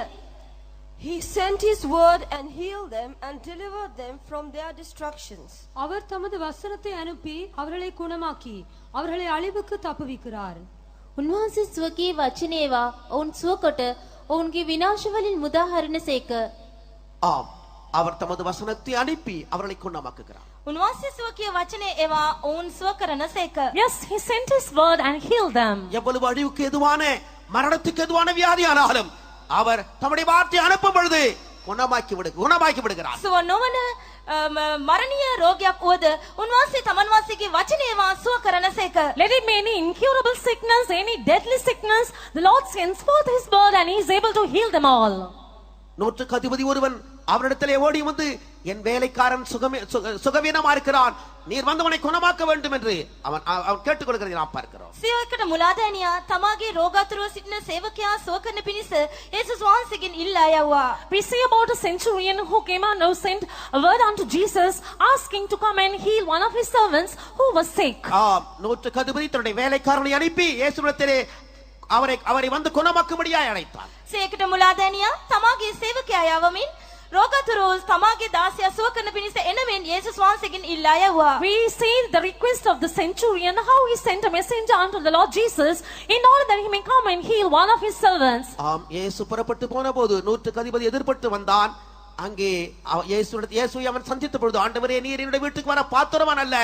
S6: He sent his word and healed them and delivered them from their destructions.
S4: அவர் தமது வசனத்தை அனுப்பி அவர்களை குணமாக்கி அவர்களை அழிவுக்கு தப்புவிக்கிறார்.
S5: උන්වහන්සේ ස්වකීය වචනේවා ඔවුන් සුවකොට ඔවුන්ගේ විනාශ වලින් මුදා හරිනසේක.
S1: ஆம், அவர் தமது வசனத்தை அனுப்பி அவர்களை குணமாக்குகிறார்.
S2: උන්වහන්සේ ස්වකීය වචනේ ඒවා ඔවුන් සුව කරනසේක.
S3: Yes, he sent his word and healed them.
S1: எவ்வளவு அழிவுக்கு எதுவான மரணத்துக்கு எதுவான வியாதியானாலும் அவர் தம்முடைய வார்த்தையை அனுப்பும் பொழுது குணமாக்கி விடுகிறார்.
S2: සුව නොවන මරණීය රෝගයක් වුවද උන්වහන්සේ තමන් වහන්සේගේ වචනේවා සුව කරනසේක.
S3: Let it be any incurable sickness, any deadly sickness, the Lord sends forth his word and he is able to heal them all.
S1: நூற்றுக்கு அதிபதி ஒருவன் அவரிடத்திலே ஓடி வந்து என் வேலைக்காரன் சுகவீனமா இருக்கிறான், நீர் வந்தவனை குணமாக்க வேண்டும் என்று அவன் கேட்டுக்கொள்கிறதை நாம் பார்க்கிறோம்.
S2: සියයකට මුලාදෑනියා තමාගේ රෝගාතුරව සිටින සේවකයා සුව කරන පිණිස යේසුස් වහන්සේගෙන් ඉල්ලා යවුවා.
S3: We see about a centurion who came and now sent a word unto Jesus asking to come and heal one of his servants who was sick.
S1: நூற்றுக்கு அதிபதி தன்னுடைய வேலைக்காரனை அனுப்பி இயேசுவிடத்திலே அவரை வந்து குணமாக்கும்படியாய் அழைத்தார்.
S2: සියයකට මුලාදෑනියා තමාගේ සේවකයා යවමින් රෝගාතුරව තමාගේ දාසයා සුව කරන පිණිස එනවෙන් යේසුස් වහන්සේගෙන් ඉල්ලා යවුවා.
S3: We see the request of the centurion, how he sent a messenger unto the Lord Jesus in order that he may come and heal one of his servants.
S1: ஆம், இயேசு புறப்பட்டு போன போது நூற்றுக்கு அதிபதி எதிர்பட்டு வந்தான். அங்கே இயேசுவை அவன் சந்தித்த பொழுது, ஆண்டவரே, நீர் என்னுடைய வீட்டுக்கு வர பாத்திரவான் அல்ல,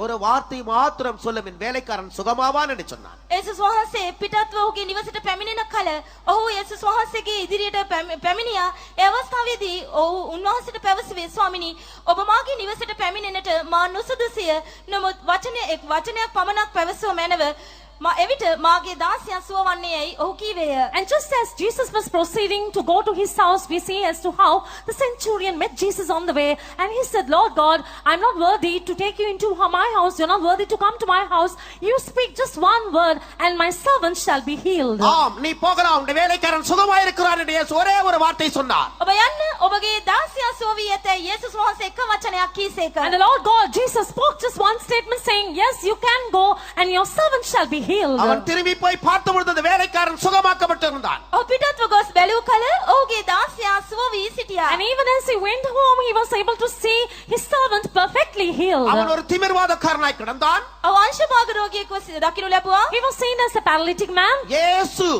S1: ஒரு வார்த்தை மாத்திரம் சொல்லும், என் வேலைக்காரன் சுகமாவான் என்று சொன்னான்.
S2: යේසුස් වහන්සේ පිටත්ව ඔහුගේ නිවසට පැමිණෙන කල ඔහු යේසුස් වහන්සේගේ ඉදිරියට පැමිණියා. ඒ අවස්ථාවේදී ඔහු උන්වහන්සේට පැවසුවේ, ස්වාමිනී, ඔබ මාගේ නිවසට පැමිණෙන්නට මා නුසුදුසුය. නමුත් වචනයක් පමණක් පැවසුව මැනව එවිට මාගේ දාසයා සුව වන්නේ යයි ඔහු කීවේය.
S3: And just as Jesus was proceeding to go to his house, we see as to how the centurion met Jesus on the way and he said, Lord God, I'm not worthy to take you into my house. You're not worthy to come to my house. You speak just one word and my servant shall be healed.
S1: ஆம், நீ போகலாம், உன்னுடைய வேலைக்காரன் சுகமாயிருக்கிறார் என்று இயேசு ஒரே ஒரு வார்த்தை சொன்னார்.
S2: ඔබ යන්න, ඔබගේ දාසයා සුව වී ඇතැයි යේසුස් වහන්සේ එක වචනයක් කීසේක.
S3: And the Lord God, Jesus spoke just one statement saying, yes, you can go and your servant shall be healed.
S1: அவன் திரும்பி போய் பார்த்த பொழுது அந்த வேலைக்காரன் சுகமாக்கப்பட்டிருந்தான்.
S2: ඔහු පිටත්ව ගොස් බැලූ කල ඔහුගේ දාසයා සුව වී සිටියා.
S3: And even as he went home, he was able to see his servant perfectly healed.
S1: அவன் ஒரு திமிர்வாதக்காரனாய் கிடந்தான்.
S2: ඔහු අංශභාග රෝගියෙක්ව දකිනු ලැබුවා.
S3: He was seen as a paralytic man.
S1: இயேசு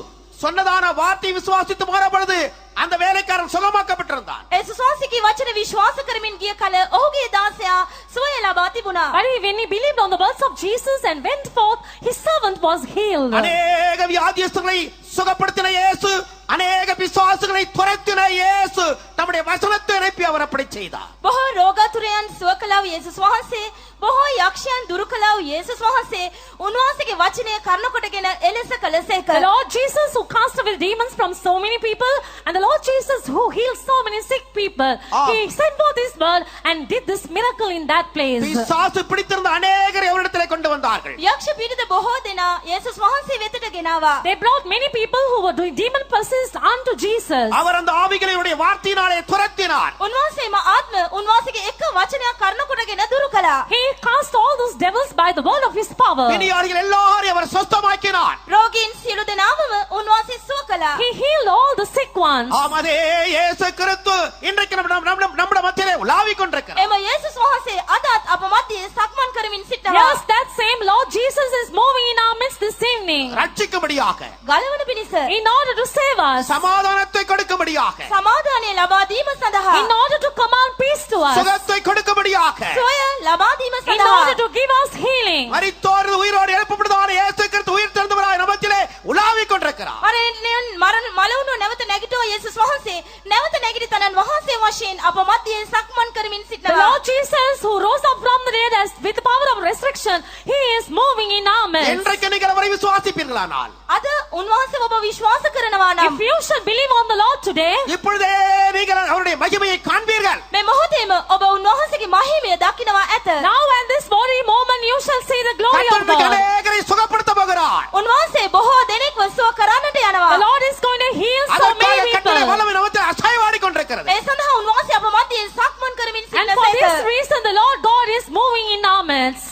S1: சொன்னதான வார்த்தை விசுவாசித்து போன பொழுது அந்த வேலைக்காரன் சுகமாக்கப்பட்டிருந்தான்.
S2: යේසුස් වහන්සේගේ වචන විශ්වාස කරමින් ගිය කල ඔහුගේ දාසයා සුවය ලබා තිබුණා.
S3: But when he believed on the words of Jesus and went forth, his servant was healed.
S1: அநேக வியாதியஸ்தர்களை சுகப்படுத்தின இயேசு, அநேக பிசாசுகளை துரத்தின இயேசு நம்முடைய வசனத்தை அனுப்பி அவர் அப்படி செய்தார்.
S2: බොහෝ රෝගාතුරයන් සුව කළා වූ යේසුස් වහන්සේ, බොහෝ යක්ෂයන් දුරු කළා වූ යේසුස් වහන්සේ උන්වහන්සේගේ වචනය කරුණ කොටගෙන එලෙස කළසේක.
S3: The Lord Jesus who cast away demons from so many people and the Lord Jesus who healed so many sick people. He sent forth his word and did this miracle in that place.
S1: பிசாசு பிடித்திருந்த அநேகரை அவரிடத்திலே கொண்டு வந்தார்கள்.
S2: යක්ෂ පීඩිත බොහෝ දෙනා යේසුස් වහන්සේ වෙතට ගෙනාවා.
S3: They brought many people who were doing demon possessed unto Jesus.
S1: அவர் அந்த ஆவிகளுடைய வார்த்தையினாலே துரத்தினார்.
S2: උන්වහන්සේම ආත්ම උන්වහන්සේගේ එක වචනයක් කරුණ කොටගෙන දුරු කළා.
S3: He cast all those devils by the word of his power.
S1: பிணியாளிகள் எல்லாரையும் அவர் சுத்தமாக்கினார்.
S2: රෝගීන් සියලු දෙනාම උන්වහන්සේ සුව කළා.
S3: He healed all the sick ones.
S1: ஆமதே இயேசு கிறிஸ்து இன்றைக்கு நம்முடைய மத்தியிலே உலாவிக் கொண்டிருக்கிறார்.
S2: එම යේසුස් වහන්සේ අදත් අප මැදේ සක්මන් කරමින් සිටනවා.
S3: Yes, that same Lord Jesus is moving in our midst this evening.
S1: ரட்சிக்கும்படியாக,
S2: ගලවන පිණිස,
S3: In order to save us.
S1: சமாதானத்தை கொடுக்கும்படியாக,
S2: සමාදානය ලබා දීම සඳහා,
S3: In order to command peace to us.
S1: சுகத்தை கொடுக்கும்படியாக,
S2: සොය ලබා දීම
S3: In
S2: සඳහා,
S3: order to give us healing.
S1: மரித்தோர் உயிரோடு எழுப்பப்படுவான இயேசு கிறிஸ்து உயிர் தெழுந்தவராய் நமத்திலே உலாவிக் கொண்டிருக்கிறார்.
S2: මලවුණු නැවත නැගිටුව යේසුස් වහන්සේ නැවත නැගිටි තනන් වහන්සේ වශයෙන් අප මැදේ සක්මන් කරමින්
S3: The
S2: සිටනවා.
S3: Lord Jesus who rose up from the dead as with the power of resurrection, he is moving in our midst.
S1: இன்றைக்கு நீங்கள் அவரை விசுவாசிப்பீர்களானால்,
S2: අද උන්වහන්සේ ඔබ විශ්වාස කරනවා නම්,
S3: If you should believe on the Lord today,
S1: இப்பொழுதே நீங்கள் அவருடைய மகிமையை காண்பீர்கள்.
S2: මේ මොහොතේම ඔබ උන්වහන්සේගේ මහිමය දකිනවා ඇත.
S3: now and this very moment you shall see the glory of
S1: கர்த்தர்
S3: God.
S1: அநேகரை சுகப்படுத்த போகிறார்.
S2: උන්වහන්සේ බොහෝ දෙනෙක්ව සුව කරන්නට යනවා.
S3: The Lord is going to heal so
S1: அதற்காக
S3: many
S1: கர்த்தருடைய
S3: people.
S1: வல்லமை நமத்தில் அசைவாடிக் கொண்டிருக்கிறது.
S2: ඒ සඳහා උන්වහන්සේ අප මැදේ සක්මන් කරමින්
S3: And for this
S2: සිටින
S3: reason the Lord God is moving in our midst.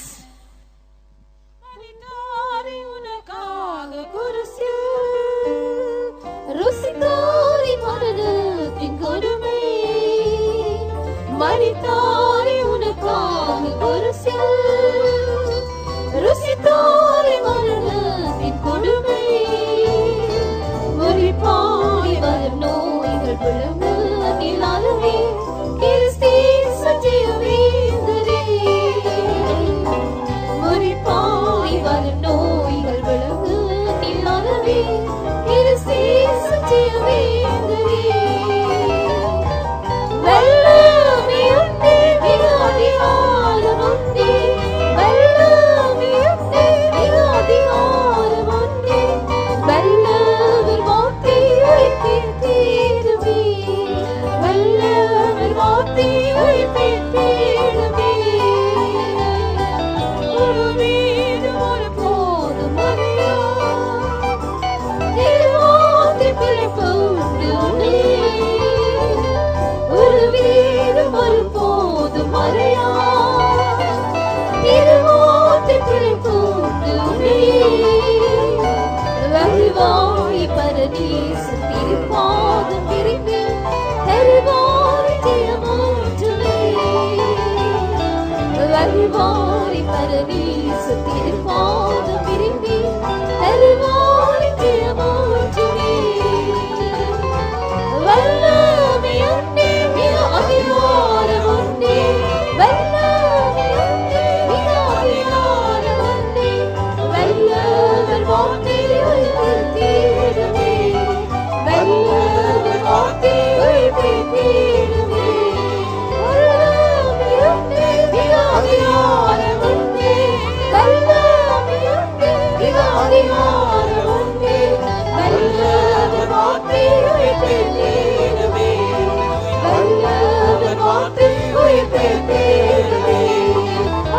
S5: රුසිකාරි මොනද තිංගොල மரித்தாரே உனக்காக குருசில் ருசித்தாரே மரணத்தின் கொடுமை முறிப்பாய் வரும் நோய்கள் விழுங்கு நிலாலவே கிறிஸ்தின் சத்தியவேந்தரே முறிப்பாய் வரும் நோய்கள் விழுங்கு நிலாலவே கிறிஸ்தின் சத்தியவேந்தரே வெள்ளமே உண்டே மிக அதிகாரம் உண்டே வெள்ளமே உண்டே மிக அதிகாரம் உண்டே வல்லவர் வார்த்தை உயிர்ப்பின் தீருமே வல்லவர் வார்த்தை உயிர்ப்பின் தீருமே ஒரு மீது ஒரு போதும் மறையா திருவார்த்தை பிழைப்பு உண்டு ஒரு வீடும் ஒரு போதும் மறையா திருவார்த்தை பிழைப்பு உண்டு வருவாய் பரதீசு திருப்பாதம் திரும்பி தருவாய் ஜெயமூற்றுவே வருவாய் பரதீசு திருப்பாதம் திரும்பி தருவாய் ஜெயமூற்றுவே வல்லமை உண்டே மிக அதிகாரம் உண்டே வல்லமை உண்டே மிக அதிகாரம் உண்டே வல்லவர் வார்த்தை உயிர்ப்பின் தீருமே வல்லவர் வார்த்தை உயிர்ப்பின் தீருமே வல்லமை உண்டே மிக அதிகாரம் உண்டே வல்லமை உண்டே மிக அதிகாரம் உண்டே வல்லவர் வார்த்தை உயிர்ப்பின் தீருமே வல்லவர் வார்த்தை உயிர்ப்பின் தீருமே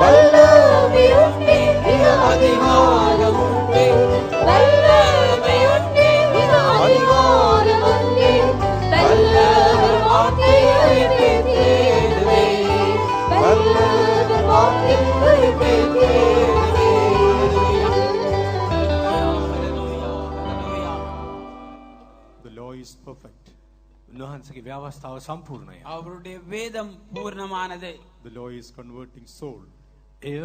S5: வல்லமை உண்டே மிக அதிகாரம் உண்டே வல்லமை உண்டே மிக அதிகாரம் உண்டே வல்லவர் வார்த்தை உயிர்ப்பின் தீருமே வல்லவர் வார்த்தை உயிர்ப்பின் தீருமே
S7: The law is perfect. උන්වහන්සේගේ ව්‍යවස්ථාව සම්පූර්ණයි.
S8: அவருடைய வேதம் பூர்ணமானது.
S7: The law is converting soul. එය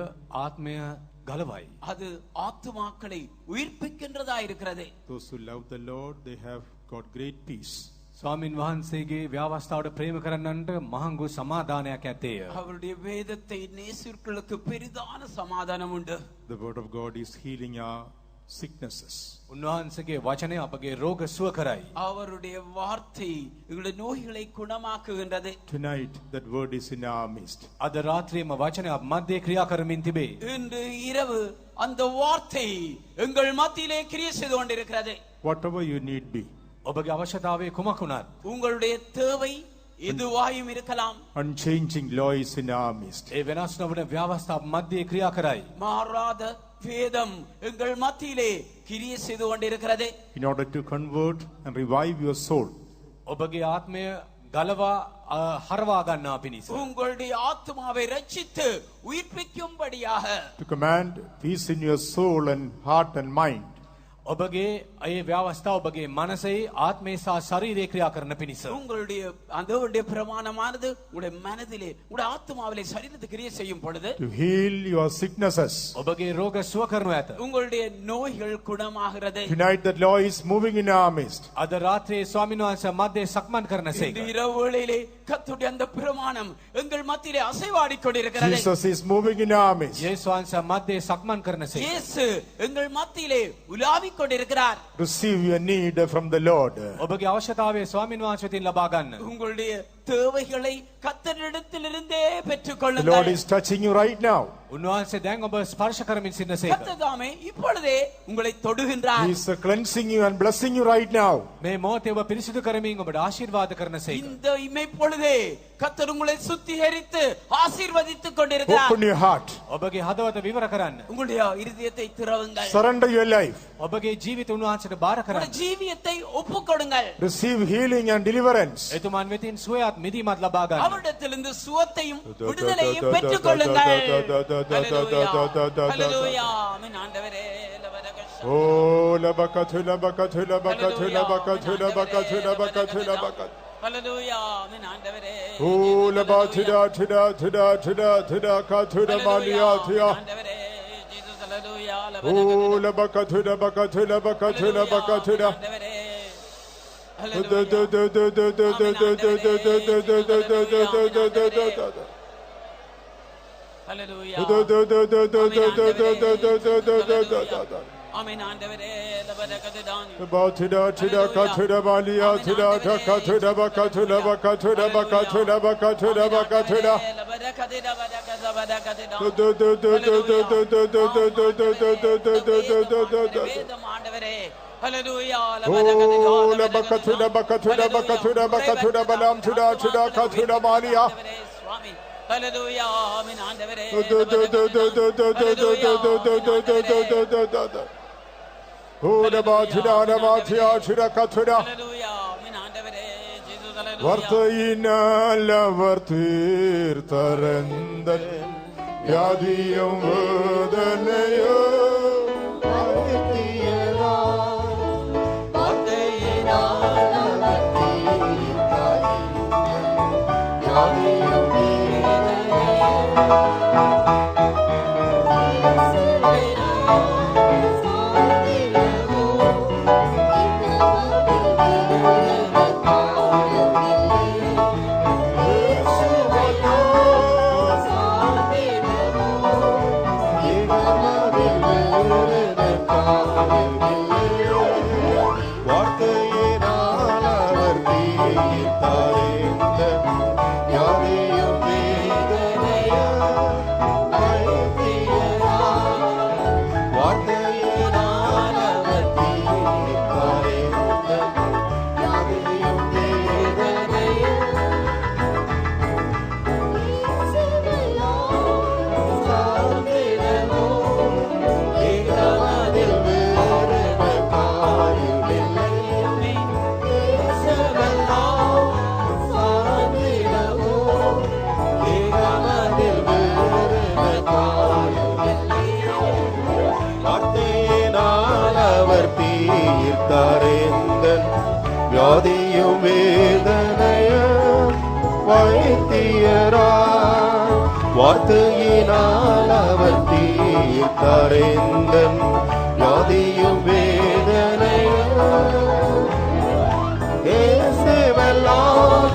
S7: ආත්මය ගලවයි.
S8: அது ஆத்துமாக்களை உயிர்ப்பிக்கின்றதா இருக்கிறது.
S7: Those who love the Lord, they have got great peace. ස්වාමින් වහන්සේගේ ව්‍යවස්ථාවට ප්‍රේම කරන්නන්ට මහඟු සමාදානයක් ඇතේය.
S8: அவருடைய வேதத்தை நேசிக்கிறவர்களுக்கு பெரிதான சமாதானம் உண்டு.
S7: The word of God is healing our sicknesses.
S3: උන්වහන්සේගේ වචනය අපගේ රෝග සුව කරයි.
S8: அவருடைய வார்த்தை எங்களுடைய நோய்களை குணமாக்குகின்றது.
S7: Tonight that word is in our midst.
S3: අද රාත්‍රියේම වචනය අප මැදේ ක්‍රියා කරමින් තිබේ.
S8: இன்று இரவு அந்த வார்த்தை எங்கள் மத்தியிலே கிரியை செய்து கொண்டிருக்கிறது.
S7: Whatever you need be.
S3: ඔබගේ අවශ්‍යතාවය කුමක් වුණත්
S8: உங்களுடைய தேவை எதுவாயும் இருக்கலாம்.
S7: Unchanging law is in our midst.
S3: ඒ වෙනස් නොවන ව්‍යවස්ථාව මැදේ ක්‍රියා කරයි.
S8: மாறாத வேதம் எங்கள் மத்தியிலே கிரியை செய்து கொண்டிருக்கிறது.
S7: In order to convert and revive your soul.
S3: ඔබගේ ආත්මය ගලවා හරවා ගන්නා පිණිස.
S8: உங்களுடைய ஆத்துமாவை ரட்சித்து உயிர்ப்பிக்கும்படியாக.
S7: To command peace in your soul and heart and mind.
S3: ඔබගේ ඒ ව්‍යවස්ථාව ඔබගේ මනසෙහි ආත්මේ සහ ශරීරයේ ක්‍රියා කරන පිණිස.
S8: உங்களுடைய அதோடைய பிரமாணமானது உங்களுடைய மனதிலே உங்களுடைய ஆத்துமாவிலே சரீரத்துக்கு கிரியை செய்யும் பொழுது
S7: To heal your sicknesses.
S3: ඔබගේ රෝග සුව කරනු ඇත.
S8: உங்களுடைய நோய்கள் குணமாகிறது.
S7: Tonight that law is moving in our midst.
S3: අද රාත්‍රියේ ස්වාමීන් වහන්සේ මැදේ සක්මන් කරන
S8: இந்த
S3: සේක.
S8: இரவுகளிலே கர்த்தருடைய அந்த பிரமாணம் எங்கள் மத்தியிலே அசைவாடிக் கொண்டிருக்கிறது.
S7: Jesus is moving in our midst.
S3: යේසුස් වහන්සේ මැදේ සක්මන් කරන සේක.
S8: இயேசு எங்கள் மத்தியிலே உலாவிக் கொண்டிருக்கிறார்.
S7: Receive your need from the Lord.
S3: ඔබගේ අවශ්‍යතාවය ස්වාමීන් වහන්සේගෙන් ලබා ගන්න.
S8: உங்களுடைய தேவைகளை கர்த்தரிடத்திலிருந்தே
S7: The Lord
S8: பெற்றுக்கொள்ளுங்கள்.
S7: is touching you right now.
S3: උන්වහන්සේ දැන් ඔබ ස්පර්ශ කරමින් සිටින සේක.
S8: கர்த்தர் தாமே இப்பொழுதே உங்களை தொடுகின்றார்.
S7: He is cleansing you and blessing you right now.
S3: මේ මොහොතේ ඔබ පිරිසිදු කරමින් ඔබට ආශිර්වාද කරන සේක.
S8: இந்த இமைப்பொழுதே கர்த்தர் உங்களை சுத்திகரித்து ஆசீர்வதித்துக் கொண்டிருக்கிறார்.
S7: Open your heart.
S3: ඔබගේ හදවත විවර කරන්න.
S8: உங்களுடைய இருதயத்தை திறவுங்கள்.
S7: Surrender your life.
S3: ඔබගේ ජීවිත උන්වහන්සේට බාර
S8: உங்களுடைய
S3: කරන්න.
S8: ஜீவியத்தை ஒப்புக்கொடுங்கள்.
S7: Receive healing and deliverance.
S3: එතුමන් වෙතින් සුවයත් මිදීමත් ලබා ගන්න.
S8: அவரிடத்திலிருந்து சுவத்தையும் விடுதலையும் பெற்றுக்கொள்ளுங்கள். ஹல்லேலூயா. ஆமென் ஆண்டவரே.
S7: Oh, labakathu labakathu labakathu labakathu labakathu labakathu labakathu.
S8: ஹல்லேலூயா. ஆமென் ஆண்டவரே.
S9: Ola batida tida tida tida tida katuda maniatia.
S8: Jesus, hallelujah.
S9: Ola bakatuda bakatuda bakatuda bakatuda.
S8: Amen.
S9: Batida tida katuda malia tida katuda bakatuda bakatuda bakatuda bakatuda bakatuda. Oh, la bakatuda bakatuda bakatuda bakatuda balam tuda tuda katuda malia.
S8: Hallelujah. Amen.
S9: Oh, the batida the batia tuda katuda. Vartaina la vartir tarandan yadiyam vadanayo. வியாதியும் வேதனையும் வைத்தியராய் வார்த்தையினால் அவர் தீர்த்தறிந்தன் வியாதியும் வேதனையும் இயேசுவெல்லாம்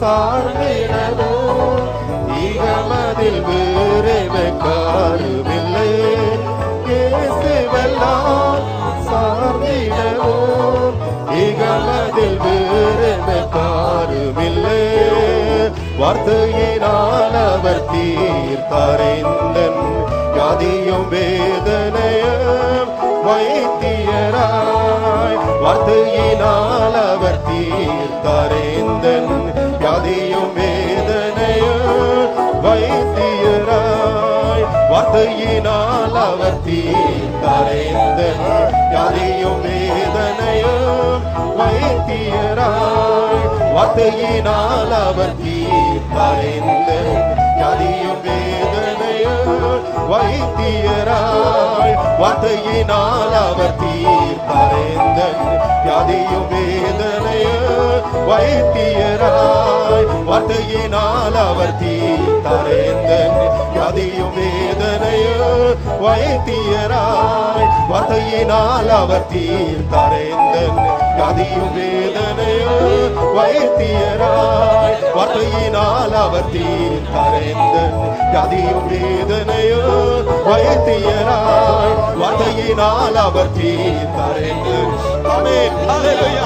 S9: சார்ந்திடவோ இகமதில் வேறு காருமில்லை இயேசுவெல்லாம் சார்ந்திடவோ இகமதில் வேறு காருமில்லை வார்த்தையினால் அவர் தீர்த்தறிந்தன் வியாதியும் வேதனையும் வைத்தியராய் வார்த்தையினால் அவர் தீர்த்தறிந்தன் வியாதியும் வேதனையும் வைத்தியராய் வார்த்தையினால் அவர் தீர்த்தறிந்தன் வியாதியும் வேதனையும் வைத்தியராய் வார்த்தையினால் அவர் தீர்த்தறிந்தன் வியாதியும் வேதனையும் வைத்தியராய் வார்த்தையினால் அவர் தீர்த்தறிந்தன் வியாதியும் வேதனையும் வைத்தியராய் வார்த்தையினால் அவர் தீர்த்தறிந்தன் வியாதியும் வேதனையும் வைத்தியராய் வார்த்தையினால் அவர் தீர்த்தறிந்தன் வியாதியும் வேதனையும் வைத்தியராய் வார்த்தையினால் அவர் தீர்த்தறிந்தன் வியாதியும் வேதனையும் வைத்தியராய் வார்த்தையினால் அவர் தீர்த்தறிந்தன். ஆமென். ஹல்லேலூயா.